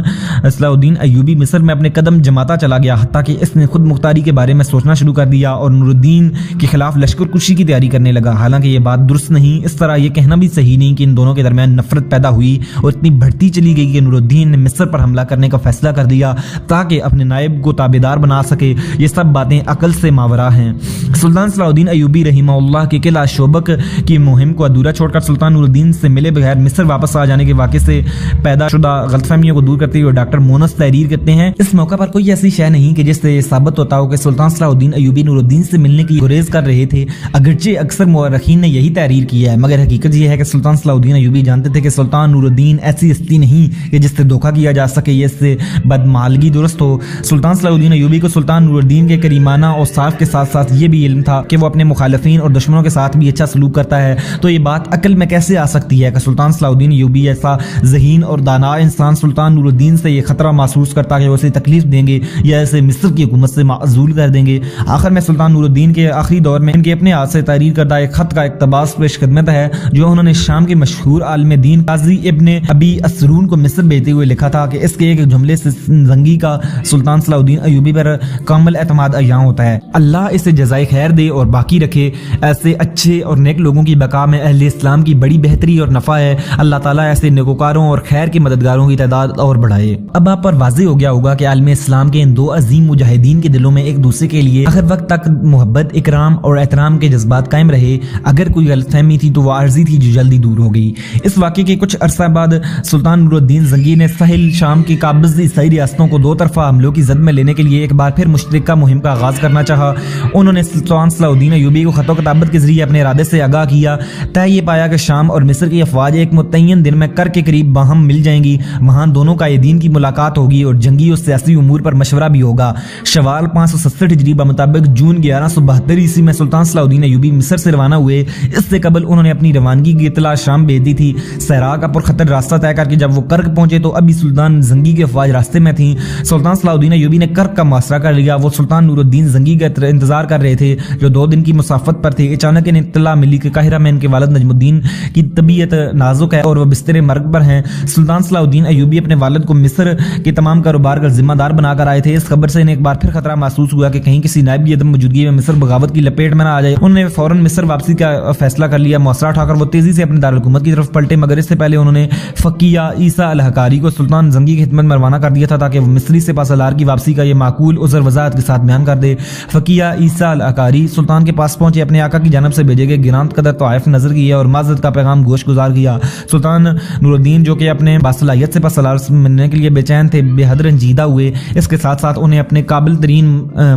صلاح الدین ایوبی مصر میں اپنے قدم جماتا چلا گیا، حتیٰ کہ اس نے خود مختاری کے بارے میں سوچنا شروع کر دیا اور نور الدین کے خلاف لشکر کشی کی تیاری کرنے لگا۔ حالانکہ یہ بات درست نہیں، اس طرح یہ کہنا بھی صحیح نہیں کہ ان دونوں کے درمیان نفرت پیدا ہوئی اور اتنی بڑھتی چلی گئی کہ نور الدین نے مصر پر حملہ کرنے کا فیصلہ کر دیا تاکہ اپنے نائب کو تابعدار بنا سکے۔ یہ سب باتیں عقل سے ماورا ہیں۔ سلطان صلاح الدین ایوبی رحمہ اللہ کے قلعہ شوبک کی مہم کو ادھورا چھوڑ کر سلطان نور الدین سے ملے بغیر مصر واپس آ جانے کے واقعے سے پیدا شدہ غلط فہمیوں کو دور کرتے ہوئے ڈاکٹر مونس تحریر کرتے ہیں: اس موقع پر کوئی ایسی شے نہیں کہ جس سے یہ ثابت ہوتا ہو کہ سلطان صلاح الدین ایوبی نور الدین سے ملنے کی گریز کر رہے تھے، اگرچہ اکثر مورخین نے یہی تحریر کی ہے، مگر حقیقت یہ ہے کہ سلطان صلاح الدین ایوبی جانتے تھے کہ سلطان نور الدین ایسی ہستی نہیں کہ جس سے دھوکہ کیا جا سکے یا اس سے بدمالگی درست ہو۔ سلطان صلاح الدین ایوبی کو سلطان نور الدین کے کریمانہ اور صاف کے ساتھ ساتھ یہ بھی علم تھا کہ وہ اپنے مخالفین اور دشمنوں کے ساتھ بھی اچھا سلوک کرتا ہے، تو یہ بات عقل میں کیسے آ سکتی ہے کہ سلطان صلاح الدین ایوبی ایسا ذہین اور دانا انسان سلطان نور الدین سے یہ خطرہ محسوس کرتا کہ وہ اسے تکلیف دیں گے یا اسے مصر کی حکومت سے معزول کر دیں گے۔ آخر میں سلطان نور الدین کے آخری دور میں ان کے اپنے ہاتھ سے تحریر کردہ ایک خط کا اقتباس پیش خدمت ہے جو انہوں نے شام کے مشہور عالم دین قاضی ابن ابی اسرون کو مصر بھیجتے ہوئے لکھا تھا کہ اس کے ایک جملے سے زنگی کا سلطان صلاح الدین ایوبی پر کامل اعتماد عیاں ہوتا ہے۔ اللہ اسے جزائے خیر دے اور باقی رکھے، ایسے اچھے اور نیک لوگوں کی بقا میں اہل اسلام کی بڑی بہتری اور نفع ہے۔ اللہ تعالیٰ ایسے نیکوکاروں اور خیر کے مددگاروں کی تعداد اور بڑھائے۔ اب آپ پر واضح ہو گیا ہوگا کہ عالم اسلام کے ان دو عظیم مجاہدین کے دلوں میں ایک دوسرے کے لیے آخر وقت تک محبت، اکرام اور احترام کے جذبات قائم رہے۔ اگر کوئی غلط فہمی تھی تو وہ عارضی تھی جو جلدی دور ہو گئی۔ اس واقعے کے کچھ عرصہ بعد سلطان نور الدین زنگی نے ساحل شام کی قابض عیسائی ریاستوں کو دو طرفہ حملوں کی زد میں لینے کے لیے ایک بار پھر مشترکہ مہم کا آغاز کرنا چاہا۔ انہوں نے سلطان صلاح الدین ایوبی کو خط و کتابت کے ذریعے اپنے ارادے سے آگاہ کیا۔ طے یہ پایا کہ شام اور مصر کی افواج ایک متعین دن میں کر کے قریب باہم مل جائیں گی، وہاں دونوں قائدین کی ملاقات ہوگی اور جنگی اور سیاسی امور پر مشورہ بھی ہوگا۔ شوال 567 ہجری بمطابق جون 1172 عیسوی میں سلطان صلاح الدین ایوبی مصر سے روانہ ہوئے۔ اس سے قبل انہوں نے اپنی روانگی کی اطلاع شام بھیج دی تھی۔ صحرا کا پرخطر راستہ طے کر کے جب وہ کرک پہنچے تو ابھی سلطان زنگی کی افواج راستے میں تھیں۔ سلطان صلاح الدین ایوبی نے کرک کا محاصرہ کر لیا۔ وہ سلطان نور الدین زنگی کا انتظار کر رہے تھے جو 2 دن کی مسافت پر تھے۔ اچانک انہیں اطلاع ملی کہ قاہرہ میں ان کے والد نجم الدین کی طبیعت نازک ہے اور وہ بستر مرگ پر ہیں۔ سلطان صلاح الدین ایوبی اپنے والد کو مصر کے تمام کاروبار کا ذمہ دار بنا کر آئے تھے۔ اس خبر سے انہیں ایک بار پھر خطرہ محسوس ہوا کہ کہیں کسی نائب کی عدم موجودگی میں مصر بغاوت کی لپیٹ میں نہ آ جائے۔ انہوں نے فوراً مصر واپسی کا فیصلہ کر لیا۔ محاصرہ اٹھا کر وہ تیزی سے اپنے دارالحکومت کی طرف پلٹے، مگر اس سے پہلے انہوں نے فقیہ عیسیٰ الحکاری کو سلطان زنگی کی خدمت میں روانہ کر دیا تھا تاکہ وہ مصری سپہ سالار کی واپسی کا یہ معقول عذر وضاحت کے ساتھ بیان کر دے۔ فقیہ عیسیٰ الحکاری سلطان کے پاس پہنچے، اپنے آقا کی جانب سے بھیجے گئے گرانت قدر طائف نظر کیا اور معذرت کا پیغام گوش گزار کیا۔ سلطان نور الدین جو کہ اپنے باصلاحیت سپہ سالار سے ملنے کے لیے بے چین تھے، بے حد رنجیدہ ہوئے۔ اس کے ساتھ ساتھ انہیں اپنے قابل ترین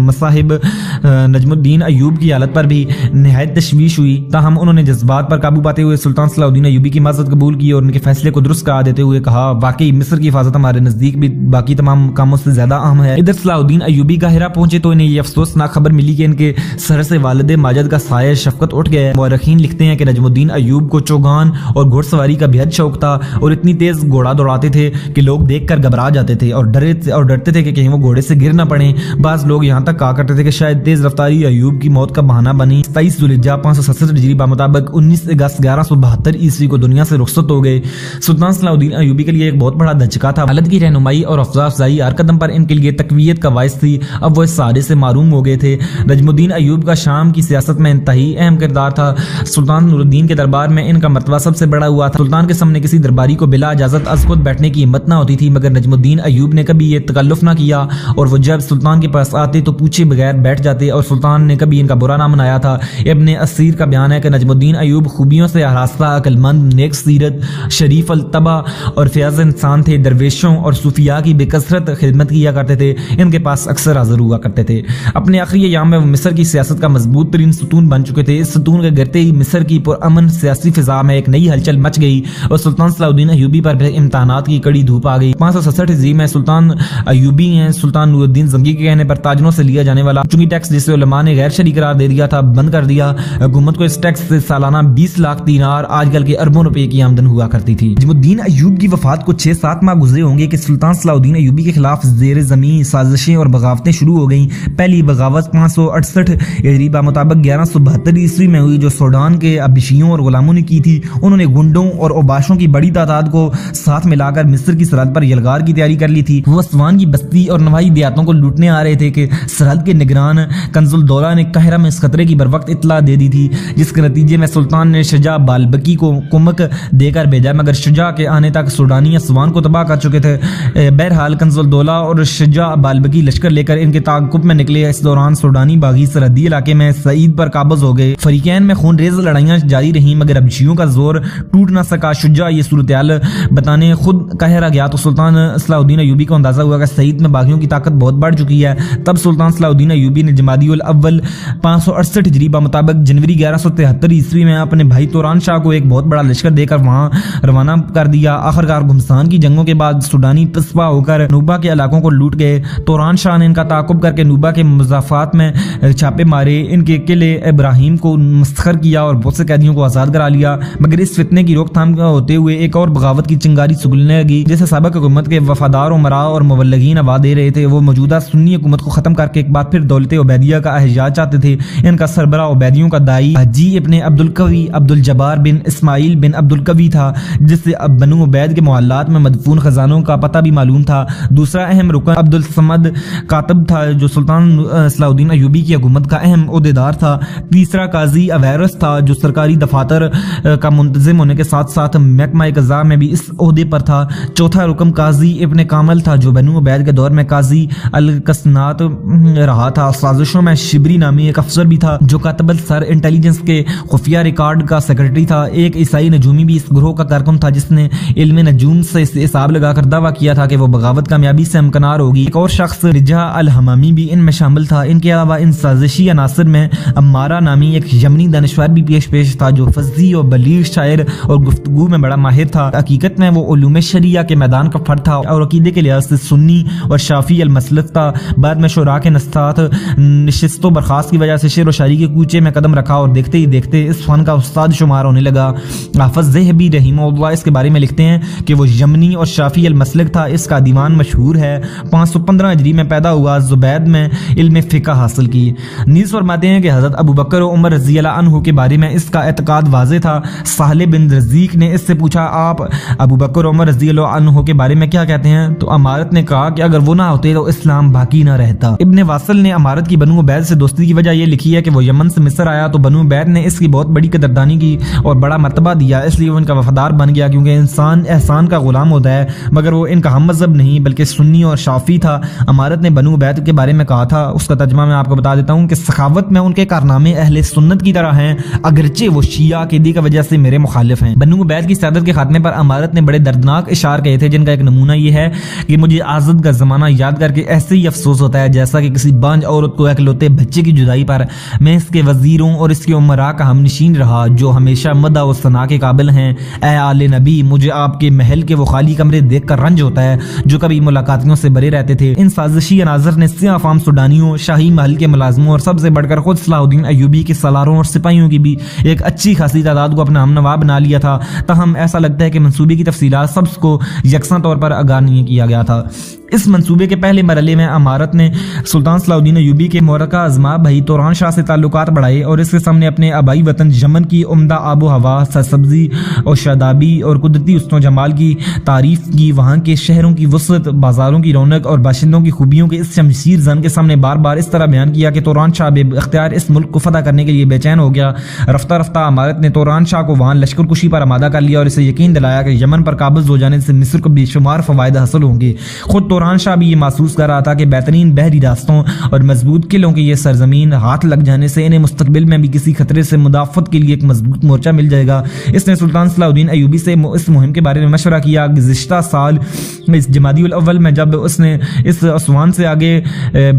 مصاحب نجم الدین ایوب کی حالت پر بھی نہایت تشویش ہوئی، تاہم انہوں نے جذبات پر قابو پاتے ہوئے سلطان صلاح الدین ایوبی کی معذرت قبول کی اور ان کے فیصلے کو درست قرار دیتے ہوئے کہا، واقعی مصر کی حفاظت ہمارے نزدیک بھی باقی تمام کاموں سے زیادہ اہم ہے۔ ادھر صلاح الدین ایوبی قاہرہ پہنچے تو انہیں یہ افسوسناک خبر ملی کہ ان کے سر سے والد ماجد کا سایہ شفقت اٹھ گیا ہے۔ مورخین لکھتے ہیں کہ نجم الدین ایوب کو چوگان اور گھوڑ سواری کا بے حد شوق تھا اور اتنی تیز گھوڑا دوڑاتے تھے کہ لوگ دیکھ کر گھبرا جاتے تھے اور ڈرتے تھے کہ کہیں وہ گھوڑے سے گر نہ پڑیں۔ بعض لوگ یہاں تک کہا کرتے تھے کہ شاید تیز رفتاری ایوب کی موت کا بہانہ بنی۔ 27 ذوالحجہ 567 ہجری بمطابق 19 اگست 1172 عیسوی کو دنیا سے رخصت ہو گئے۔ سلطان صلاح الدین ایوبی کے لیے ایک بہت بڑا دھچکا تھا۔ والد کی رہنمائی اور حوصلہ افزائی ہر قدم پر ان کے لیے تقویت کا باعث تھی۔ اب وہ اس سہارے سے محروم ہو گئے تھے۔ نجم الدین ایوب کا شام کی سیاست میں انتہائی اہم کردار تھا۔ سلطان نور الدین کے دربار میں ان کا مرتبہ سب سے بڑا ہوا تھا۔ سلطان کے سامنے کسی درباری کو بلا اجازت از خود بیٹھنے کی ہمت ہمت نہ ہوتی تھی، مگر نجم الدین ایوب نے کبھی یہ تکلف نہ کیا اور وہ جب سلطان کے پاس آتے تو پوچھے بغیر بیٹھ جاتے اور سلطان نے کبھی ان کا برا نہ منایا تھا۔ ابن اسیر کا بیان ہے کہ نجم الدین ایوب خوبیوں سے آراستہ، عقل مند، نیک سیرت، شریف الطبع اور فیاض انسان تھے۔ درویشوں اور صوفیاء کی بے کثرت خدمت کیا کرتے تھے، ان کے پاس اکثر حاضر ہوا کرتے تھے۔ اپنے آخری ایام میں وہ مصر کی سیاست کا مضبوط ترین ستون بن چکے تھے۔ اس ستون کے گرتے ہی مصر کی پرامن سیاسی فضا میں ایک نئی ہلچل مچ گئی اور سلطان صلاح الدین ایوبی پر بھی امتحانات کی کڑی دھوپ آ گئی۔ 567 ہجری میں سلطان ایوبی ہیں سلطان نور الدین زنگی کے کہنے پر تاجروں سے لیا جانے والا چونکہ ٹیکس جسے علماء نے غیر شرعی قرار دے دیا تھا بند کر دیا۔ حکومت کو اس ٹیکس سے سالانہ 20 لاکھ دینار آج کل کے اربوں روپے کی آمدن ہوا کرتی تھی۔ نجم الدین ایوب کی وفات کو 6-7 ماہ گزرے ہوں گے کہ سلطان صلاح الدین ایوبی کے خلاف زیر زمین سازشیں اور بغاوتیں شروع ہو گئیں۔ پہلی بغاوت 568 ہجری مطابق 1172 عیسوی میں ہوئی جو سوڈان کے ابشیوں اور غلاموں نے کی تھی۔ انہوں نے گنڈوں اور اوباشوں کی بڑی تعداد کو ساتھ ملا کر مصر کی سرحد پر یلغار کی تیاری کر لی تھی۔ وہ اسوان کی بستی اور نواحی دیہاتوں کو لوٹنے آ رہے تھے کہ سرحد کے نگران کنز الدولہ نے قاہرہ میں اس خطرے کی بروقت اطلاع دے دی تھی، جس کے نتیجے میں سلطان نے شجاع بالبکی کو کمک دے کر بھیجا، مگر شجاع کے آنے تک سوڈانی اسوان کو تباہ کر چکے تھے۔ بہرحال کنز الدولہ اور شجاع بالبکی لشکر لے کر ان کے تعاقب میں نکلے۔ اس دوران سوڈانی باغی سرحدی علاقے میں سعید پر قابض ہو گئے۔ فریقین میں خون ریز لڑائیاں جاری رہیں مگر ابشیوں کا زور ٹوٹ نہ سکا۔ شجاع یہ صورتحال بتانے خود قاہرہ گیا تو سلطان صلاح الدین ایوبی کو اندازہ ہوا کہ سعید میں باغیوں کی طاقت بہت بڑھ چکی ہے۔ تب سلطان صلاح الدین ایوبی نے جمادی الاول 568 ہجری مطابق جنوری 1173 عیسوی میں اپنے بھائی توران شاہ کو ایک بہت بڑا لشکر دے کر وہاں روانہ کر دیا۔ آخرکار گھمسان کی جنگوں کے بعد سوڈانی پسپا ہو کر نوبہ کے علاقوں کو لوٹ گئے۔ توران شاہ نے ان کا تعاقب کر کے نوبہ کے مضافات میں چھاپے مارے، ان کے قلعے ابراہیم کو مسخر کیا اور بہت سے قیدیوں کو آزاد کرا لیا، مگر اس فتنے کی روک تھام ہوتے ہوئے ایک اور بغاوت کی چنگاری سگلنے لگی جیسے سابق حکومت کے وفادار عمراء اور مبلغین آواز دے رہے تھے۔ وہ موجودہ سنی حکومت کو ختم کر کے ایک بار پھر دولت عبیدیہ کا احیا چاہتے تھے۔ ان کا سربراہ عبیدیوں کا دائی حاجی ابن عبدالقوی عبد الجبار بن اسماعیل بن عبدالقوی تھا، جس سے بنو عبید کے محلات میں مدفون خزانوں کا پتہ بھی معلوم تھا۔ دوسرا اہم رکن عبد الصمد کاتب تھا جو سلطان صلاح الدین ایوبی کی حکومت کا اہم عہدیدار تھا۔ تیسرا قاضی اویرس تھا جو سرکاری دفاتر کا منتظم ہونے کے ساتھ ساتھ محکمہ قضاء میں بھی اس عہدے پر تھا۔ چوتھا رکن قاضی ابن کامل تھا جو بنو عبید کے دور میں قاضی القسنات رہا تھا۔ سازشوں میں شبری نامی ایک افسر بھی تھا جو کاتب السر انٹیلیجنس کے خفیہ ریکارڈ کا سیکرٹری تھا۔ ایک عیسائی نجومی بھی اس گروہ کا کارکن تھا جس نے علم نجوم سے حساب لگا کر دعویٰ کیا تھا کہ وہ بغاوت کامیابی سے امکنار ہوگی۔ ایک اور شخص رجا الحمامی بھی ان میں شامل تھا۔ ان کے علاوہ ان سازشی عناصر میں امارہ نامی ایک یمنی دانشور بھی پیش تھا جو فصیح اور بلیغ شاعر اور گفتگو میں بڑا ماہر تھا۔ حقیقت میں وہ علوم شریعہ کے میدان کا فرد تھا اور عقیدے کے لحاظ سے سنی اور شافعی المسلک تھا۔ بعد میں شورا کے نشستات نشست و برخاست کی وجہ سے شعر و شاعری کے کوچے میں قدم رکھا اور دیکھتے ہی دیکھتے اس فن کا استاد شمار ہونے لگا۔ حافظ ذہبی رحمہ اللہ اس کے بارے میں لکھتے ہیں کہ وہ یمنی اور شافعی المسلک تھا۔ اس کا دیوان مشہور ہے۔ 515 ہجری میں پیدا ہوا، زبید میں علم فقہ حاصل کی۔ نیز فرماتے ہیں کہ حضرت ابو بکر و عمر رضی اللہ عنہ کے بارے میں اس کا اعتقاد واضح تھا۔ سہل بن رزیق نے اس سے پوچھا آپ ابو بکر و عمر رضی اللہ عنہ کے بارے میں کیا کہتے ہیں؟ تو امارت نے کہا کہ اگر وہ نہ ہوتے تو اسلام باقی نہ رہتا۔ ابن واصل نے امارت کی بنو عبید سے دوستی کی وجہ یہ لکھی ہے کہ وہ یمن سے مصر آیا تو بنو عبید نے اس کی بہت بڑی قدردانی کی اور بڑا مرتبہ دیا، اس لیے وہ ان کا وفادار بن گیا، کیونکہ انسان احسان کا غلام ہوتا ہے، مگر وہ ان کا ہم مذہب نہیں بلکہ سنی اور شافعی تھا۔ امارت نے بنو عبید کے بارے میں کہا تھا، اس کا ترجمہ میں آپ کو بتا دیتا ہوں کہ سخاوت میں ان کے کارنامے اہل سنت کی طرح ہیں، اگرچہ وہ شیعہ عقیدے کی وجہ سے میرے مخالف ہیں۔ بنو عبید کی سیادت کے خاتمے پر امارت نے بڑے دردناک اشعار کہے تھے، جن کا ایک نمونہ یہ ہے کہ مجھے آزد کا زمانہ یاد کر کے ایسے ہی افسوس ہوتا ہے جیسا کہ کسی بانج عورت کو اکلوتے بچے کی جدائی پر۔ میں اس کے وزیروں اور اس کے عمراء کا ہم نشین رہا جو ہمیشہ مدح و ثنا کے قابل ہیں۔ اے آل نبی، مجھے آپ کے محل کے وہ خالی کمرے دیکھ کر رنج ہوتا ہے جو کبھی ملاقاتیوں سے بھرے رہتے تھے۔ ان سازشی عناصر نے سیاہ فام سوڈانیوں، شاہی محل کے ملازموں اور سب سے بڑھ کر خود صلاح الدین ایوبی کے سالاروں اور سپاہیوں کی بھی ایک اچھی خاصی تعداد کو اپنا ہم نوا بنا لیا تھا۔ تاہم ایسا لگتا ہے کہ منصوبے کی تفصیلات سب کو یکساں طور پر آگاہ نہیں کیا گیا تھا۔ اس منصوبے کے پہلے مرحلے میں امارت نے سلطان صلاح الدین ایوبی کے مورکہ ازما بھائی توران شاہ سے تعلقات بڑھائے اور اس کے سامنے اپنے آبائی وطن یمن کی عمدہ آب و ہوا، سرسبزی اور شادابی اور قدرتی حسن و جمال کی تعریف کی، وہاں کے شہروں کی وسعت، بازاروں کی رونق اور باشندوں کی خوبیوں کے اس شمشیر زن کے سامنے بار بار اس طرح بیان کیا کہ توران شاہ بے اختیار اس ملک کو فتح کرنے کے لیے بے چین ہو گیا۔ رفتہ رفتہ امارت نے توران شاہ کو وہاں لشکر کشی پر آمادہ کر لیا اور اسے یقین دلایا کہ یمن پر قابض ہو جانے سے مصر کو بے شمار فوائد حاصل ہوں گے۔ خود توران شاہ بھی یہ محسوس کر رہا تھا کہ بہترین بحری راستوں اور مضبوط قلعوں کی یہ سرزمین ہاتھ لگ جانے سے انہیں مستقبل میں بھی کسی خطرے سے مدافعت کے لیے ایک مضبوط مورچہ مل جائے گا۔ اس نے سلطان صلاح الدین ایوبی سے اس مہم کے بارے میں مشورہ کیا۔ گزشتہ سال اس جمادی الاول میں جب اس نے اس اسوان سے آگے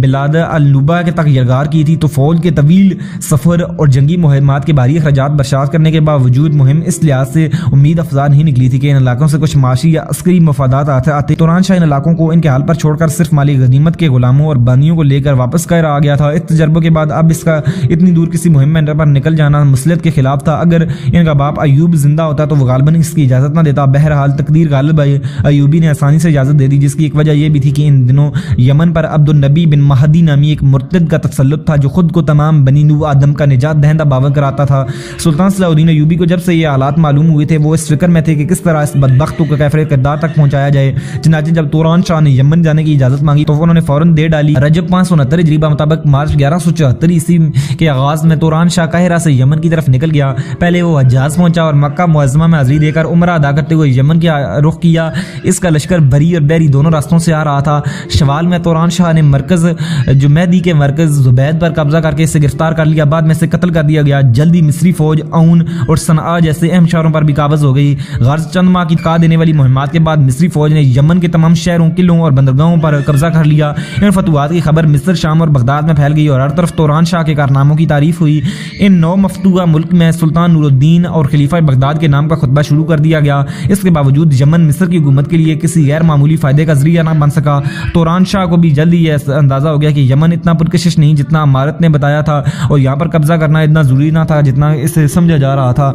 بلاد النوبہ کے تک یلغار کی تھی تو فوج کے طویل سفر اور جنگی مہمات کے بھاری اخراجات برداشت کرنے کے باوجود مہم اس لحاظ سے امید افزا نہیں نکلی تھی کہ ان علاقوں سے کچھ معاشی یا عسکری مفادات آتے۔ توران شاہ ان علاقوں کو ان کے حال پر چھوڑ کر صرف مالی غنیمت کے غلاموں اور بانیوں کو لے کر واپس قاہرہ آ گیا تھا۔ اس تجربے کے بعد اب اس کا اتنی دور کسی مہم میں پر نکل جانا مصلحت کے خلاف تھا۔ اگر ان کا باپ ایوب زندہ ہوتا تو وہ غالباً اس کی اجازت نہ دیتا۔ بہرحال تقدیر غالب ایوبی نے آسانی سے اجازت دے دی، جس کی ایک وجہ یہ بھی تھی کہ ان دنوں یمن پر عبد النبی بن مہدی نامی ایک مرتد کا تسلط تھا جو خود کو تمام بنی نوح آدم کا نجات دہندہ باور کراتا تھا۔ سلطان صلاح الدین ایوبی کو جب سے یہ حالات معلوم ہوئے تھے وہ اس فکر میں تھے کہ کس طرح اس بدبخت کو کیفر کردار تک پہنچایا جائے۔ چنانچہ جب توران شاہ نے یمن جانے کی اجازت مانگی تو انہوں نے فوراً دے ڈالی۔ رجب 569 ہجری مطابق مارچ 1174 عیسوی کے آغاز میں توران شاہ قاہرہ سے یمن کی طرف نکل گیا۔ پہلے وہ حجاز پہنچا اور مکہ معظمہ میں حاضری دے کر عمرہ ادا کرتے ہوئے یمن کی رخ کیا۔ اس کا لشکر بری اور بحری دونوں راستوں سے آ رہا تھا۔ شوال میں توران شاہ نے مرکز جو مہدی کے مرکز زبید پر قبضہ کر کے اسے گرفتار کر لیا، بعد میں اسے قتل کر دیا گیا۔ جلدی مصری فوج عون اور صنعاء جیسے اہم شہروں پر بھی قابض ہو گئی۔ غرض چند ماہ کی تھکا دینے والی مہمات کے بعد مصری فوج نے یمن کے تمام شہروں، قلعوں اور بندرگاہوں پر قبضہ کر لیا۔ ان فتوحات کی خبر مصر، شام اور بغداد میں پھیل گئی اور ہر طرف توران شاہ کے کارناموں کی تعریف ہوئی۔ ان نو مفتوحہ ملک میں سلطان نور الدین اور خلیفہ بغداد کے نام کا خطبہ شروع کر دیا گیا۔ اس کے باوجود یمن مصر کی حکومت کے لیے کسی غیر معمولی فائدے کا ذریعہ نہ بن سکا۔ توران شاہ کو بھی جلد یہ اندازہ ہو گیا کہ یمن اتنا پرکشش نہیں جتنا امارت نے بتایا تھا اور یہاں پر قبضہ کرنا اتنا ضروری نہ تھا جتنا اسے سمجھا جا رہا تھا۔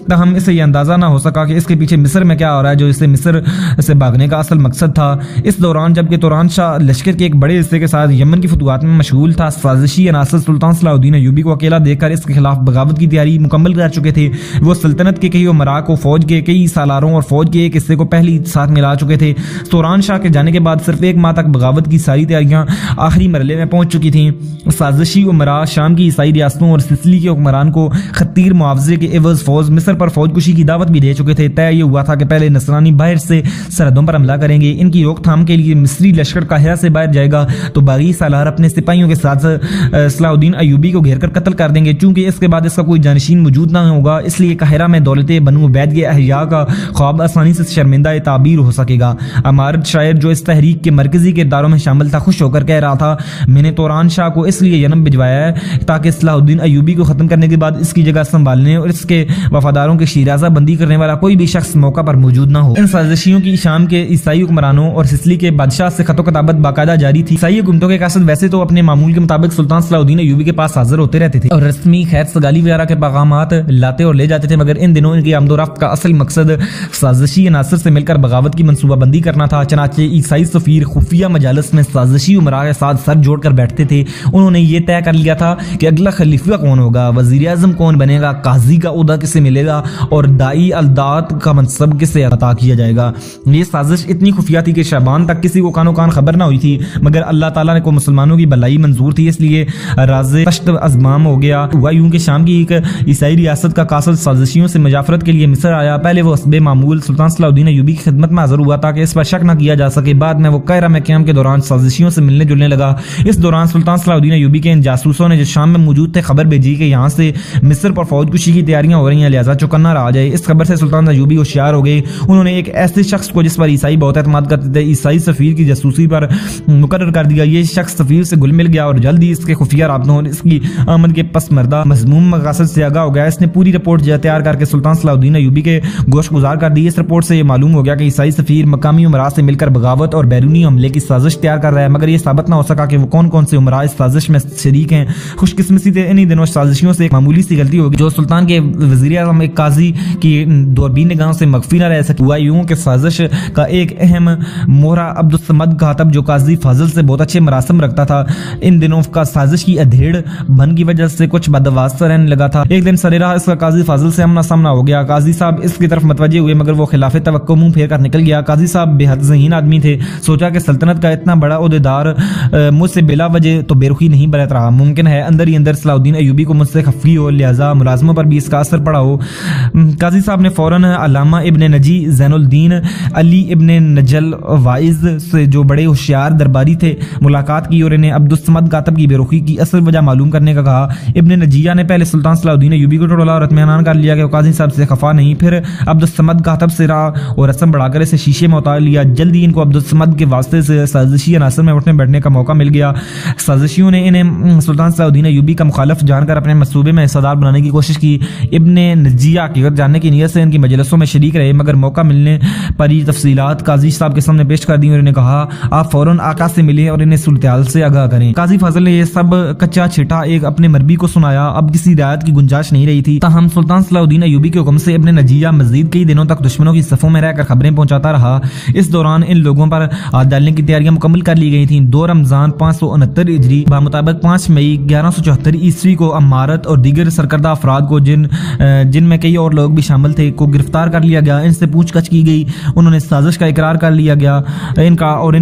تاہم اسے یہ اندازہ نہ ہو سکا کہ اس کے پیچھے مصر میں کیا ہو رہا ہے جو اسے مصر سے بھاگنے کا اصل مقصد تھا۔ اس دوران جبکہ توران شاہ لشکر کے ایک بڑے حصے کے ساتھ یمن کی فتوحات میں مشغول تھا، سازشی عناصر سلطان صلاح الدین ایوبی کو اکیلا دیکھ کر اس کے خلاف بغاوت کی تیاری مکمل کر چکے تھے۔ وہ سلطنت کے کئی امراء کو فوج کے کئی سالاروں اور فوج کے ایک حصے کو پہلی ساتھ ملا چکے تھے۔ توران شاہ کے جانے کے بعد صرف ایک ماہ تک بغاوت کی ساری تیاریاں آخری مرحلے میں پہنچ چکی تھیں۔ سازشی امراء شام کی عیسائی ریاستوں اور سسلی کے حکمران کو خطیر معاوضے کے عوض فوج مصر پر فوج کشی کی دعوت بھی دے چکے تھے۔ طے یہ ہوا تھا کہ پہلے نصرانی باہر سے سرحدوں پر حملہ کریں گے، ان کی روک تھام کے لیے مصری لشکر قاہرہ سے باہر جائے گا تو باغی سالار اپنے سپاہیوں کے ساتھ صلاح الدین ایوبی کو گھیر کر قتل کر دیں گے۔ چونکہ اس کے بعد اس کا کوئی جانشین موجود نہ ہوگا، اس لیے قاہرہ میں دولت بنو عبید کے احیاء کا خواب آسانی سے شرمندہ تعبیر ہو سکے گا۔ امارت شاعر جو اس تحریک کے مرکزی کرداروں میں شامل تھا خوش ہو کر کہہ رہا تھا، میں نے توران شاہ کو اس لیے ینم بھجوایا ہے تاکہ صلاح الدین ایوبی کو ختم کرنے کے بعد اس کی جگہ سنبھالنے اور اس کے وفاداروں کی شیرازہ بندی کرنے والا کوئی بھی شخص موقع پر موجود نہ ہو۔ ان سازشیوں کی شام کے عیسائی حکمرانوں اور سسلی کے بادشاہ سے خط و کتابت باقاعدہ جاری تھی۔ عیسائی حکومتوں کے قاصد ویسے تو اپنے معمول کے مطابق سلطان صلاح الدین ایوبی کے پاس حاضر ہوتے رہتے تھے اور رسمی خیر سگالی وغیرہ کے پیغامات لاتے اور لے جاتے تھے، مگر ان دنوں ان کی آمد و رفت کا اصل مقصد سازشی عناصر سے مل کر بغاوت کی منصوبہ بندی کرنا تھا۔ چنانچہ عیسائی سفیر خفیہ مجالس میں سازشی امراء کے ساتھ سر جوڑ کر بیٹھتے تھے۔ انہوں نے یہ طے کر لیا تھا کہ اگلا خلیفہ کون ہوگا، وزیر اعظم کون بنے گا، قاضی کا عہدہ کسے ملے گا اور دائی الدات کا منصب کسے عطا کیا جائے گا۔ یہ سازش اتنی خفیہ تھی کہ شعبان تک کسی کو کانو کان خبر نہ ہوئی تھی، مگر اللہ تعالیٰ نے کو مسلمانوں کی بھلائی منظور تھی، اس لیے راز تشت ازمام ہو گیا۔ ہوا یوں کہ شام کی ایک عیسائی ریاست کا قاصد سازشیوں سے مجافرت کے لیے مصر آیا۔ پہلے وہ حسب معمول سلطان صلاح الدین ایوبی کی خدمت میں حاضر ہوا تاکہ اس پر شک نہ کیا جا سکے۔ بعد میں وہ قاہرہ میں قیام کے دوران سازشیوں سے ملنے جلنے لگا۔ اس دوران سلطان صلاح الدین ایوبی کے ان جاسوسوں نے جو شام میں موجود تھے خبر بھیجی کہ یہاں سے مصر پر فوج کشی کی تیاریاں ہو رہی ہیں، لہذا چوکنا رہا جائے۔ اس خبر سے سلطان ایوبی ہوشیار ہو گئے۔ انہوں نے ایک ایسے شخص کو جس پر عیسائی بہت اعتماد کرتے تھے عیسائی سفیر کی جاسوسی پر مقرر کر دیا۔ یہ شخص سفیر سے گل مل گیا اور جلد ہی اس کے خفیہ رابطوں اور اس کی آمد کے پس مردہ مذموم مقاصد سے آگاہ ہو گیا۔ اس نے پوری رپورٹ تیار کر کے سلطان صلاح الدین ایوبی کے گوش گزار کر دی۔ اس رپورٹ سے یہ معلوم ہو گیا کہ عیسائی سفیر مقامی امراء سے مل کر بغاوت اور بیرونی حملے کی سازش تیار کر رہا ہے، مگر یہ ثابت نہ ہو سکا کہ وہ کون کون سے امراء اس سازش میں شریک ہیں۔ خوش قسمتی سے انہی دنوں سازشیوں سے ایک معمولی سی غلطی ہوگی جو سلطان کے وزیر اعظم ایک قاضی کی دوربین نگاہوں سے مخفی نہ رہ سکی۔ ہوا یوں کہ سازش کا ایک اہم مہرہ عبدالصمد کاتب جو قاضی فاضل سے بہت اچھے مراسم رکھتا تھا، ان دنوں کا سازش کی ادھیڑ بن کی وجہ سے کچھ بدواسطہ رہنے لگا تھا۔ ایک دن سرے راہ اس کا قاضی فاضل سے آمنا سامنا ہو گیا۔ قاضی صاحب اس کی طرف متوجہ ہوئے مگر وہ خلاف توقع منہ پھیر کر نکل گیا۔ قاضی صاحب بے حد ذہین آدمی تھے، سوچا کہ سلطنت کا اتنا بڑا عہدیدار مجھ سے بلا وجہ تو بے رخی نہیں برت رہا، ممکن ہے اندر ہی اندر صلاح الدین ایوبی کو مجھ سے خفگی ہو، لہذا ملازموں پر بھی اس کا اثر پڑا ہو۔ قاضی صاحب نے فوراً علامہ ابن نجی زین الدین علی ابن نجل واعظ سے جو بڑے ہوشیار درباری تھے ملاقات کی اور انہیں عبدالصمد کاتب کی بے رخی کی اصل وجہ معلوم کرنے کا کہا۔ ابن نجیہ نے پہلے سلطان صلاح الدین ایوبی کو ٹٹولا اور اطمینان کر لیا کہ وہ قاضی صاحب سے خفا نہیں، پھر عبدالصمد کاتب سے راہ اور رسم بڑھا کر اسے شیشے میں اتار لیا۔ جلدی ان کو عبدالصمد کے واسطے سے سازشی عناصر میں اٹھنے بیٹھنے کا موقع مل گیا۔ سازشیوں نے انہیں سلطان صلاح الدین ایوبی کا مخالف جان کر اپنے منصوبے میں حصہ دار بنانے کی کوشش کی۔ ابن نجیہ حقیقت جاننے کی نیت سے ان کی مجلسوں میں شریک رہے مگر موقع ملنے پر یہ تفصیلات قاضی صاحب کے سامنے پیش کر دیں اور انہیں کہا آپ فوراً آقا سے ملیں اور انہیں صورتحال سے آگاہ کریں۔ قاضی فاضل نے یہ سب کچا چھٹا ایک اپنے مربی کو سنایا۔ اب کسی رعایت کی گنجائش نہیں رہی تھی، تاہم سلطان صلاح الدین ایوبی کے حکم سے ابن نجیہ مزید کئی دنوں تک دشمنوں کی صفوں میں رہ کر خبریں پہنچاتا رہا۔ اس دوران ان لوگوں پر ہاتھ ڈالنے کی تیاریاں مکمل کر لی گئی تھیں۔ 2 رمضان 569 ہجری بمطابق 5 مئی 1174 عیسوی کو امارت اور دیگر سرکردہ افراد کو جن میں کئی اور لوگ بھی شامل تھے کو گرفتار کر لیا گیا۔ ان سے پوچھ گچھ کی گئی، انہوں نے سازش کا اقرار کر لیا گیا ان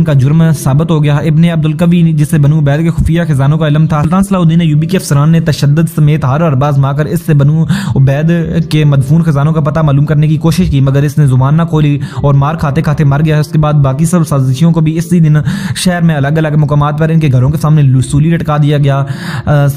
کا جرم ثابت ہو گیا۔ ابن عبدالقوی جسے بنو عبید کے خفیہ خزانوں کا علم تھا، سلطان صلاح الدین ایوبی کے افسران نے تشدد سمیت ہر اربا آزما کر اس سے بنو عبید کے مدفون خزانوں کا پتہ معلوم کرنے کی کوشش کی مگر اس نے زبان نہ کھولی اور مار کھاتے کھاتے مر گیا۔ اس کے بعد باقی سب سازشیوں کو بھی اسی دن شہر میں الگ الگ مقامات پر ان کے گھروں کے سامنے سولی لٹکا دیا گیا۔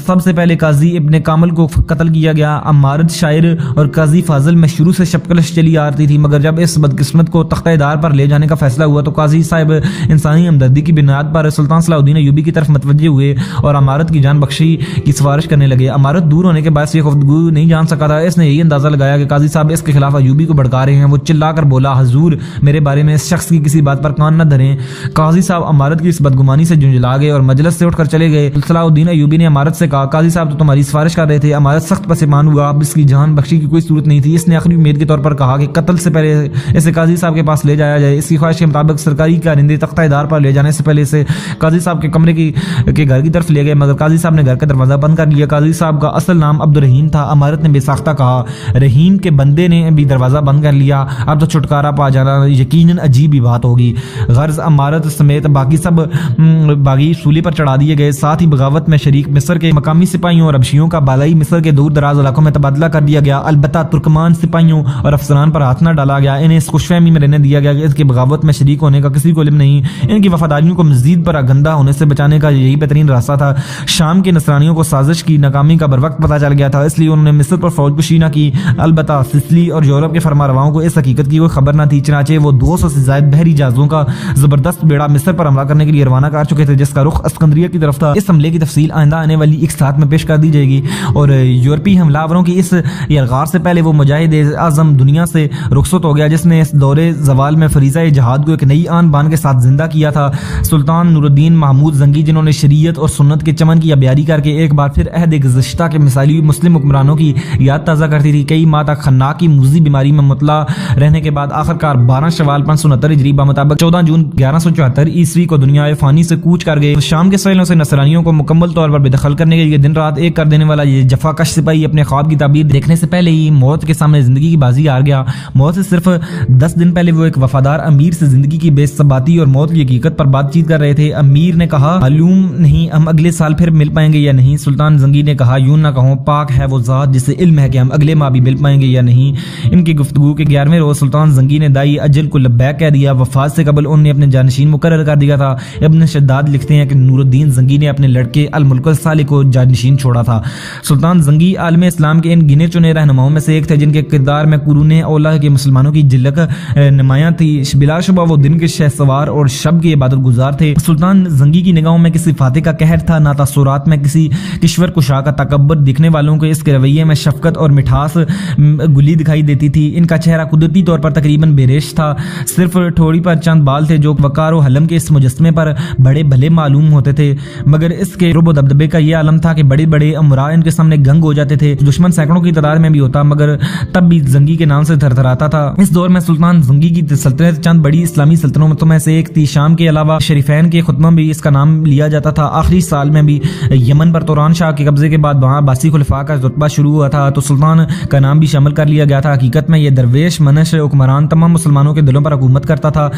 سب سے پہلے قاضی ابن کامل کو قتل کیا گیا۔ امارت شاعر اور قاضی فاضل میں شروع سے شپکلش چلی آتی تھی مگر جب اس بدقسمت کو تختہ دار پر لے جانے کا فیصلہ ہوا تو قاضی صاحب انسانی ہمدردی کی بنیاد پر سلطان صلاح الدین ایوبی کی طرف متوجہ ہوئے اور امارت کی جان بخشی کی سفارش کرنے لگے۔ امارت دور ہونے کے باعث یہ گفتگو نہیں جان سکا تھا۔ اس نے یہی اندازہ لگایا کہ قاضی صاحب اس کے خلاف ایوبی کو بھڑکا رہے ہیں۔ وہ چلا کر بولا حضور میرے بارے میں اس شخص کی کسی بات پر کان نہ دھریں۔ قاضی صاحب امارت کی اس بدگمانی سے جھنجھلا گئے اور مجلس سے اٹھ کر چلے گئے۔ صلاح الدین ایوبی نے امارت سے کہا قاضی صاحب تو تمہاری سفارش کر رہے تھے۔ امارت سخت پسمان ہوا، اب اس کی جان بخشی کی کوئی صورت نہیں تھی۔ اس نے آخری امید کے طور پر کہا کہ قتل سے پہلے اسے قاضی صاحب کے پاس لے جایا جائے۔ اس کی خواہش کے مطابق سرکاری کارندے تختہ دار پر لے جانے سے پہلے اسے قاضی صاحب کے کمرے کے گھر کی طرف لے گئے مگر قاضی صاحب نے گھر کا دروازہ بند کر لیا۔ قاضی صاحب کا اصل نام عبدالرحیم تھا۔ امارت نے بے ساختہ کہا رحیم کے بندے نے بھی دروازہ بند کر لیا، اب تو چھٹکارا پا جانا یقیناً عجیب ہی بات ہوگی۔ غرض امارت سمیت باقی سب باغی سولی پر چڑھا دیے گئے، ساتھ ہی بغاوت میں شریک مصر کے مقامی سپاہیوں اور حبشیوں کا بالائی مصر کے دور دراز علاقوں میں تبادلہ کر دیا گیا۔ البتہ ترکمان سپاہیوں اور افسران پر ہاتھ نہ ڈالا گیا، انہیں اس خوش فہمی میں رہنے دیا گیا کہ اس کی بغاوت میں شریک ہونے کا کسی کو علم نہیں۔ ان کی وفاداریوں کو مزید پر گندہ ہونے سے بچانے کا یہی بہترین راستہ تھا۔ شام کے نصرانیوں کو سازش کی ناکامی کا بروقت پتہ چل گیا تھا، اس لیے انہوں نے مصر پر فوج کشی نہ کی۔ البتہ سسلی اور یورپ کے فرما رواؤں کو اس حقیقت کی کوئی خبر نہ تھی، چنانچہ وہ 200 سے زائد بحری جہازوں کا زبردست بیڑا مصر پر حملہ کرنے کے لیے روانہ کر چکے تھے جس کا رخ اسکندریہ کی طرف تھا۔ اس حملے کی تفصیل آئندہ آنے والی ایک ساتھ میں پیش کر دی جائے گی۔ اور یورپی حملہ آوروں کی اس یلغار سے پہلے وہ مجاہد اعظم دنیا سے رخصت ہو گیا جس نے اس دور زوال میں فریضہ جہاد کو ایک نئی آن بان کے ساتھ زندہ کیا تھا۔ سلطان نور الدین محمود زنگی جنہوں نے شریعت اور سنت کے چمن کی آبیاری کر کے ایک بار پھر عہد گزشتہ کے مثالی مسلم حکمرانوں کی یاد تازہ کرتی تھی، کئی ماہ تک خناق کی موذی بیماری میں مبتلا رہنے کے بعد آخرکار 12 شوال 569 ہجری بمطابق 14 جون 1174 عیسوی کو دنیا فانی سے کوچ کر گئے۔ شام کے ساحلوں سے نصرانیوں کو مکمل طور پر بے دخل کرنے کے لیے دن رات ایک کر دینے والا یہ جفا کش سپاہی اپنے خواب کی تعبیر دیکھنے سے پہلے ہی موت کے سامنے زندگی کی بازی ہار گیا۔ موت سے صرف 10 دن پہلے وہ ایک وفادار امیر سے زندگی کی بے ثباتی اور موت کی حقیقت پر بات چیت کر رہے تھے۔ امیر نے کہا معلوم نہیں ہم اگلے سال پھر مل پائیں گے یا نہیں۔ سلطان زنگی نے کہا یوں نہ کہو، پاک ہے وہ ذات جسے علم ہے کہ ہم اگلے ماہ بھی مل پائیں گے یا نہیں۔ ان کی گفتگو کے 11ویں روز سلطان زنگی نے دائی اجل کو لبیک کہہ دیا۔ وفات سے قبل انہوں نے اپنے جانشین مقرر کر دیا تھا۔ ابن شداد لکھتے ہیں کہ نور الدین زنگی نے اپنے لڑکے الملک الصالح کو جانشین چھوڑا تھا۔ سلطان زنگی عالم اسلام کے ان گنے چنے رہنماؤں میں سے ایک تھے جن کے کردار میں قرون اولیٰ کے مسلمانوں کی جھلک نمایاں تھی۔ بلا شبہ وہ دن کے شہ سوار اور شب کے عبادت گزار تھے۔ سلطان زنگی کی نگاہوں میں کسی فاتح کا قہر تھا، نہ تاثرات میں کسی کشور کشا کا تکبر۔ دیکھنے والوں کو اس کے رویے میں شفقت اور مٹھاس گلی دکھائی دیتی تھی۔ ان کا چہرہ قدرتی طور پر تقریباً بے ریش تھا، صرف ٹھوڑی پر چند بال تھے جو وقار و حلم کے اس مجسمے پر بڑے بھلے معلوم ہوتے تھے، مگر اس کے رب و دبدبے کا یہ عالم تھا کہ بڑے بڑے امراء ان کے سامنے گنگ ہو جاتے تھے۔ دشمن سینکڑوں کی تعداد میں بھی ہوتا مگر تب بھی زنگی کے نام سے تھرتھراتا تھا۔ اس دور میں سلطان زنگی کی سلطنت چند بڑی اسلامی سلطنتوں میں میں سے ایک تھی۔ شام کے علاوہ شریفین کے خطبہ بھی اس کا نام لیا جاتا تھا۔ آخری سال میں بھی یمن پر توران شاہ کے قبضے کے بعد وہاں عباسی خلفاء کا رتبہ شروع ہوا تھا تو سلطان کا نام بھی شامل کر لیا گیا تھا۔ حقیقت میں یہ درویش منش حکمران تمام مسلمانوں کے دلوں پر حکومت کرتا تھا۔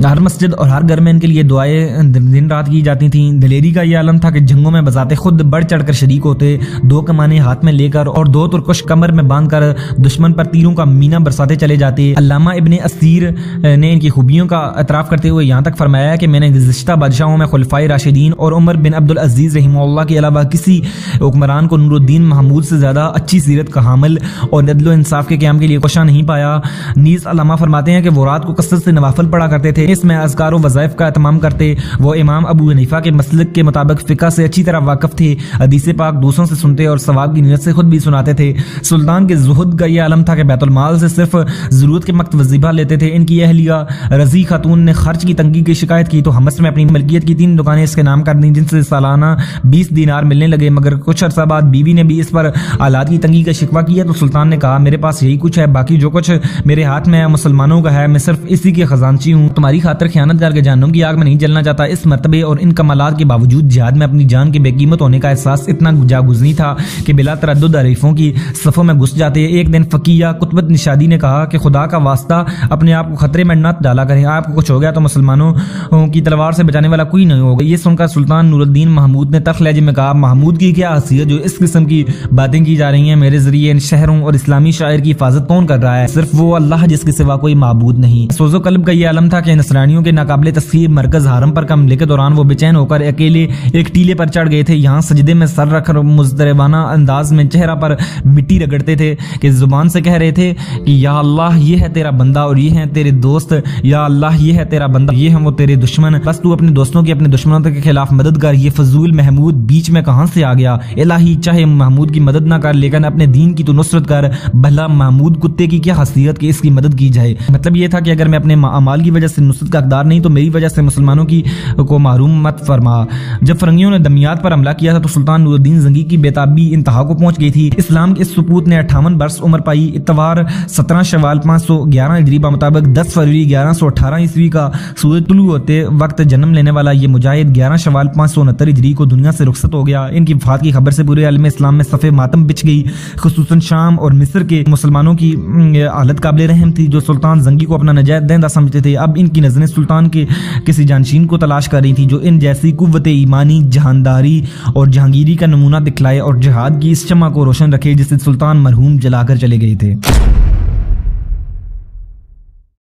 ہر مسجد اور ہر گھر میں ان کے لیے دعائیں دن رات کی جاتی تھیں۔ دلیری کا یہ عالم تھا کہ جنگوں میں بذات خود بڑھ چڑھ کر شریک ہوتے، 2 کمانیں ہاتھ میں لے کر اور 2 ترکش کمر میں باندھ کر دشمن پر تیروں کا مینہ برساتے چلے جاتے۔ علامہ ابن اسیر نے ان کی خوبیوں کا اعتراف کرتے ہوئے یہاں تک فرمایا کہ میں نے گزشتہ بادشاہوں میں خلفائے راشدین اور عمر بن عبد العزیز رحمہ اللہ کے علاوہ کسی حکمران کو نور الدین محمود سے زیادہ اچھی سیرت کا حامل اور عدل و انصاف کے قیام کے لیے کوشاں نہیں پایا۔ نیز علامہ فرماتے ہیں کہ وہ رات کو کثرت سے نوافل پڑھا کرتے تھے، اس میں اذکار و وظائف کا اہتمام کرتے۔ وہ امام ابو حنیفہ کے مسلک کے مطابق فقہ سے اچھی طرح واقف تھے، حدیث پاک دوسروں سے سنتے اور ثواب کی نیت سے خود بھی سناتے تھے۔ سلطان کے زہد کا یہ عالم تھا کہ بیت المال سے صرف ضرورت کے وقت وظیفہ لیتے تھے۔ ان کی اہلیہ رضی خاتون نے خرچ کی تنگی کی شکایت کی تو حمص میں اپنی ملکیت کی 3 دکانیں اس کے نام کر دیں، جن سے سالانہ 20 دینار ملنے لگے۔ مگر کچھ عرصہ بعد بیوی نے بھی اس پر آلات کی تنگی کا شکوہ کیا تو سلطان نے کہا میرے پاس یہی کچھ ہے، باقی جو کچھ میرے ہاتھ میں مسلمانوں کا ہے میں صرف اسی کے خزانچی ہوں۔ تمہاری خاطر خیانت کر کے جہنم کی آگ میں نہیں جلنا چاہتا۔ اس مرتبے اور ان کمالات کے باوجود جہاد میں اپنی جان کے بے قیمت ہونے کا احساس اتنا جاگزنی تھا کہ بلا تردد حریفوں کی صفوں میں گھس جاتے۔ ایک دن فقیہ قطبت نشادی نے کہا کہ خدا کا واسطہ اپنے آپ کو خطرے میں نہ ڈالا کریں، آپ کو کچھ ہو گیا تو مسلمانوں کی تلوار سے بچانے والا کوئی نہیں ہوگا۔ یہ سن کر سلطان نور الدین محمود نے تلخ لہجے میں کہا محمود کی کیا حیثیت جو اس قسم کی باتیں کی جا رہی ہیں؟ میرے ذریعے ان شہروں اور اسلامی شاعر کی حفاظت کون کر رہا ہے؟ صرف وہ اللہ جس کے سوا کوئی معبود نہیں۔ سوز و قلب کا یہ عالم تھا کہ نصرانیوں کے ناقابل تسخیر مرکز حرم پر حملے کے دوران وہ بے چین ہو کر اکیلے ایک ٹیلے پر چڑھ گئے تھے۔ یہاں سجدے میں سر رکھ کر مضطربانہ انداز میں چہرہ پر مٹی رگڑتے تھے کہ زبان سے کہہ رہے تھے کہ یا اللہ یہ ہے تیرا بندہ اور یہ ہیں تیرے دوست، یا اللہ یہ ہے تیرا بندہ یہ ہیں وہ تیرے دشمن، بس تو اپنے دوستوں کی اپنے دشمنوں کے خلاف مدد کر۔ یہ فضول محمود بیچ میں کہاں سے آ گیا؟ الہی چاہے محمود کی مدد نہ کر لیکن اپنے دین کی تو نصرت کر۔ بھلا محمود کتے کی کیا حیثیت کہ اس کی مدد کی جائے؟ مطلب یہ تھا کہ اگر میں اپنے اعمال کی وجہ سے نصرت کا حقدار نہیں تو میری وجہ سے مسلمانوں کی کو محروم مت فرما۔ جب فرنگیوں نے دمیات پر حملہ کیا تھا تو سلطان نور الدین زنگی کی بےتابی انتہا کو پہنچ گئی تھی۔ اسلام کے اس سپوت نے 58 برس عمر پائی۔ اتوار 17 شوال 511 ہجری مطابق 10 فروری 1118 عیسوی کا سورج طلوع ہوتے وقت جنم لینے والا یہ مجاہد 11 شوال 569 ہجری کو دنیا سے رخصت ہو گیا۔ ان کی وفات کی خبر سے پورے عالم اسلام میں صف ماتم بچ گئی، خصوصاً شام اور مصر کے مسلمانوں کی حالت قابل رحم تھی جو سلطان زنگی کو اپنا نجات دہندہ سمجھتے تھے۔ اب ان کی نظریں سلطان کے کسی جانشین کو تلاش کر رہی تھی جو ان جیسی قوت ایمانی، جہانداری اور جہانگیری کا نمونہ دکھلائے اور جہاد کی اس شمع کو روشن رکھے جسے سلطان مرحوم جلا کر چلے گئے تھے۔